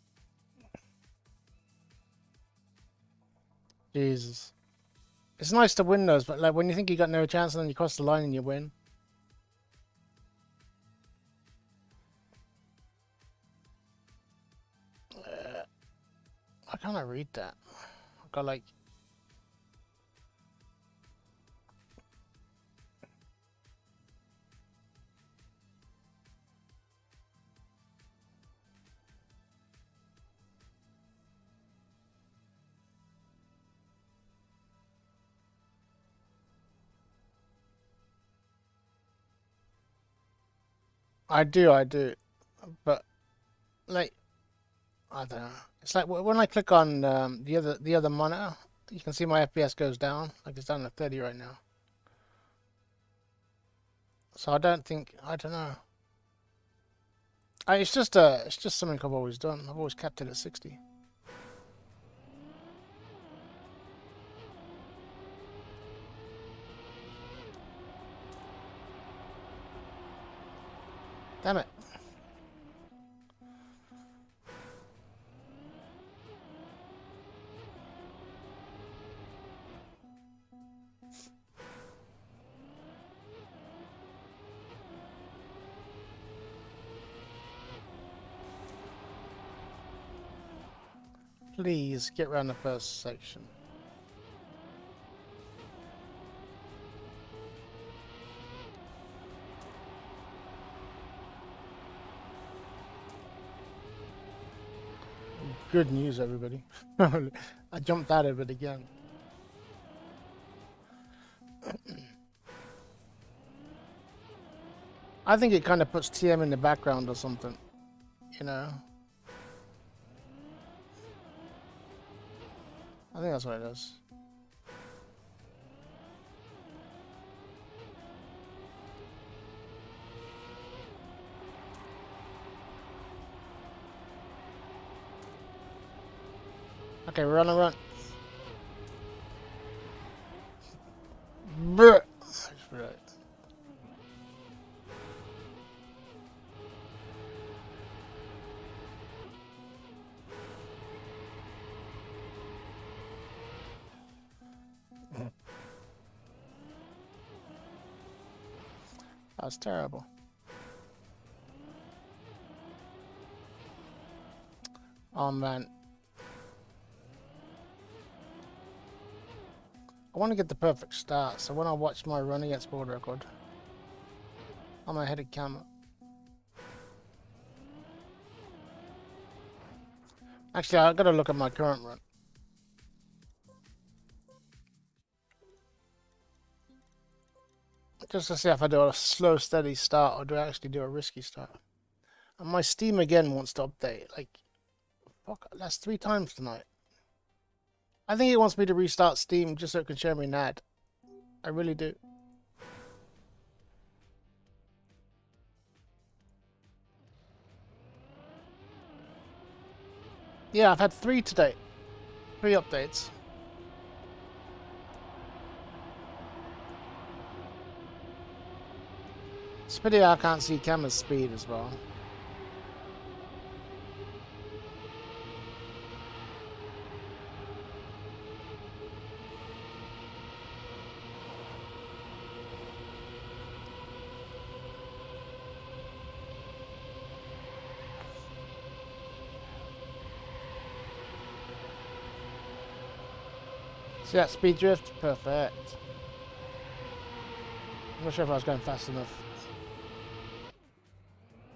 Jesus. It's nice to win those, but like when you think you got no chance and then you cross the line and you win. Why can't I read that? I've got like... I do. But, like, I don't know. It's like when I click on the other monitor, you can see my FPS goes down. Like it's down to 30 right now. So I don't know. It's just something I've always done. I've always kept it at 60. Damn it. Please get around the first section. Good news, everybody. I jumped out of it again. I think it kind of puts TM in the background or something, you know? I think that's what it is. Okay, we're on a run. Bruh. Right. That's terrible. Oh man. I want to get the perfect start, so when I watch my run against world record. on my headed camera. Actually, I gotta look at my current run. Just to see if I do a slow, steady start or do I actually do a risky start. And my Steam again wants to update. Like, fuck, that's 3 times tonight. I think it wants me to restart Steam just so it can show me an ad. I really do. Yeah, I've had 3 today. 3 updates. It's a pity I can't see camera speed as well. See that speed drift? Perfect. I'm not sure if I was going fast enough.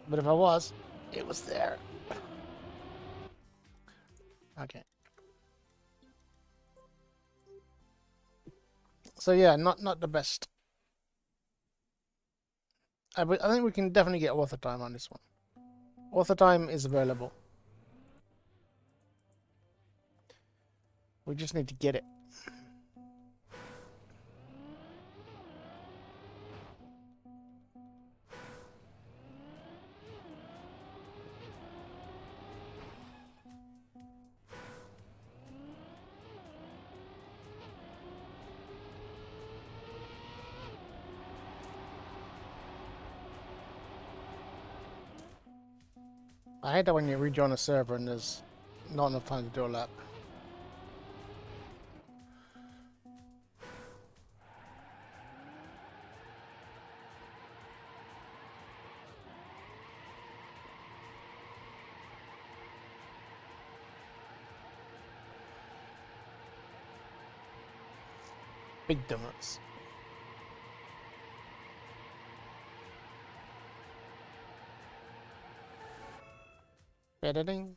But if I was, it was there. Okay. So yeah, not the best. I think we can definitely get author time on this one. Author time is available. We just need to get it. I hate that when you rejoin a server and there's not enough time to do a lap. Big donuts. Editing.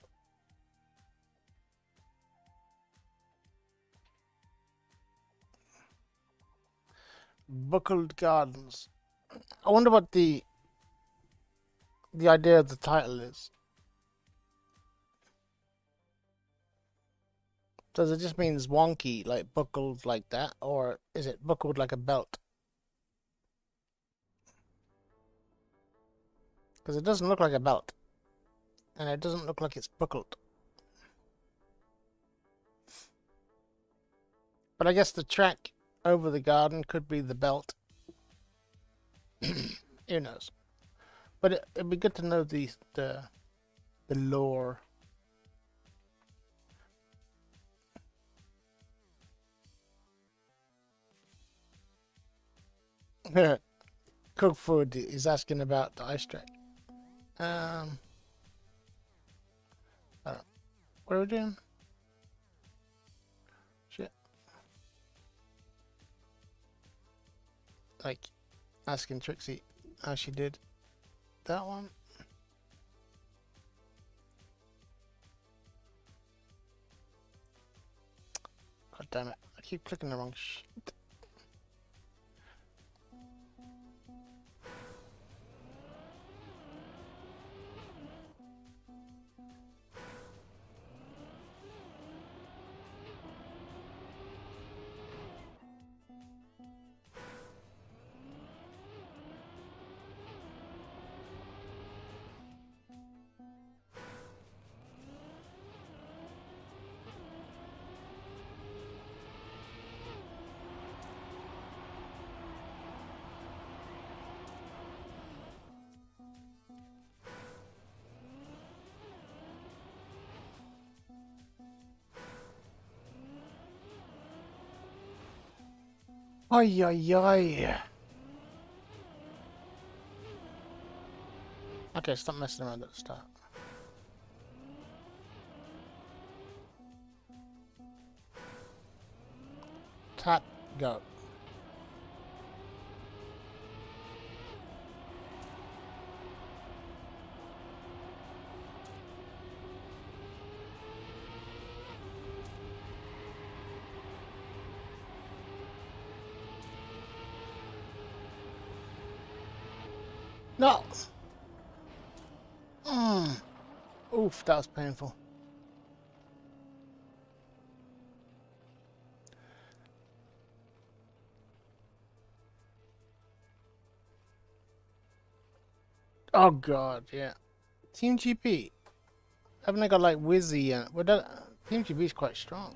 BuckledGardens. I wonder what the idea of the title is. Does it just mean wonky, like buckled like that, or is it buckled like a belt? Because it doesn't look like a belt, and it doesn't look like it's buckled. But I guess the track over the garden could be the belt. Who knows? But it'd be good to know the lore. Cook Food is asking about the ice track. What are we doing? Shit. Like, asking Trixie how she did that one. God damn it. I keep clicking the wrong shit. Ay, ay, ay. Okay, stop messing around at the start. Tap, go. No! Oof, that was painful. Oh god, yeah. Team GP. Haven't they got like Wizzy and well, that Team GP is quite strong.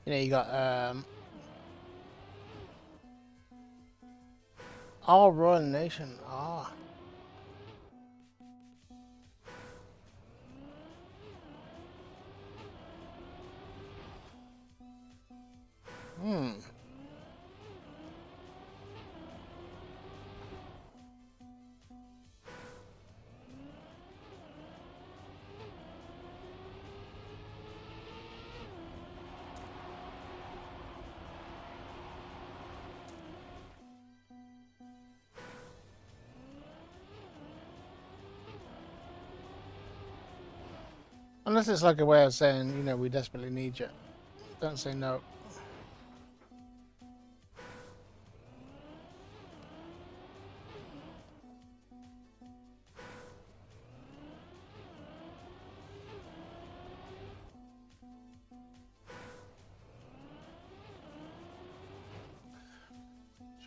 You know, you got All Royal Nation. Ah. Hmm. Unless it's like a way of saying, you know, we desperately need you. Don't say no.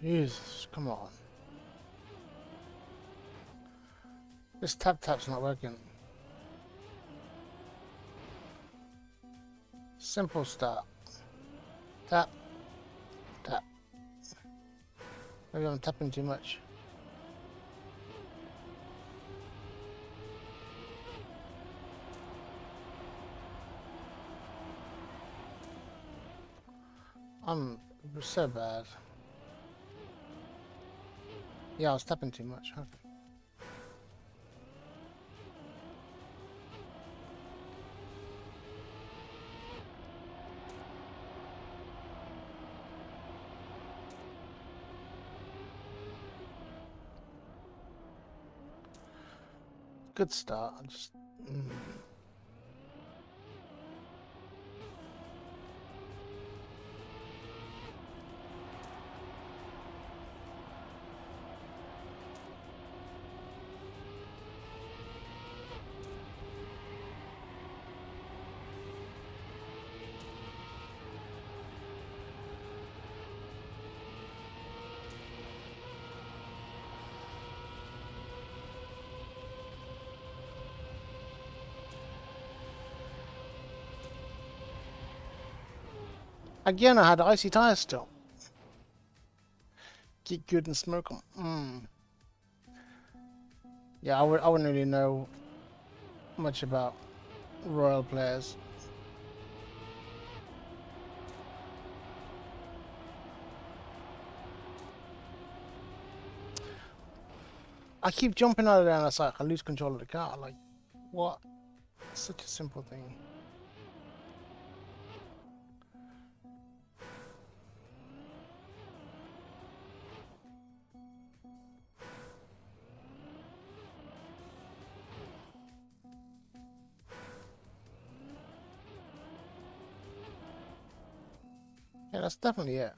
Jesus, come on. This tap's not working. Simple start. Tap. Tap. Maybe I'm tapping too much. I'm so bad. Yeah, I was tapping too much. Okay. Good start. I just. Again, I had icy tires still. Get good and smoke them. Yeah, I wouldn't really know much about Royal players. I keep jumping out of there and it's like I lose control of the car. Like, what? It's such a simple thing. Yeah, that's definitely it.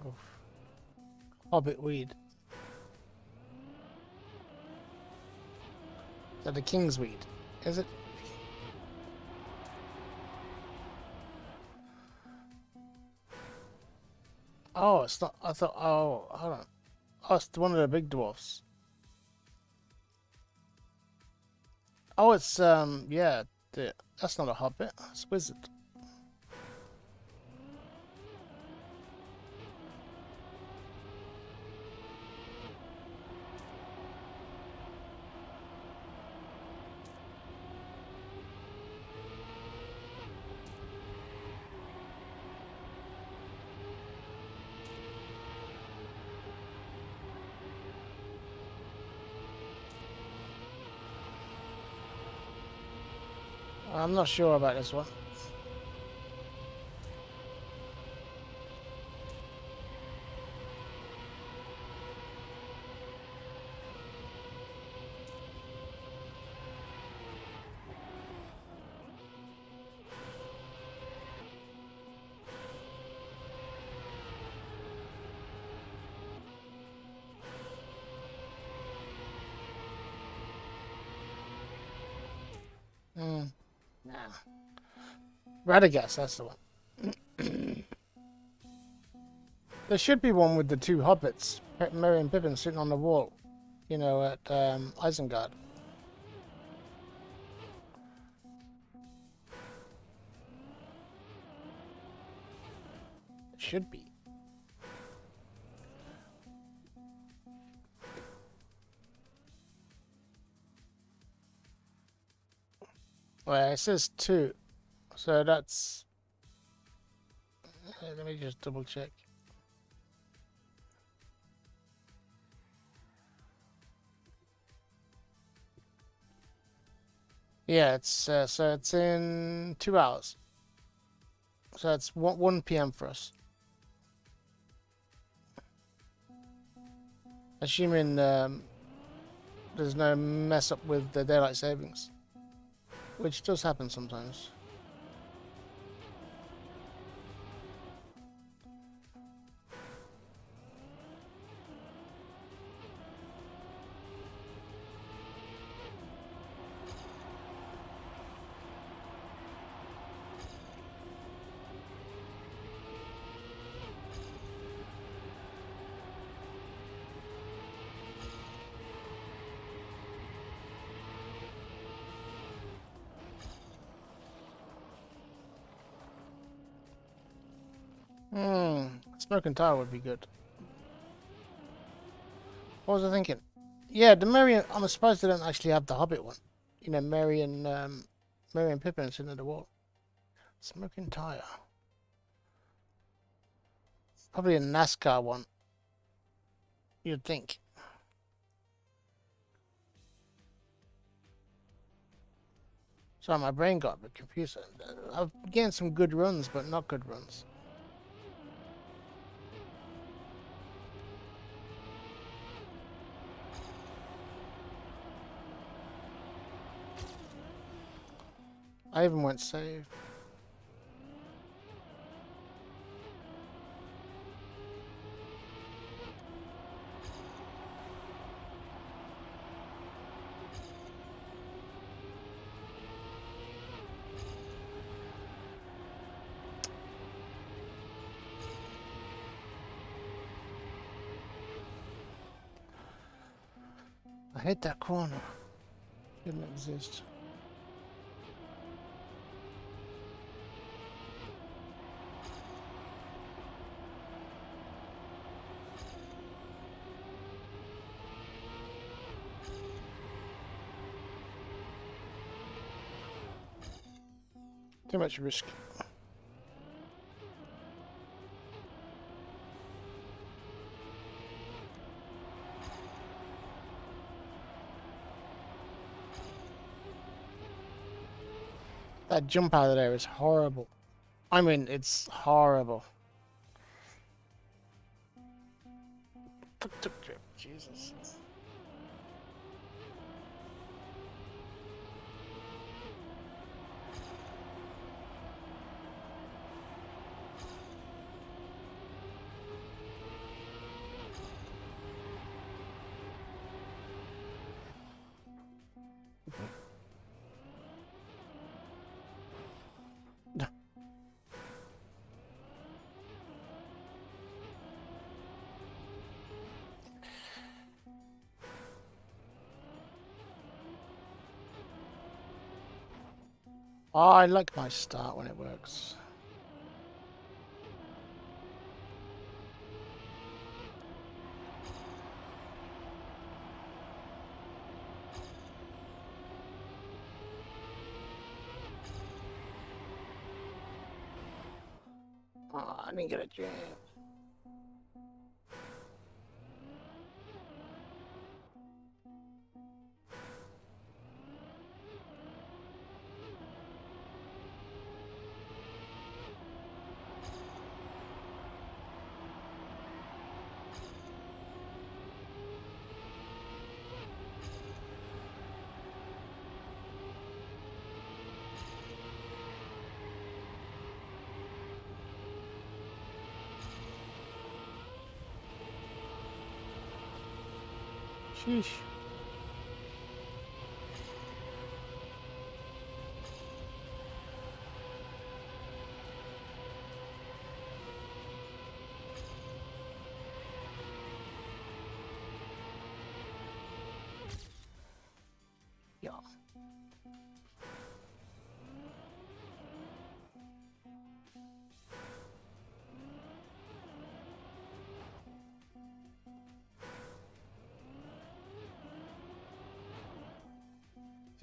Oof. Hobbit weed. Is that the king's weed? Is it? Oh, it's not. I thought. Oh, hold on. Oh, it's one of the big dwarfs. Oh, it's yeah. That's not a hobbit. It's a wizard. I'm not sure about this one. Nah. Radagast, that's the one. There should be one with the two hobbits, Merry and Pippin, sitting on the wall, you know, at Isengard. It should be. Well, it says 2, so that's... Let me just double check. Yeah, it's so it's in 2 hours. So it's 1 p.m. for us. Assuming there's no mess up with the daylight savings, which does happen sometimes. Smoking tire would be good. What was I thinking? Yeah, the Merry. I'm surprised they don't actually have the Hobbit one. You know, Merry and Pippin sitting at the wall. Smoking tire. Probably a NASCAR one. You'd think. Sorry, my brain got a bit confused. I've gained some good runs, but not good runs. I even went save. I hate that corner. Shouldn't exist. Too much risk. That jump out of there is horrible. I mean, it's horrible. Jesus. Oh, I like my start when it works. Oh, I didn't get a jam. Sheesh.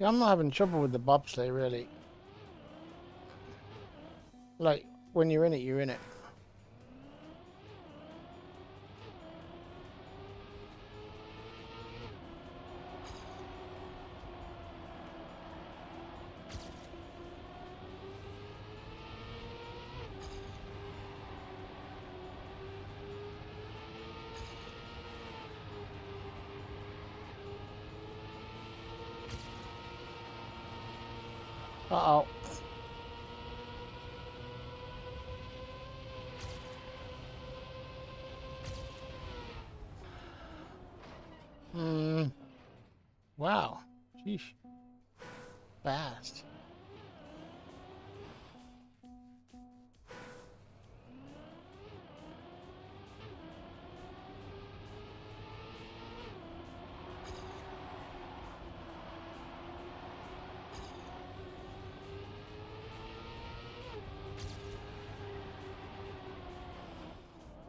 Yeah, I'm not having trouble with the bobsleigh really. Like when you're in it, you're in it. Uh-oh. Wow. Sheesh. Fast.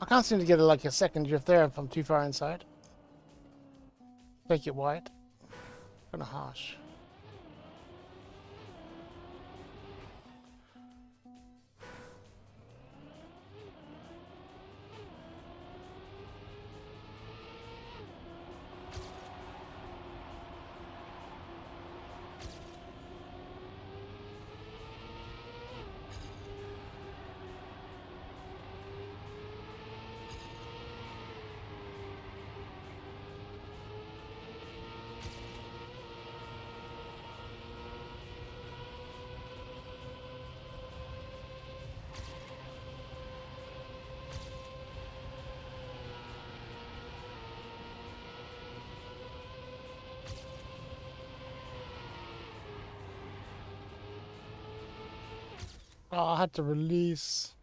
I can't seem to get like a second drift there if I'm too far inside. Make it wide. Kinda harsh. Oh, I had to release.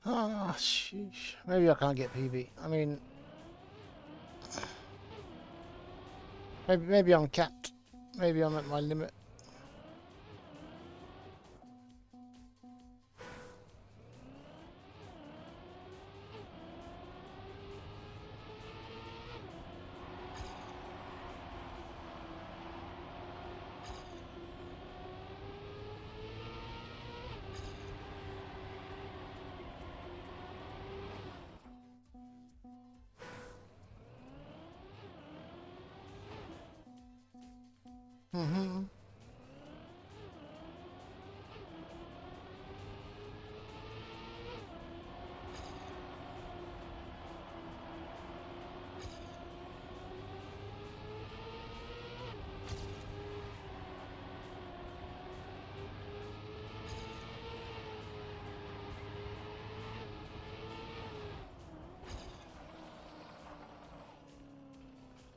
Ah, sheesh. Maybe I can't get PB. I mean, maybe I'm capped. Maybe I'm at my limit. Mm-hmm.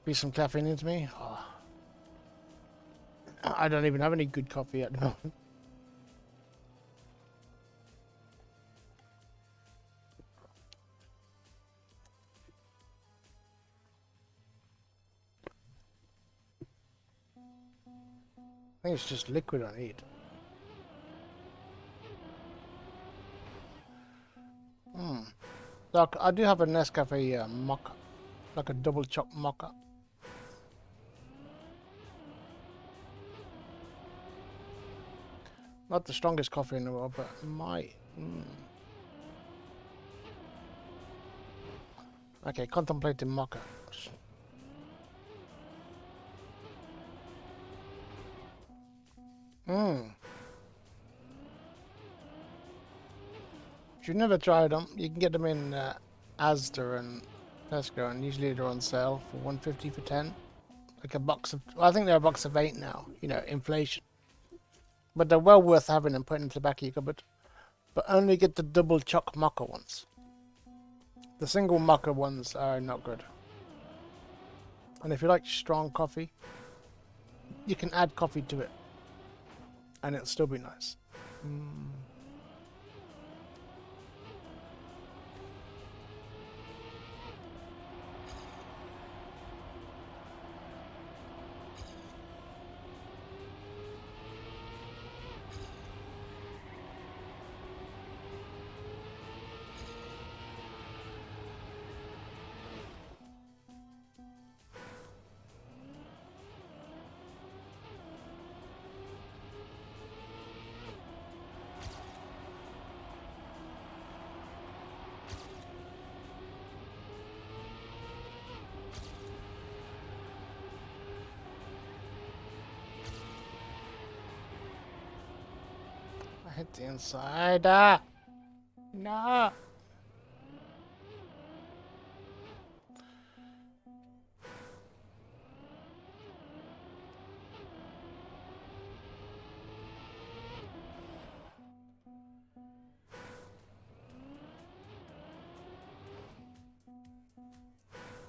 Be some caffeine into me. Oh. I don't even have any good coffee at the moment. I think it's just liquid I need. Look, I do have a Nescafe mocha, like a double chopped mocha. Not the strongest coffee in the world, but my. Okay, contemplating mocha. If you've never tried them, you can get them in Asda and Tesco, and usually they're on sale for 150 for 10. Like a box of, well, I think they're a box of 8 now. You know, inflation. But they're well worth having and putting into the back of your cupboard. But only get the double choc mocha ones. The single mocha ones are not good. And if you like strong coffee, you can add coffee to it, and it'll still be nice. hit the inside. No.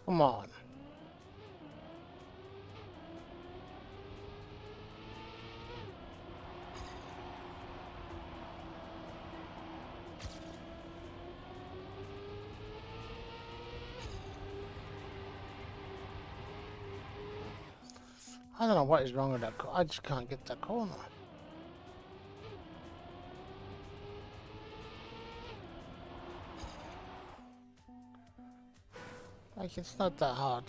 Come on. I don't know what is wrong with that. I just can't get that corner. Like, it's not that hard.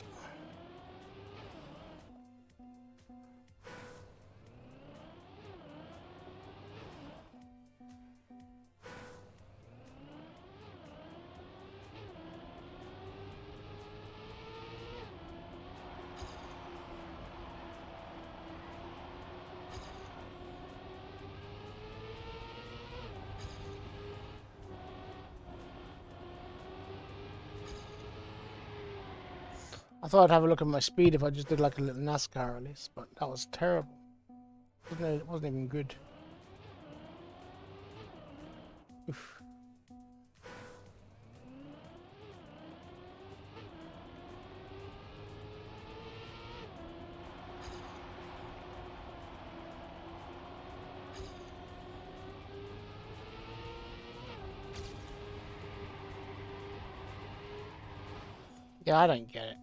I thought I'd have a look at my speed if I just did like a little NASCAR release, but that was terrible. It wasn't even good. Oof. Yeah, I don't get it.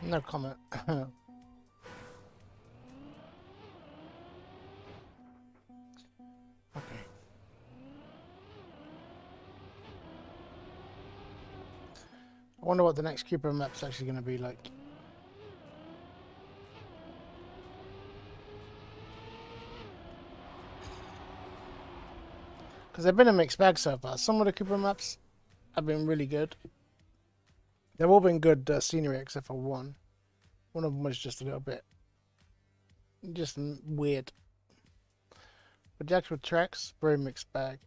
No comment. Okay. I wonder what the next Cooper map's actually going to be like. Because they've been a mixed bag so far. Some of the Cooper maps have been really good. They've all been good scenery except for one. One of them was just a little bit just weird. But the actual tracks, very mixed bag.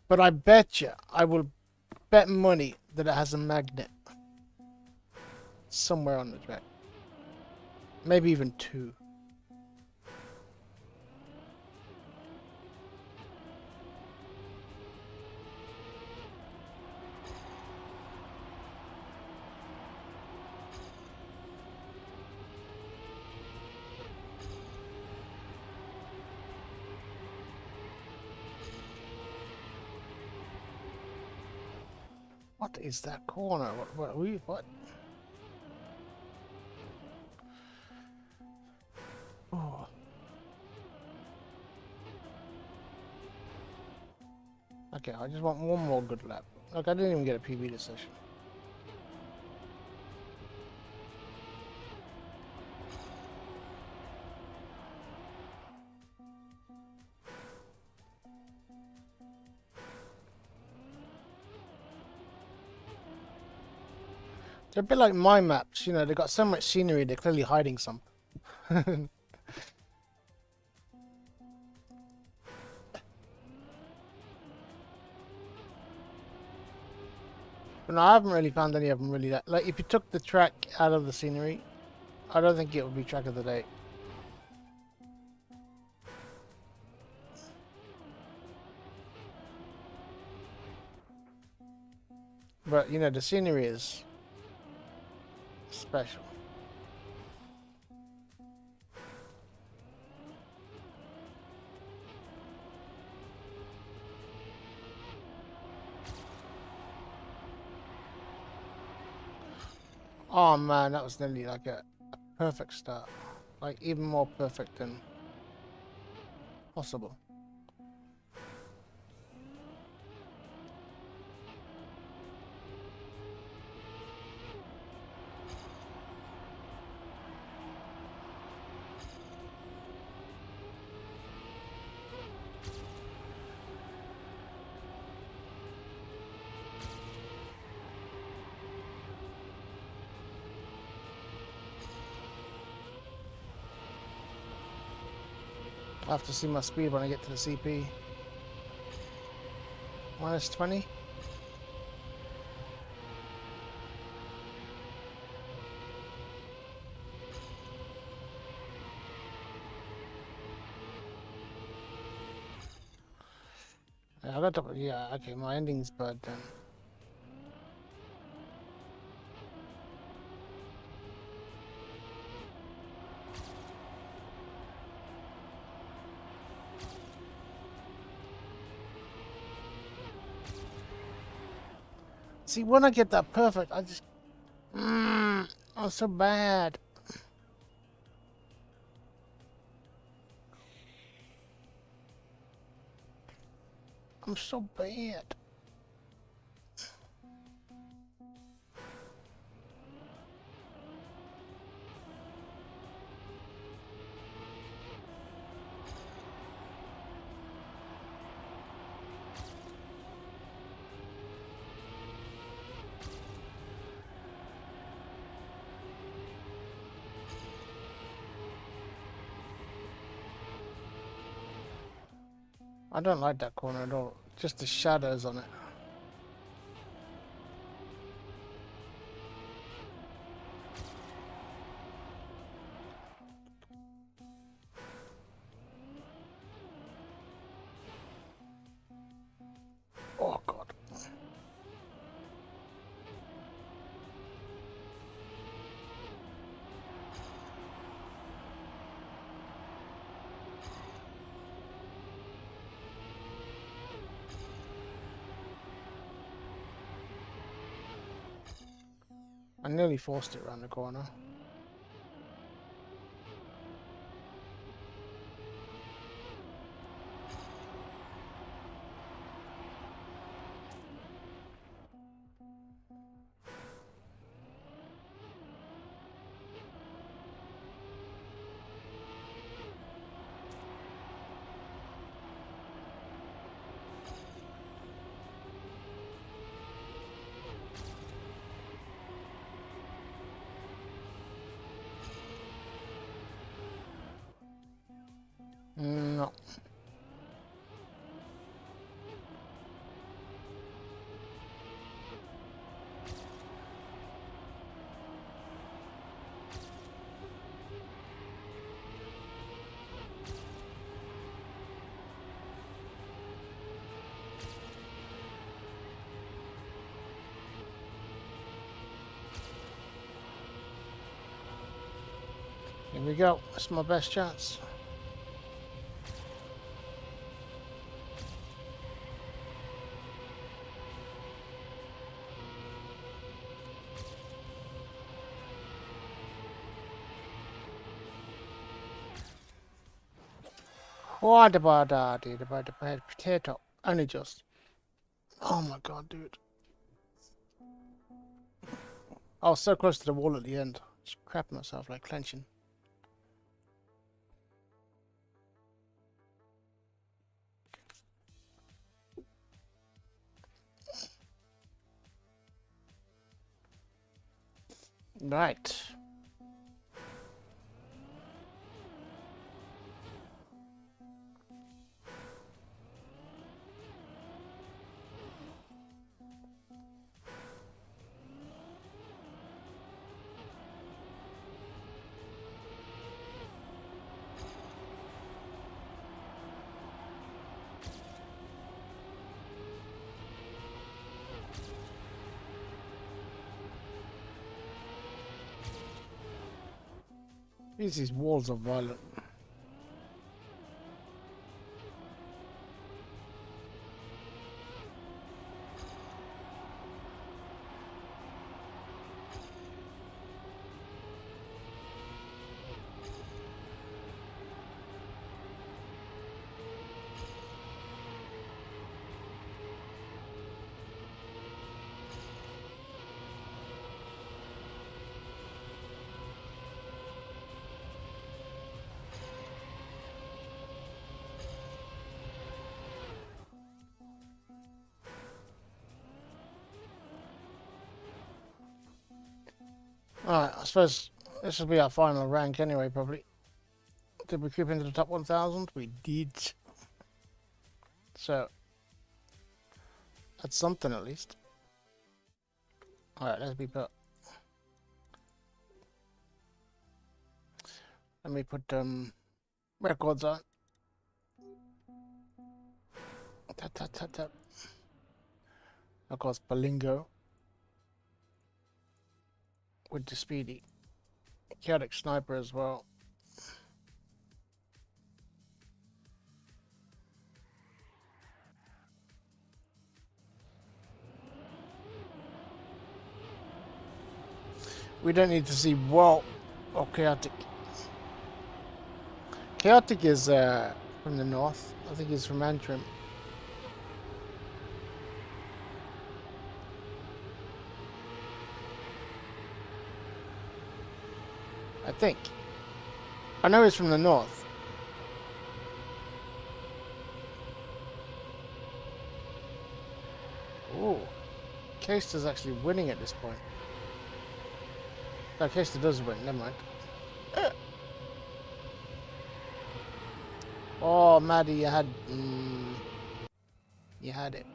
But I bet you, I will bet money that it has a magnet somewhere on the track. Maybe even two. What is that corner? What? Oh. Okay, I just want one more good lap. Look, I didn't even get a PB this session. They're a bit like my maps, you know, they've got so much scenery, they're clearly hiding some. But no, I haven't really found any of them really that... Like, if you took the track out of the scenery, I don't think it would be track of the day. But, you know, the scenery is special. Oh man, that was nearly like a perfect start. Like even more perfect than possible. I have to see my speed when I get to the CP. Minus 20. Yeah, I got to, yeah, okay, my ending's bad then. See, when I get that perfect, I just... I'm so bad. I'm so bad. I don't like that corner at all. Just the shadows on it. Oh god. I nearly forced it around the corner. No. Here we go. That's my best chance. What about that? About the potato? Only just. Oh my god, dude. I was so close to the wall at the end. Just crapping myself, like clenching. Right. These walls are violent. Alright, I suppose this will be our final rank anyway, probably. Did we creep into the top 1,000? We did. So, that's something at least. Alright, let's be put. Let me put records on. Tap, tap, tap, tap. Of course, Balingo. With the Speedy. Chaotic Sniper as well. We don't need to see Wall or Chaotic. Chaotic is from the north. I think he's from Antrim. I think. I know he's from the north. Ooh. Caster's actually winning at this point. No, Caster does win, never mind. Oh, Maddie, you had... you had it.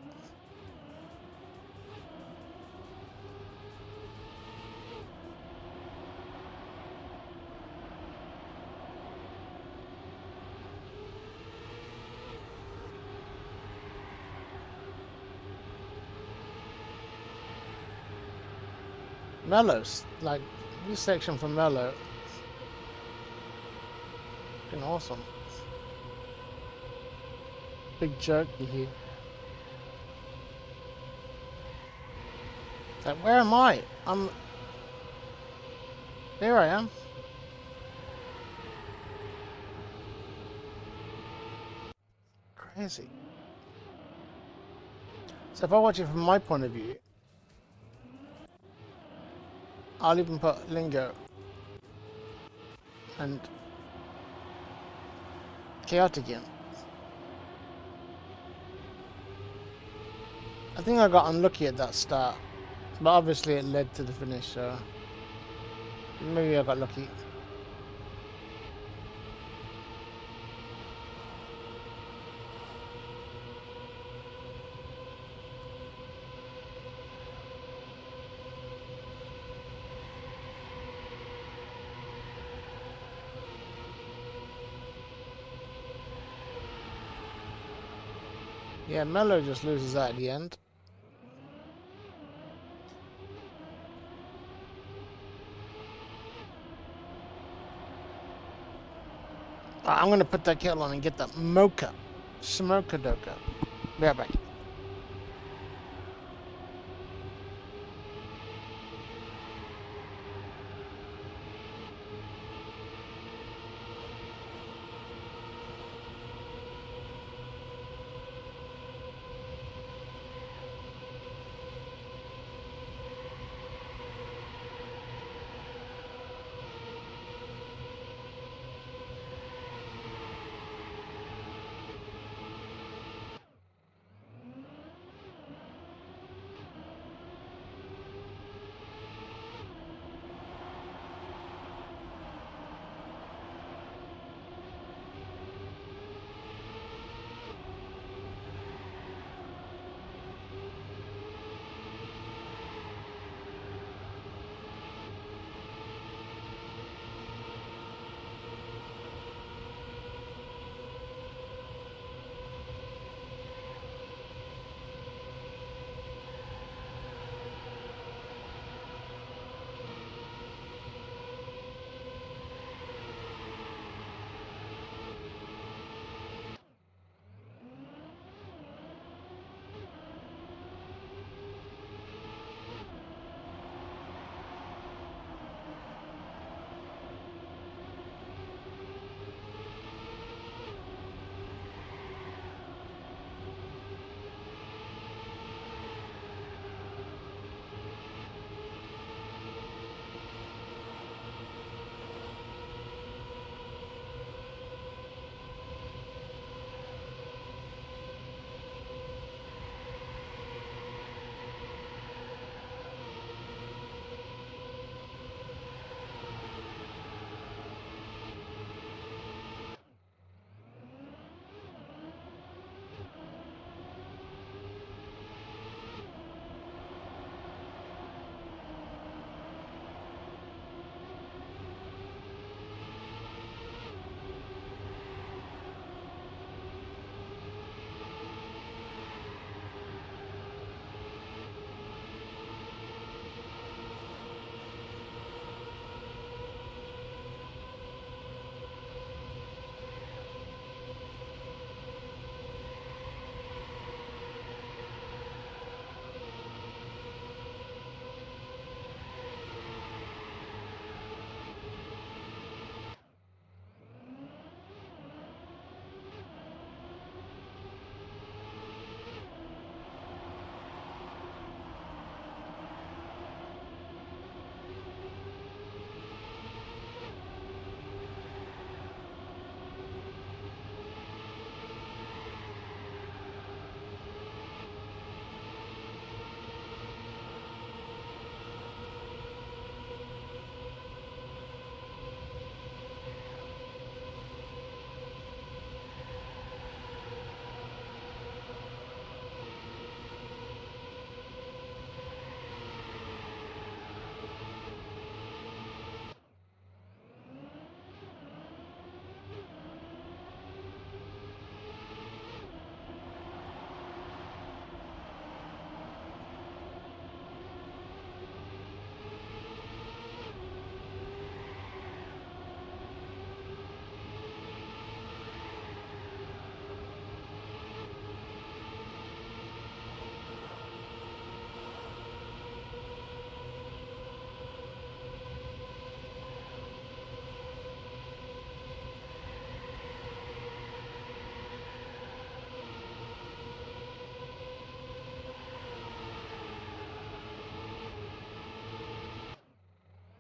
Mellow's, like, this section from Mellow. Fucking awesome. Big jerky here. Like, where am I? Here I am. Crazy. So if I watch it from my point of view, I'll even put Lingo and Chaotic in. I think I got unlucky at that start, but obviously it led to the finish, so maybe I got lucky. Yeah, Mello just loses that at the end. I'm gonna put that kettle on and get that mocha. Smoker doka. Be right back.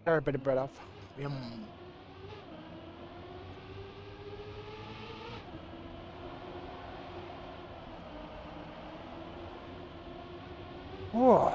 Tear a bit of bread off. Yum. Whoa.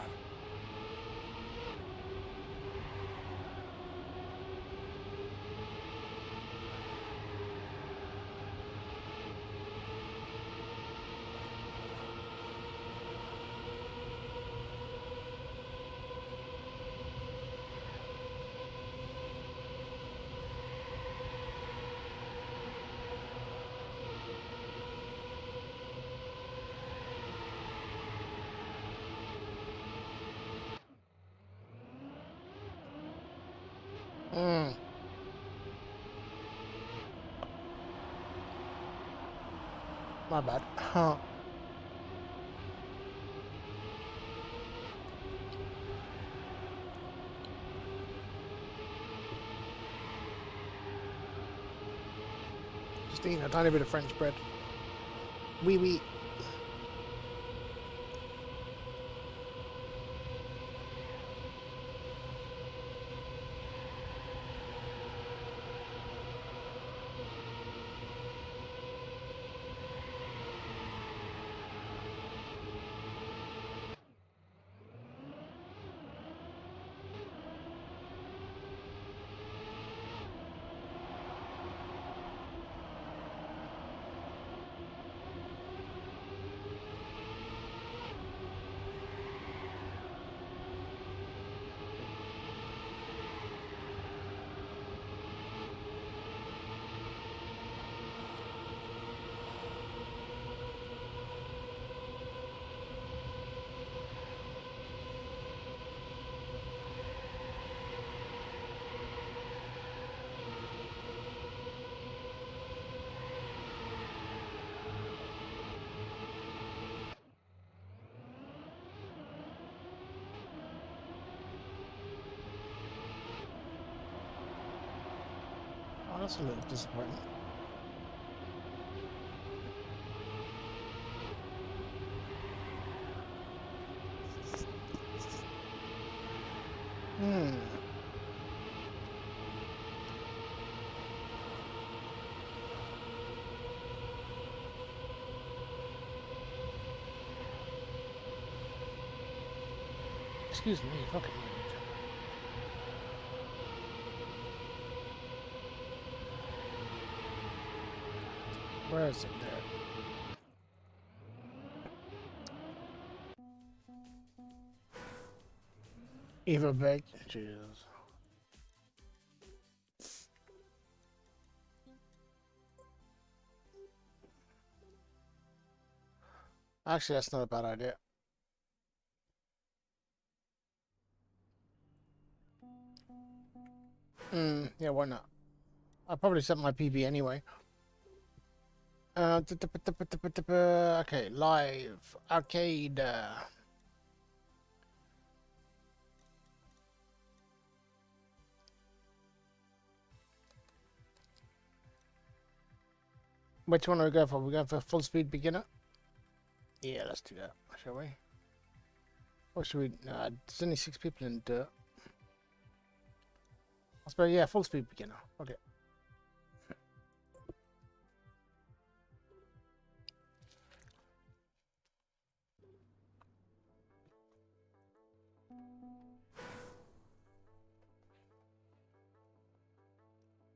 My bad. Huh. Just eating a tiny bit of French bread. Wee wee. Oh, that's a little disappointing. Excuse me, fucking idiot. Where is it there? Eva Beck, Jesus. Actually, that's not a bad idea. Yeah, why not? I'll probably set my PB anyway. Okay, live arcade. Which one are we going for? We're going for full speed beginner? Yeah, let's do that, shall we? Or should we? There's only 6 people in dirt. I suppose, yeah, full speed beginner. Okay.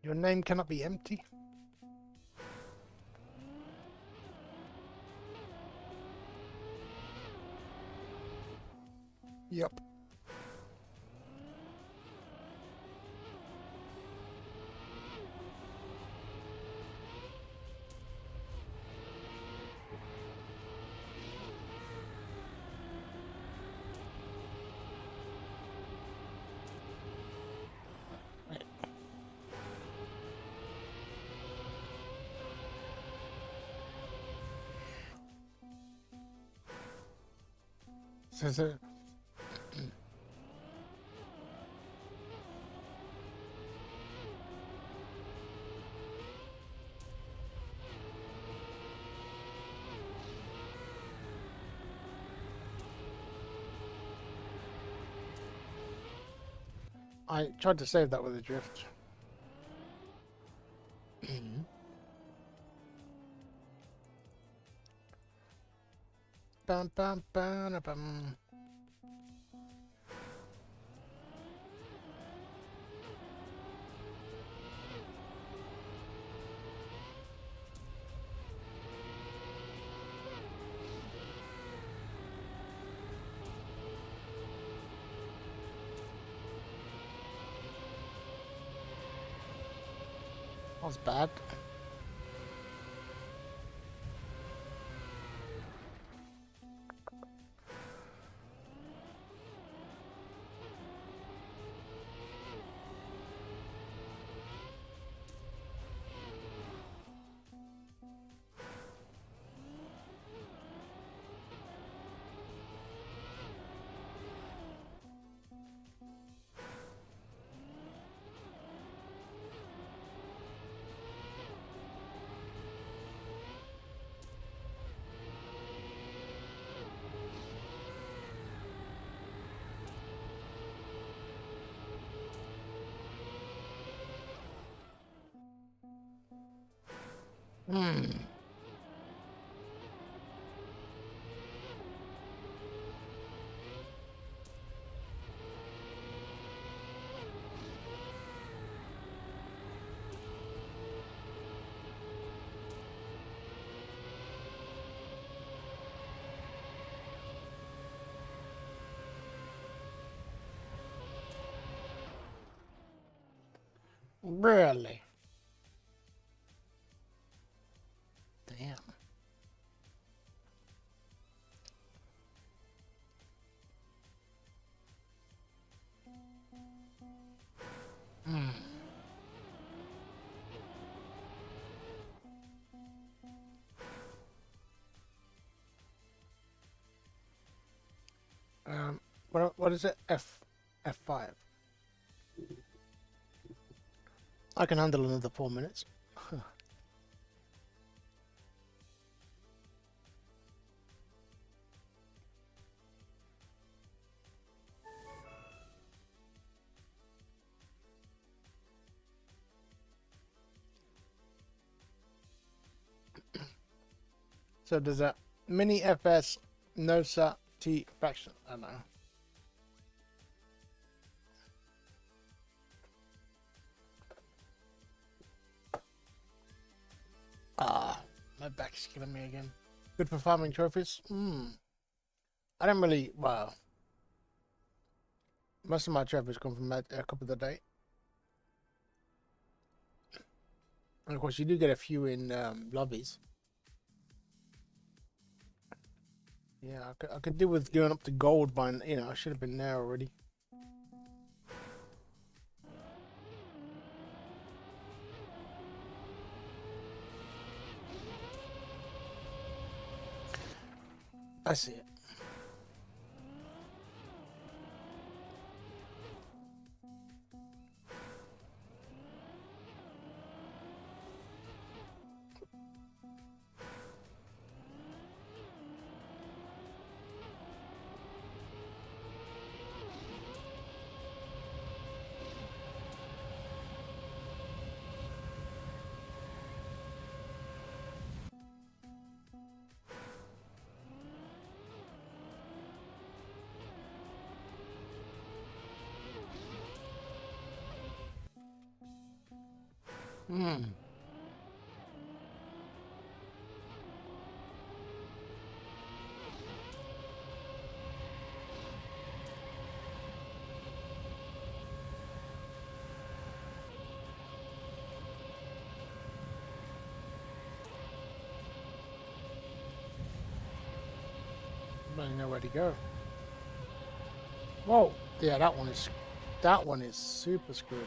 Your name cannot be empty. Yep. So, I tried to save that with a drift. Bum, bum, bum, bum. That was bad. Hmm. Really? Damn. Hmm. What is it? F5. I can handle another 4 minutes. So there's a mini FS NOSA T fraction. I don't know. Ah, my back's killing me again. Good for farming trophies? I don't really, well, most of my trophies come from a couple of the day. And of course, you do get a few in lobbies. Yeah, I could do with going up to gold by, you know, I should have been there already. I see it. Hmm. I don't know where to go. Whoa! Yeah, that one is super screwed.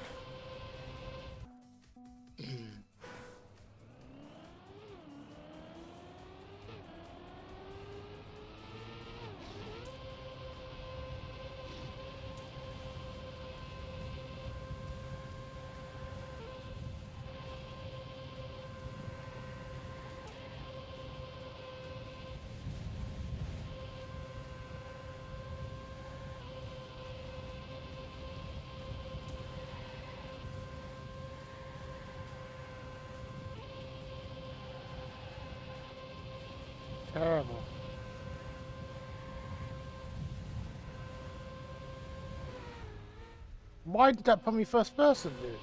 Terrible. Why did that put me first person, dude?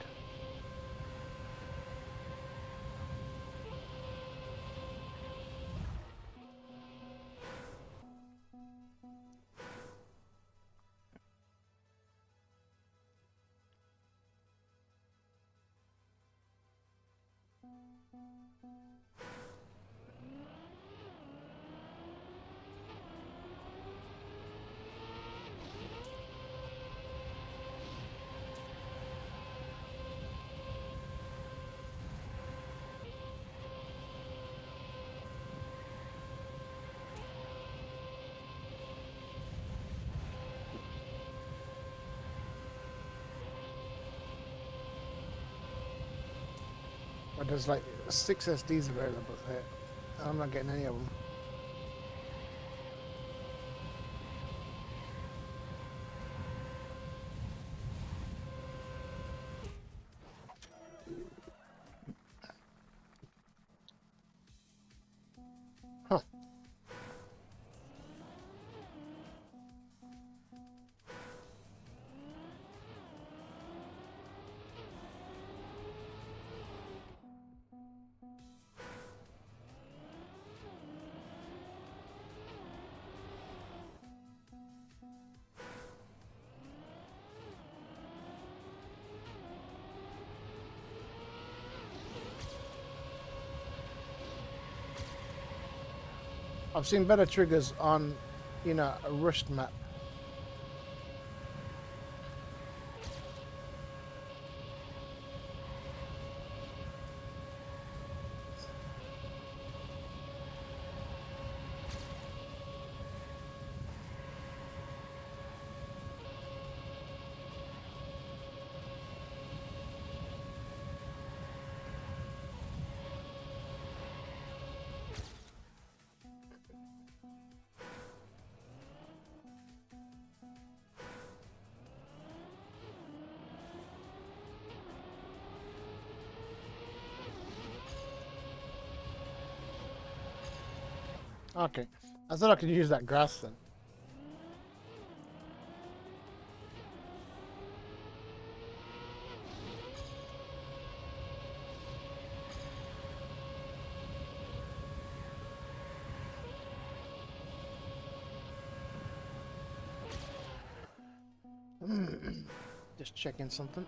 But there's like 6 SDs available here. I'm not getting any of them. Huh. I've seen better triggers on, you know, a rushed map. Okay, I thought I could use that grass then. Just checking something.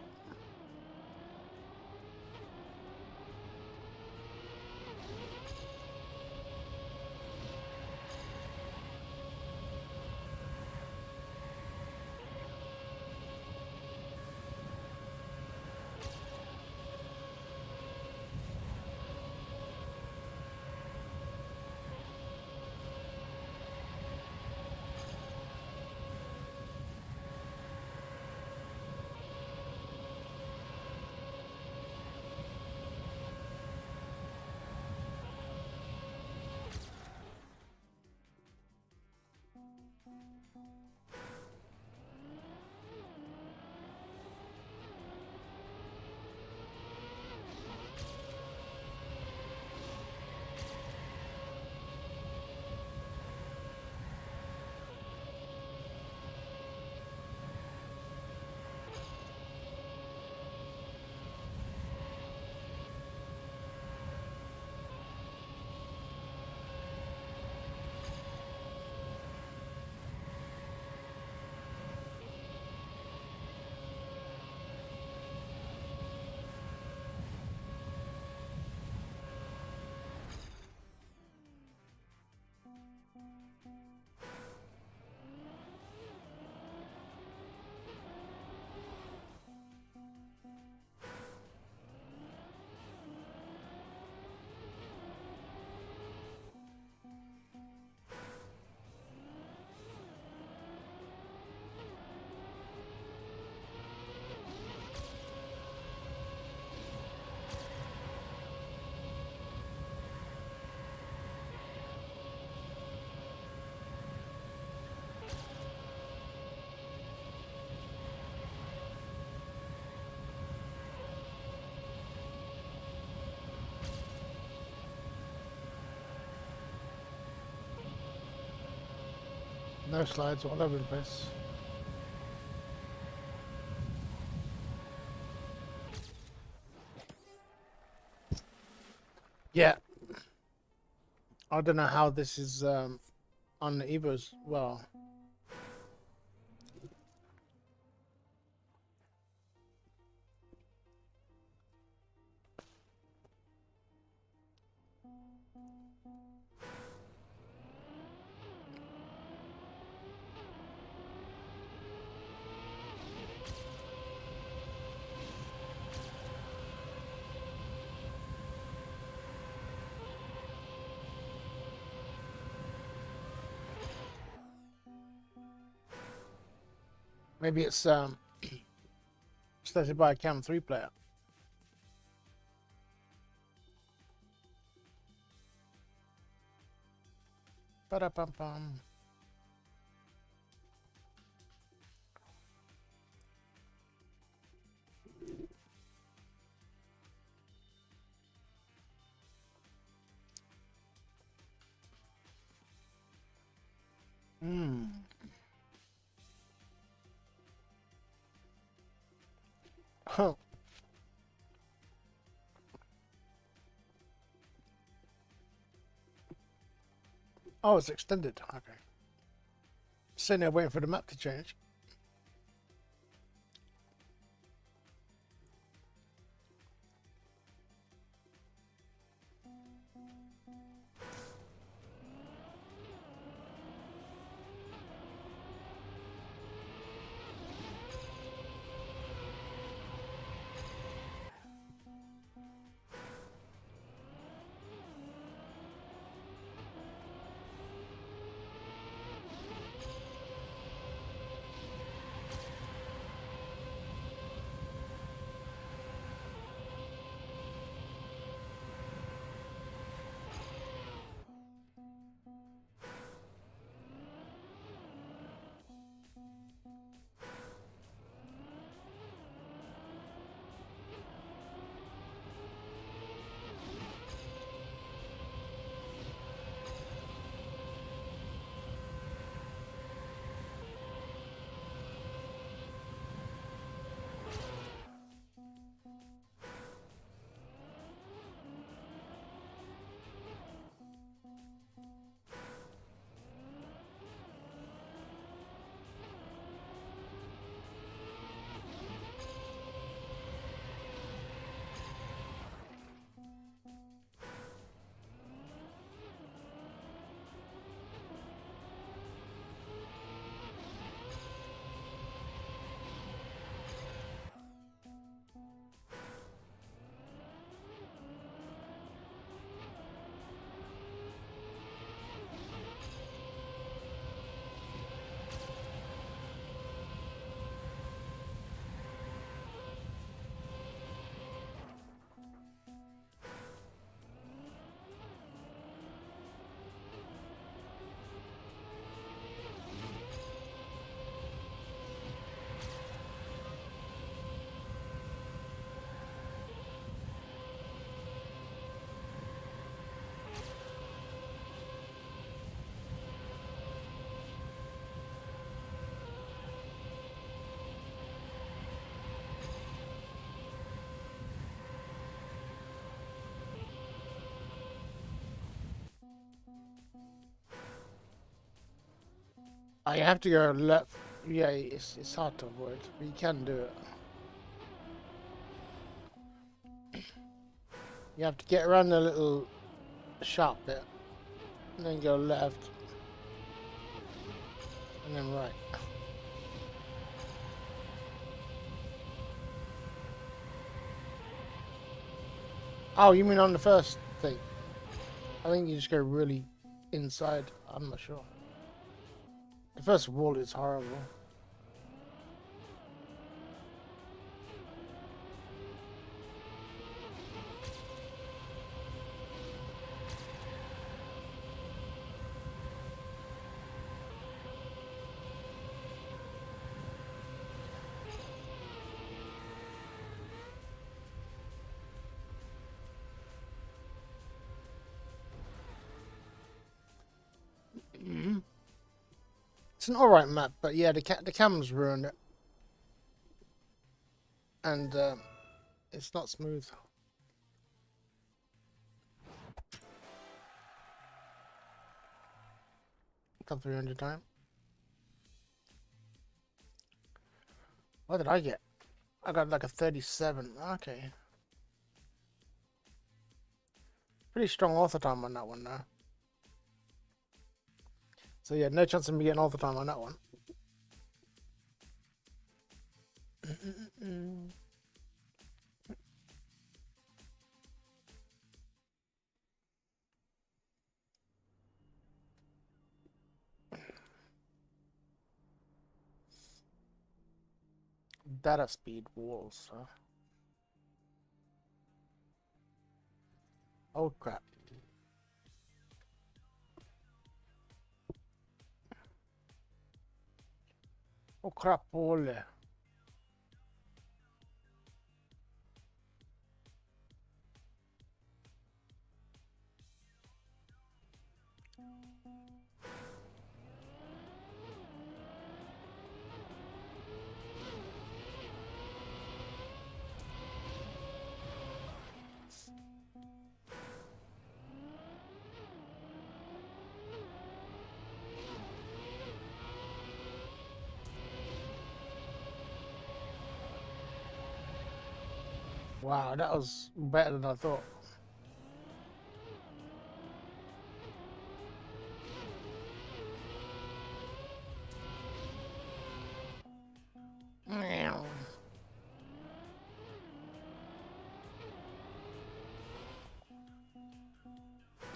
No slides all over the place. Yeah. I don't know how this is on the Evo as well. Maybe it's started by a Cam 3 player. Ba-da-bum-bum. Hmm. Huh. Oh, it's extended. Okay. Sitting there waiting for the map to change. I have to go left. Yeah, it's hard to avoid, but you can do it. You have to get around the little sharp bit, and then go left, and then right. Oh, you mean on the first thing? I think you just go really inside. I'm not sure. The first wall is horrible. It's an alright map, but yeah, the camera's ruined it. And it's not smooth. Come 300 time. What did I get? I got like a 37. Okay. Pretty strong author time on that one now. So yeah, no chance of me getting author time on that one. Data speed walls, huh? Oh crap. Oh crap, ole. Wow, that was better than I thought.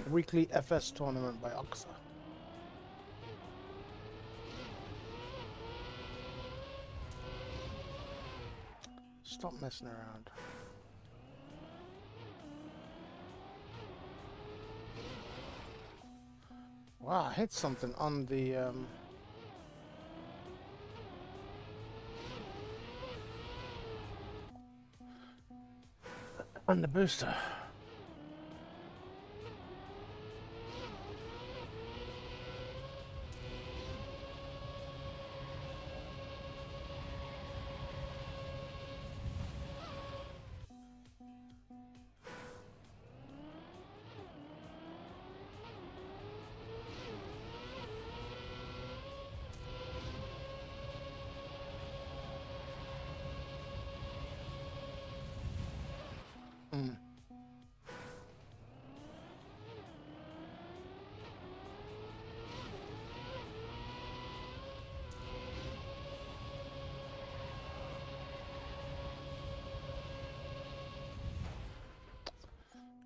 Weekly FS tournament by Oxa. Stop messing around. Wow, I hit something on the booster.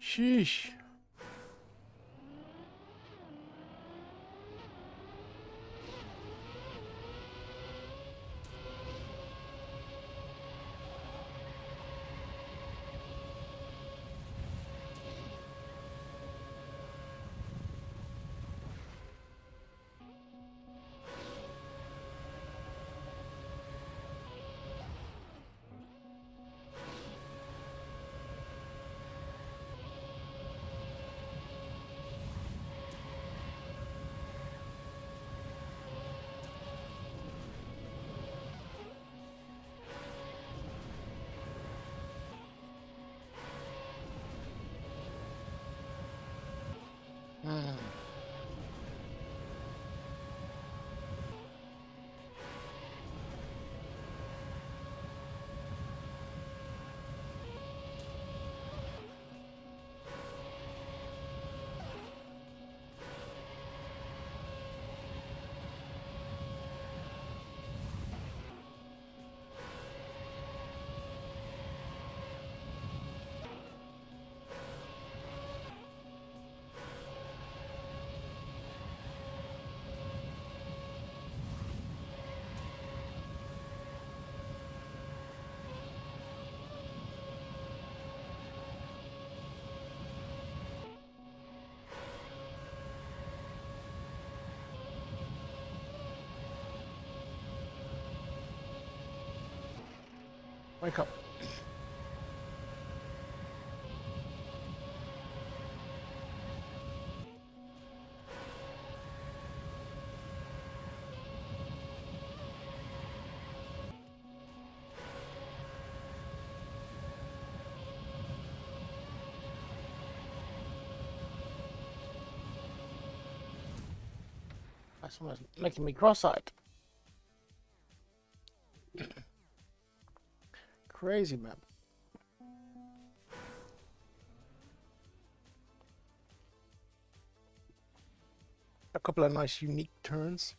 Sheesh. Wake up. That's almost making me cross-eyed. Crazy map. A couple of nice unique turns.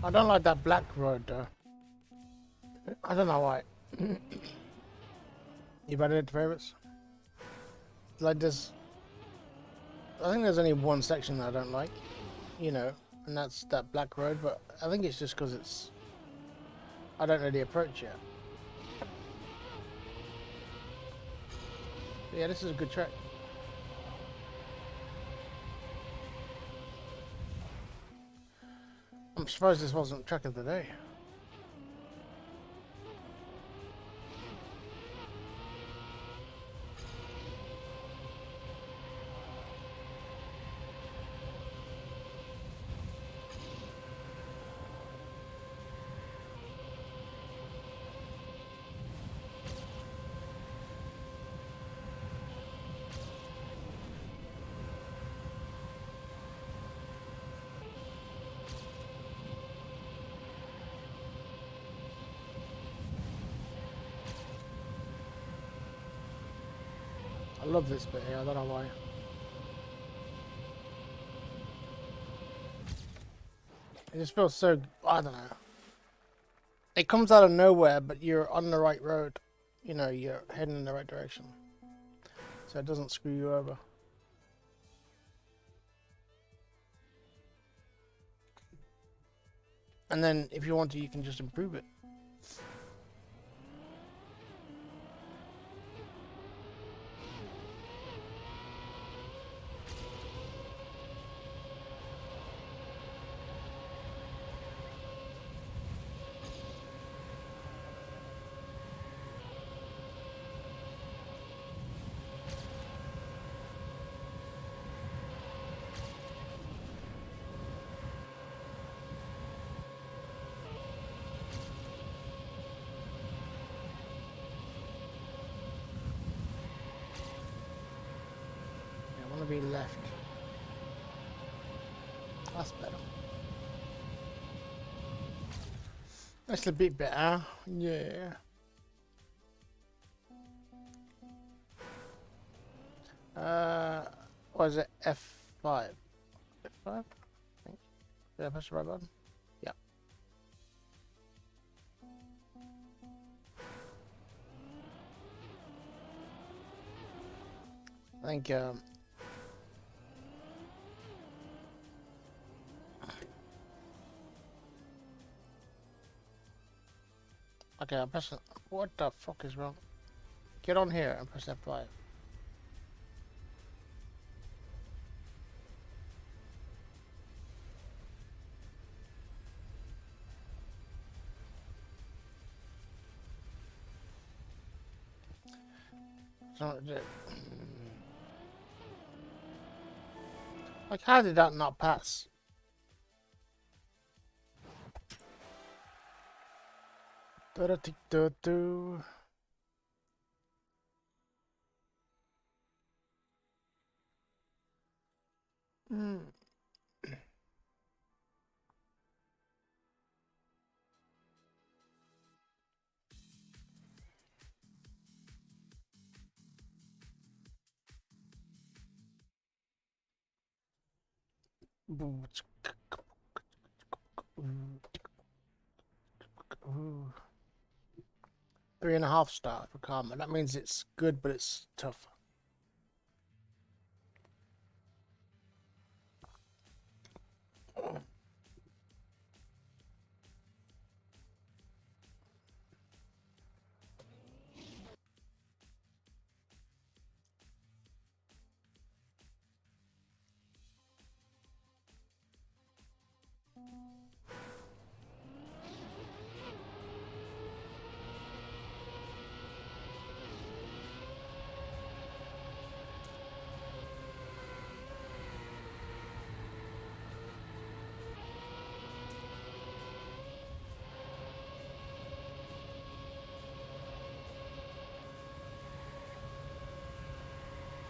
I don't like that black road though. I don't know why. You've added it to favorites? Like this, I think there's only one section that I don't like, you know, and that's that black road, but I think it's just because it's, I don't know the approach yet. But yeah, this is a good track. I'm surprised this wasn't track of the day. I love this bit here, I don't know why. It just feels so, I don't know. It comes out of nowhere, but you're on the right road. You know, you're heading in the right direction. So it doesn't screw you over. And then, if you want to, you can just improve it. Be left. That's better. That's a bit better. Yeah. What is it? F5. F5? I think. Did I press the right button? Yeah. I think okay, I'm pressing. What the fuck is wrong? Get on here and press F5. So, like, how did that not pass? Do-do-do-do-do. Hmm. Ooh. 3.5 star for Karma. That means it's good, but it's tough.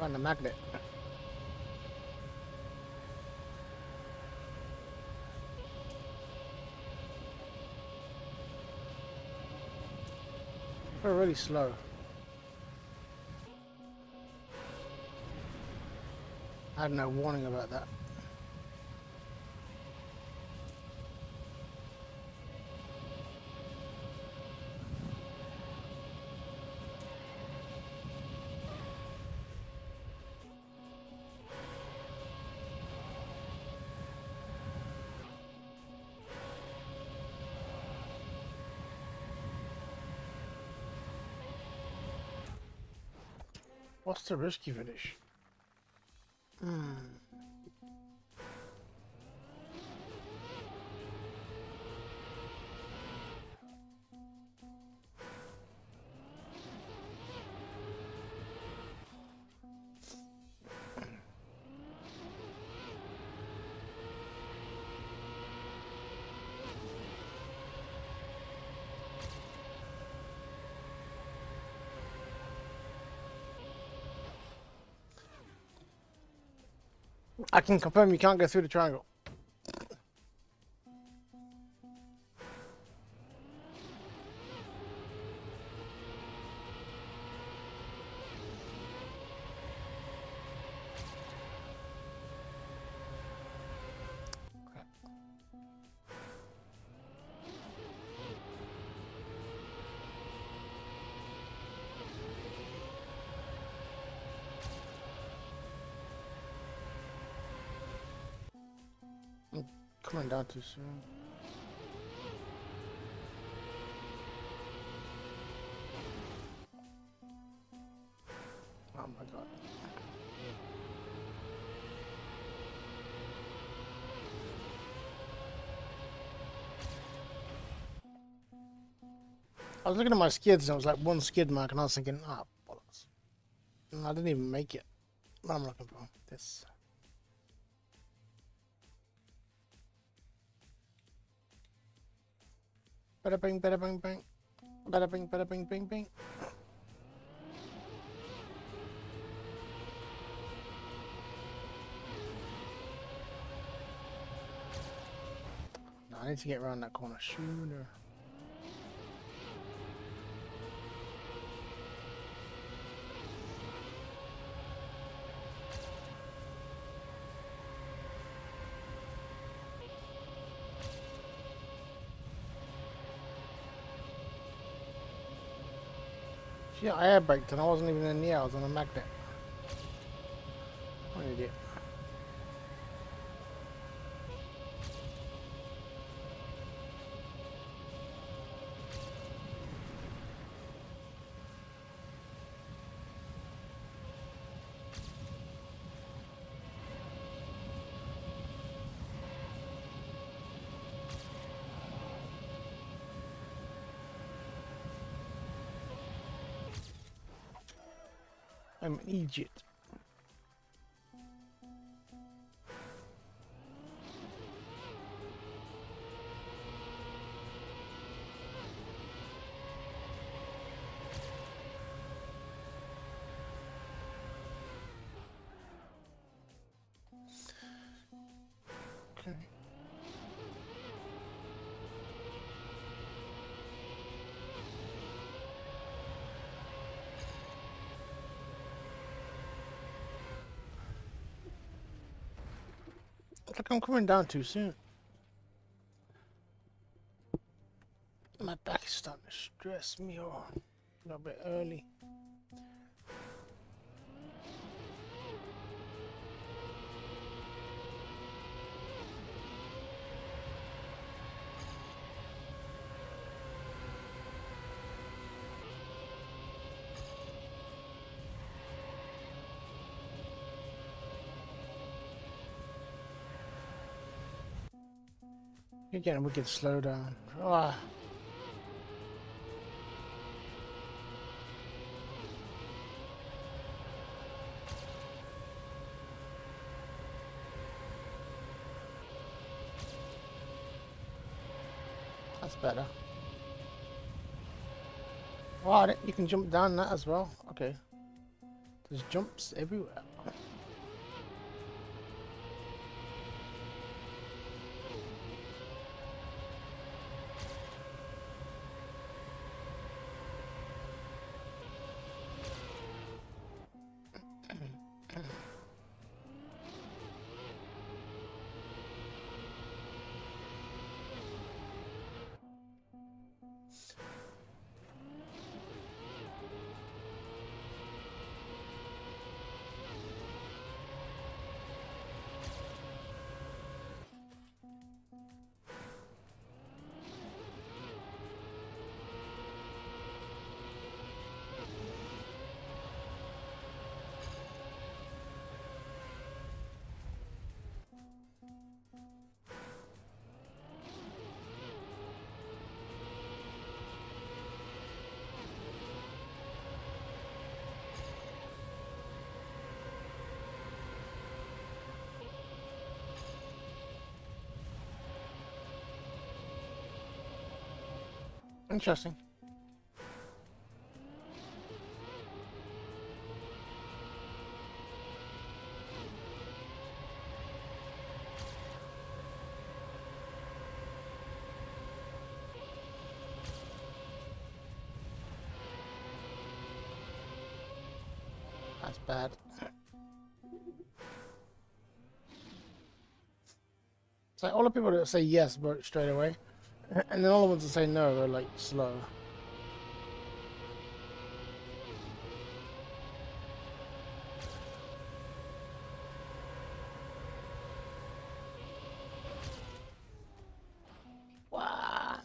Find the magnet. They're really slow. I had no warning about that. What's the risky finish? I can confirm you can't go through the triangle. I'm coming down too soon. Oh my god. I was looking at my skids and it was like one skid mark and I was thinking, ah, bollocks. And I didn't even make it. What am I looking for? This. Bada bing, bada bing, bing. Bada bing, bada bing, bing, bing. No, I need to get around that corner sooner. Yeah, I air braked and I wasn't even in the air, I was on a magnet. What an idiot. I'm an idiot. Okay. Look, I'm coming down too soon. My back is starting to stress me out a little bit early. Again, we can slow down. Ah. That's better. Wow, you can jump down that as well. Okay. There's jumps everywhere. Interesting. That's bad. It's like all the people that say yes vote straight away, and then all the ones that say no are like slow. Wow.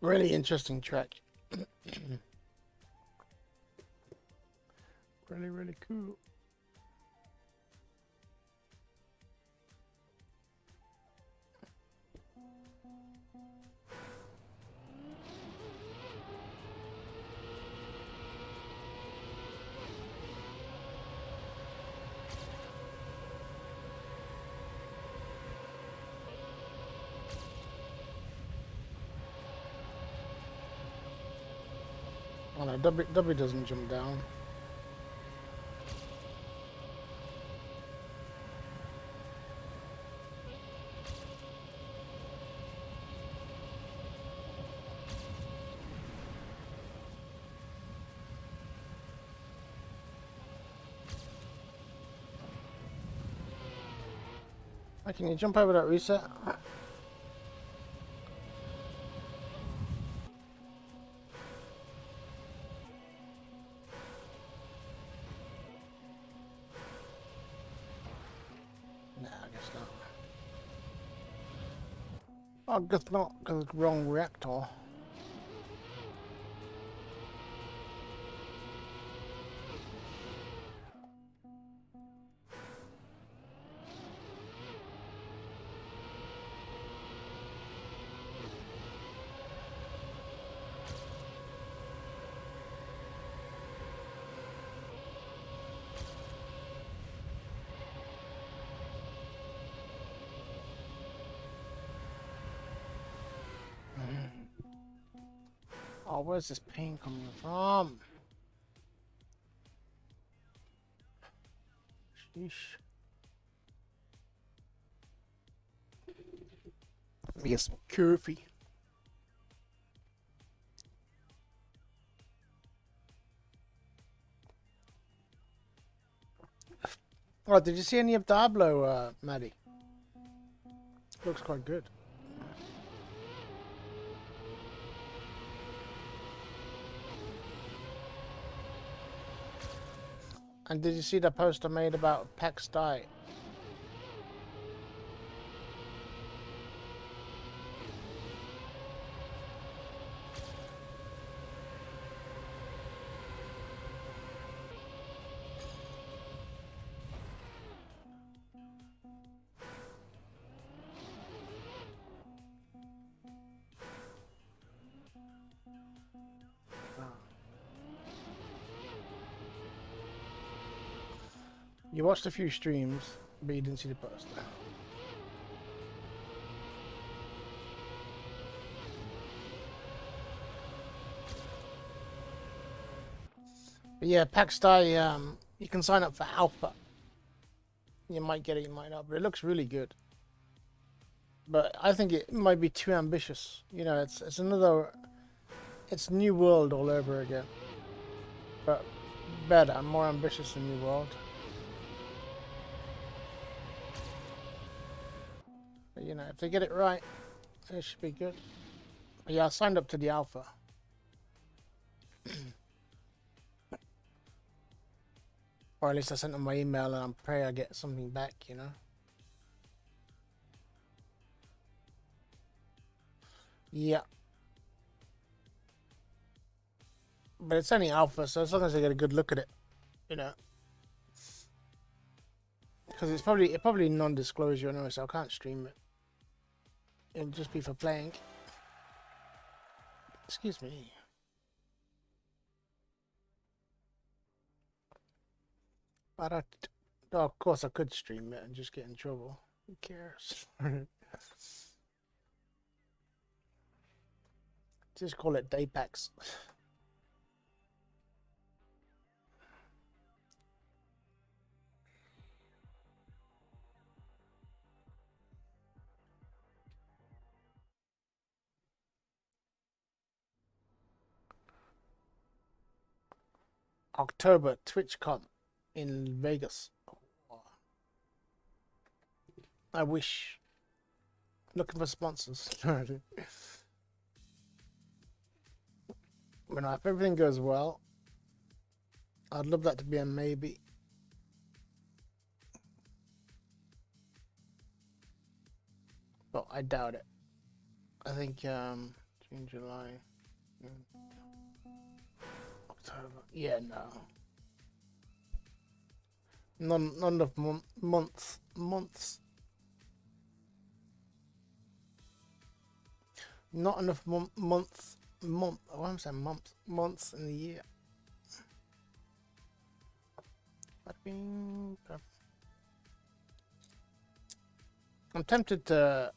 Really interesting track. Really cool. Oh no, W doesn't jump down. Oh, can you jump over that reset? Nah, I guess not. Oh, I guess not, because it's wrong reactor. Oh, where's this pain coming from? Sheesh. Let me get some coffee. Oh, did you see any of Diablo, Maddie? Looks quite good. And did you see the post I made about PAX Die? You watched a few streams, but you didn't see the post. But yeah, PAX Die, you can sign up for Alpha. You might get it, you might not, but it looks really good. But I think it might be too ambitious. You know, it's another, it's New World all over again. But better, more ambitious than New World. But, you know, if they get it right, it should be good. But yeah, I signed up to the Alpha. Or at least I sent them my email and I pray I get something back, you know. Yeah. But it's only alpha, so as long as I get a good look at it, you know. Because it's probably non-disclosure anyway, so I can't stream it. It'll just be for playing. Excuse me. But oh, of course I could stream it and just get in trouble. Who cares? Just call it day packs. October TwitchCon in Vegas. I wish. Looking for sponsors. When if everything goes well, I'd love that to be a maybe. But I doubt it. I think June, July, October. Yeah, no. Not enough months. Not enough months. What am I saying? Months in the year. I'm tempted to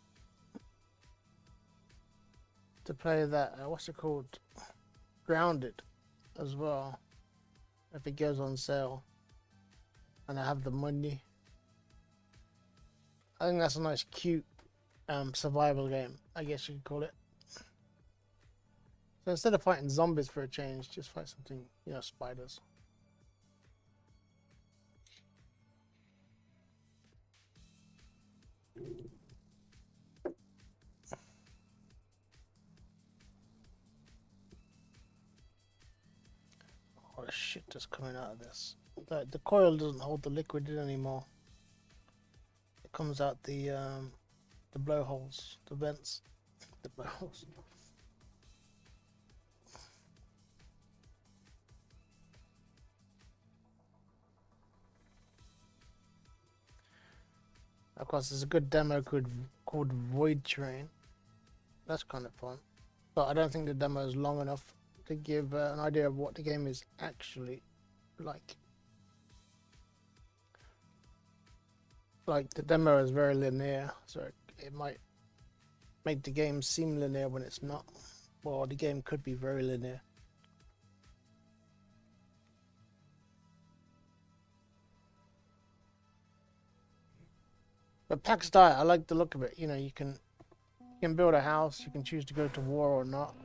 play that. What's it called? Grounded, as well. If it goes on sale, and I have the money. I think that's a nice, cute survival game, I guess you could call it. So instead of fighting zombies for a change, just fight something, you know, spiders. Oh shit, just coming out of this. The coil doesn't hold the liquid in anymore. It comes out the blowholes, the vents, the blowholes. Of course, there's a good demo called Void Train. That's kind of fun, but I don't think the demo is long enough to give an idea of what the game is actually like. Like, the demo is very linear, so it might make the game seem linear when it's not. Well, the game could be very linear. But PAX Die, I like the look of it. You know, you can build a house, you can choose to go to war or not.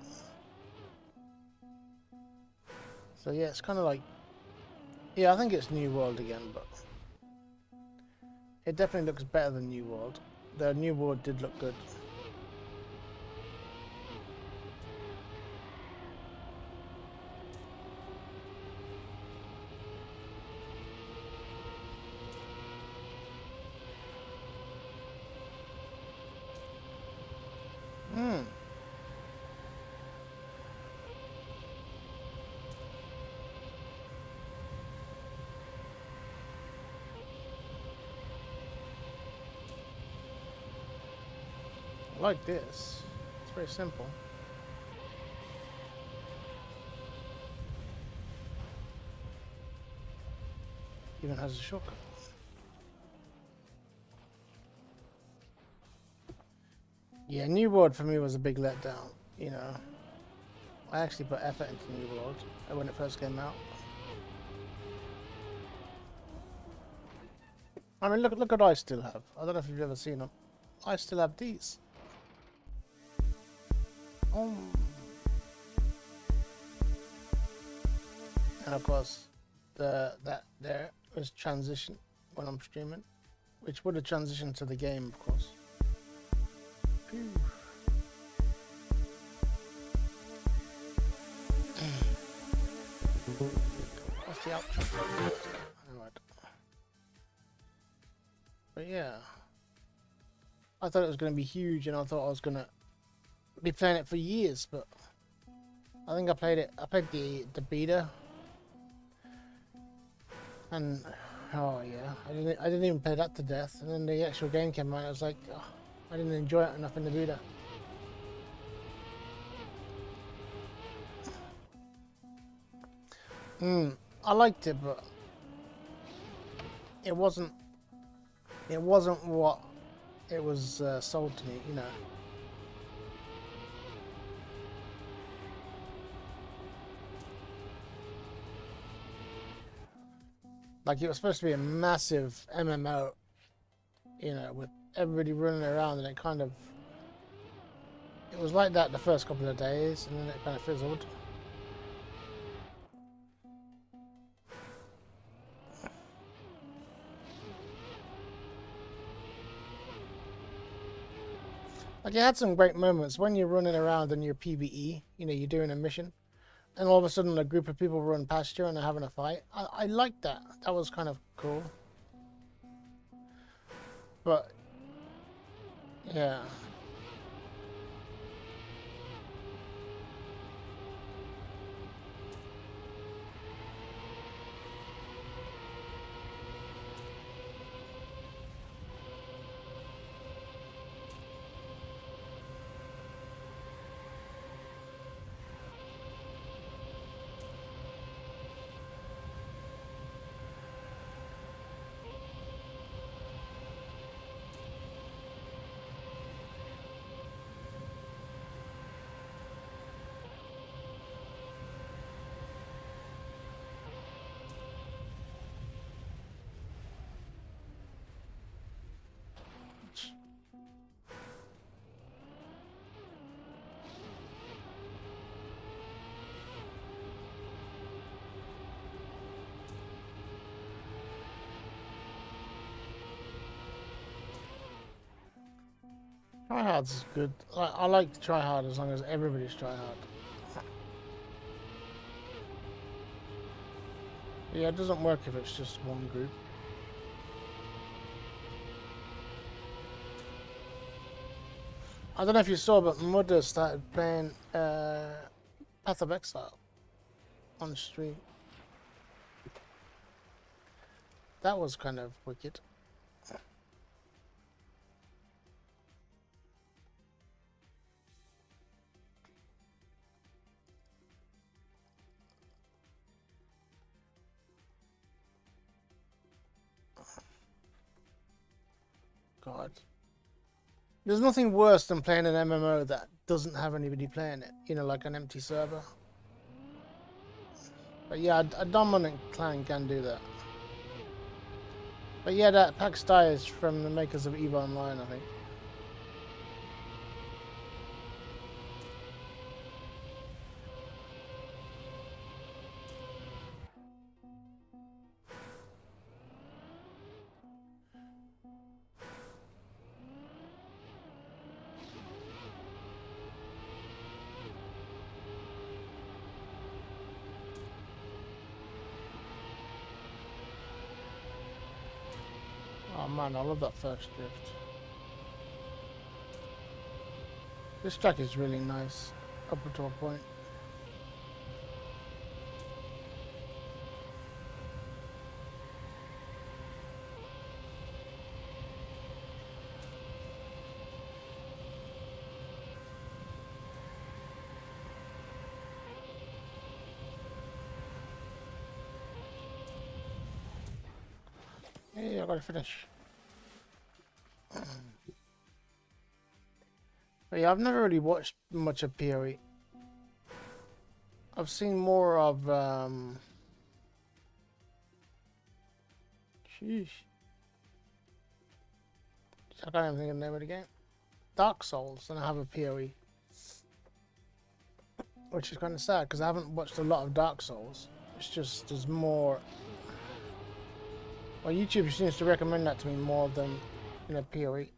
So yeah, it's kind of like, yeah, I think it's New World again, but it definitely looks better than New World. The New World did look good. Hmm. I like this. It's very simple. Even has a shortcut. Yeah, New World for me was a big letdown. You know, I actually put effort into New World when it first came out. I mean, look what I still have. I don't know if you've ever seen them. I still have these. Oh. And of course, that there was transition when I'm streaming, which would have transitioned to the game, of course. Phew. What's the outro? Alright. But yeah, I thought it was going to be huge, and I thought I was going to be playing it for years. But I think I played it. I played the beta, and oh yeah, I didn't even play that to death. And then the actual game came out. I was like, oh, I didn't enjoy it enough in the beta. I liked it, but it wasn't what it was sold to me, you know. Like, it was supposed to be a massive MMO, you know, with everybody running around, and it was like that the first couple of days, and then it kind of fizzled. Like, it had some great moments when you're running around and you're PvE, you know, you're doing a mission, and all of a sudden a group of people run past you and they're having a fight. I liked that. That was kind of cool. But, yeah. Tryhard's good. I like tryhard as long as everybody's tryhard. Yeah, it doesn't work if it's just one group. I don't know if you saw, but Mudder started playing Path of Exile on stream. That was kind of wicked. God. There's nothing worse than playing an MMO that doesn't have anybody playing it, you know, like an empty server. But yeah, a dominant clan can do that. But yeah, that pack style is from the makers of EVE Online, I think. Oh man, I love that first drift. This track is really nice, up to a point. Hey, I gotta finish. But yeah, I've never really watched much of PoE. I've seen more of sheesh. I can't even think of the name of the game. Dark Souls, and I have a PoE. Which is kind of sad because I haven't watched a lot of Dark Souls. It's just there's more. Well, YouTube seems to recommend that to me more than, you know, PoE.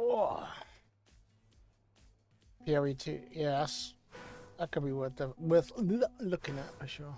Oh. PoE 2, yes, that could be worth looking at for sure.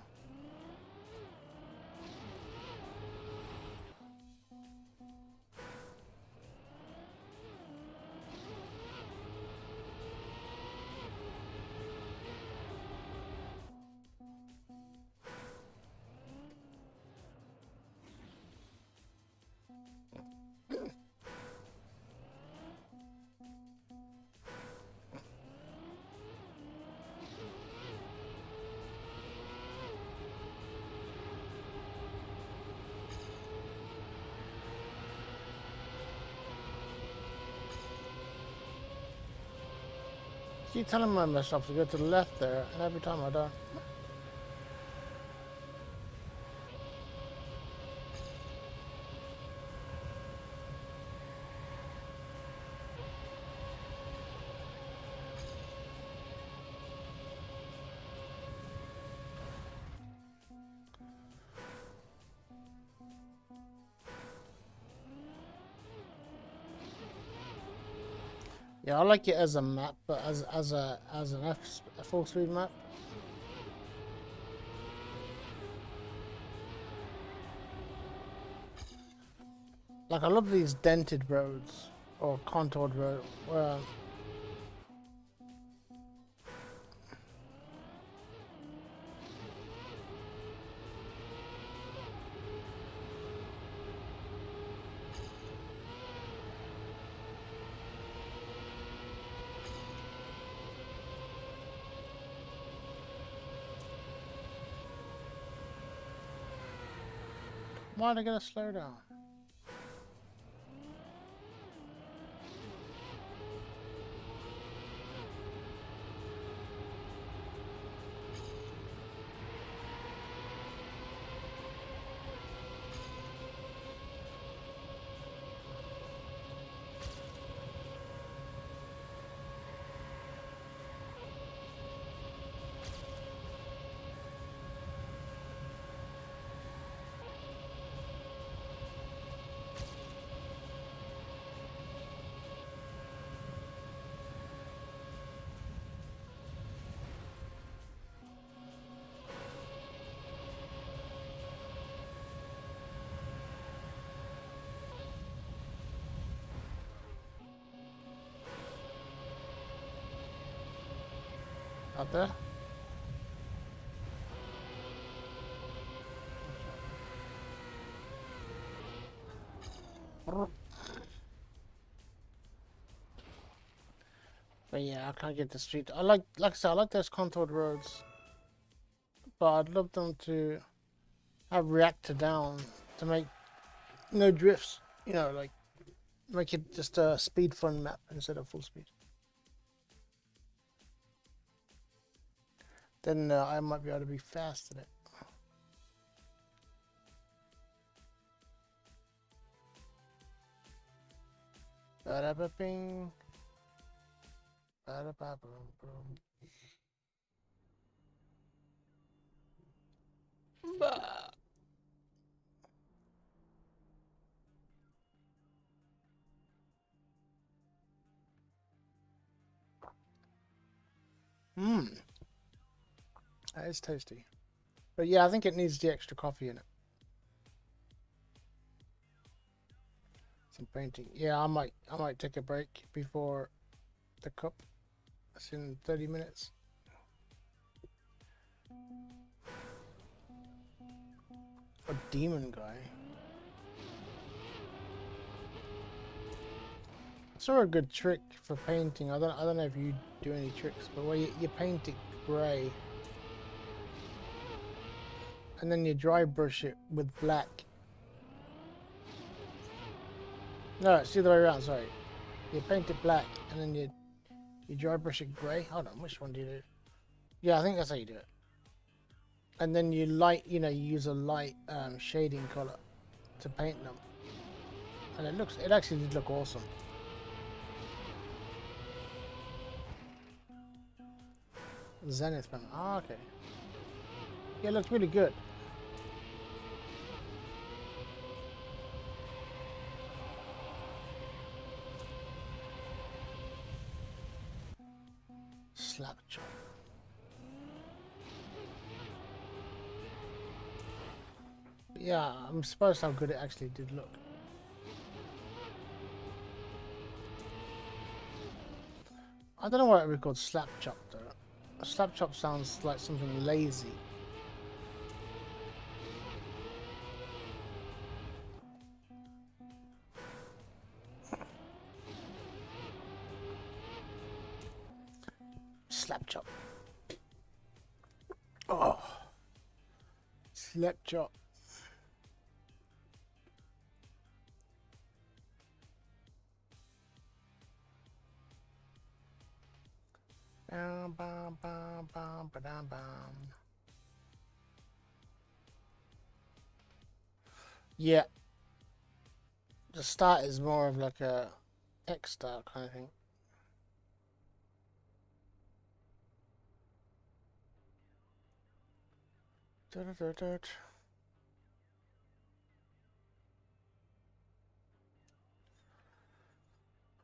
Keep telling myself to go to the left there, and every time I don't. Yeah, I like it as a map, but as a full speed map. Like I love these dented roads or contoured roads where why are they gonna slow down? Out there? But yeah, I can't get the street. Like I said, I like those contoured roads, but I'd love them to have reactor down to make no drifts. You know, like make it just a speed fun map instead of full speed. Then I might be able to be fast in it. Ba-da-ba-bing. Ba-da-ba-boom-boom. Bah. Mmm. That is tasty. But yeah, I think it needs the extra coffee in it. Some painting. Yeah, I might take a break before the cup. That's in 30 minutes. A demon guy. I saw a good trick for painting. I don't know if you do any tricks, but where you paint it grey and then you dry brush it with black. No, it's the other way around, sorry. You paint it black and then you dry brush it grey. Hold on, which one do you do? Yeah, I think that's how you do it. And then you you use a light shading colour to paint them. And it actually did look awesome. Zenith man. Ah, okay. Yeah, it looks really good. Slap chop. Yeah, I'm surprised how good it actually did look. I don't know why it would be called slap chop though. A slap chop sounds like something lazy. Slap chop. Oh, slap chop. Bam, bam, bam, bam, ba-dam, bam. Yeah, the start is more of like a X style kind of thing.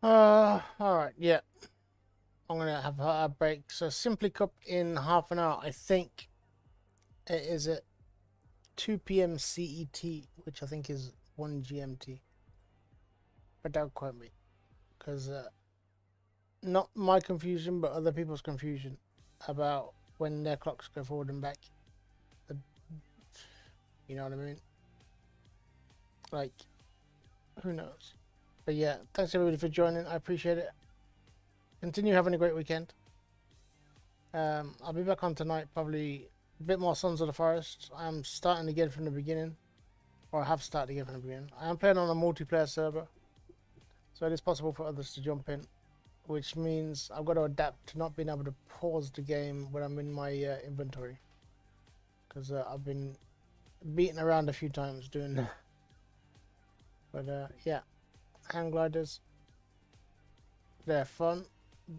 Alright, yeah. I'm gonna have a break. So Simply Cup in half an hour. I think it is at 2 p.m. CET, which I think is 1 GMT. But don't quote me, because not my confusion, but other people's confusion about when their clocks go forward and back. You know what I mean? Like, who knows? But yeah, thanks everybody for joining. I appreciate it. Continue having a great weekend. I'll be back on tonight, probably a bit more Sons of the Forest. I'm starting again from the beginning, or I have started again from the beginning. I am playing on a multiplayer server, so it is possible for others to jump in, which means I've got to adapt to not being able to pause the game when I'm in my inventory, because I've been beaten around a few times doing that. But yeah, hang gliders, they're fun,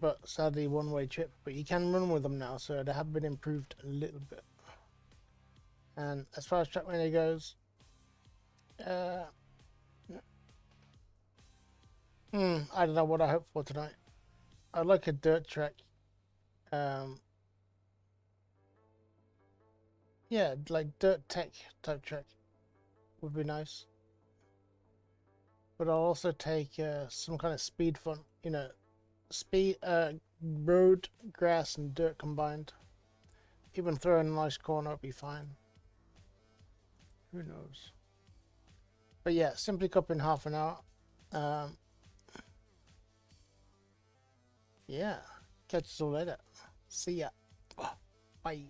but sadly one-way trip. But you can run with them now, so they have been improved a little bit. And as far as TrackMania goes, I don't know what I hope for tonight. I'd like a dirt track. Yeah, like dirt tech type track would be nice. But I'll also take some kind of speed fun, you know, speed, road, grass, and dirt combined. Even throw in a nice corner would be fine. Who knows? But yeah, Simply Cup in half an hour. Yeah, catch us all later. See ya. Bye.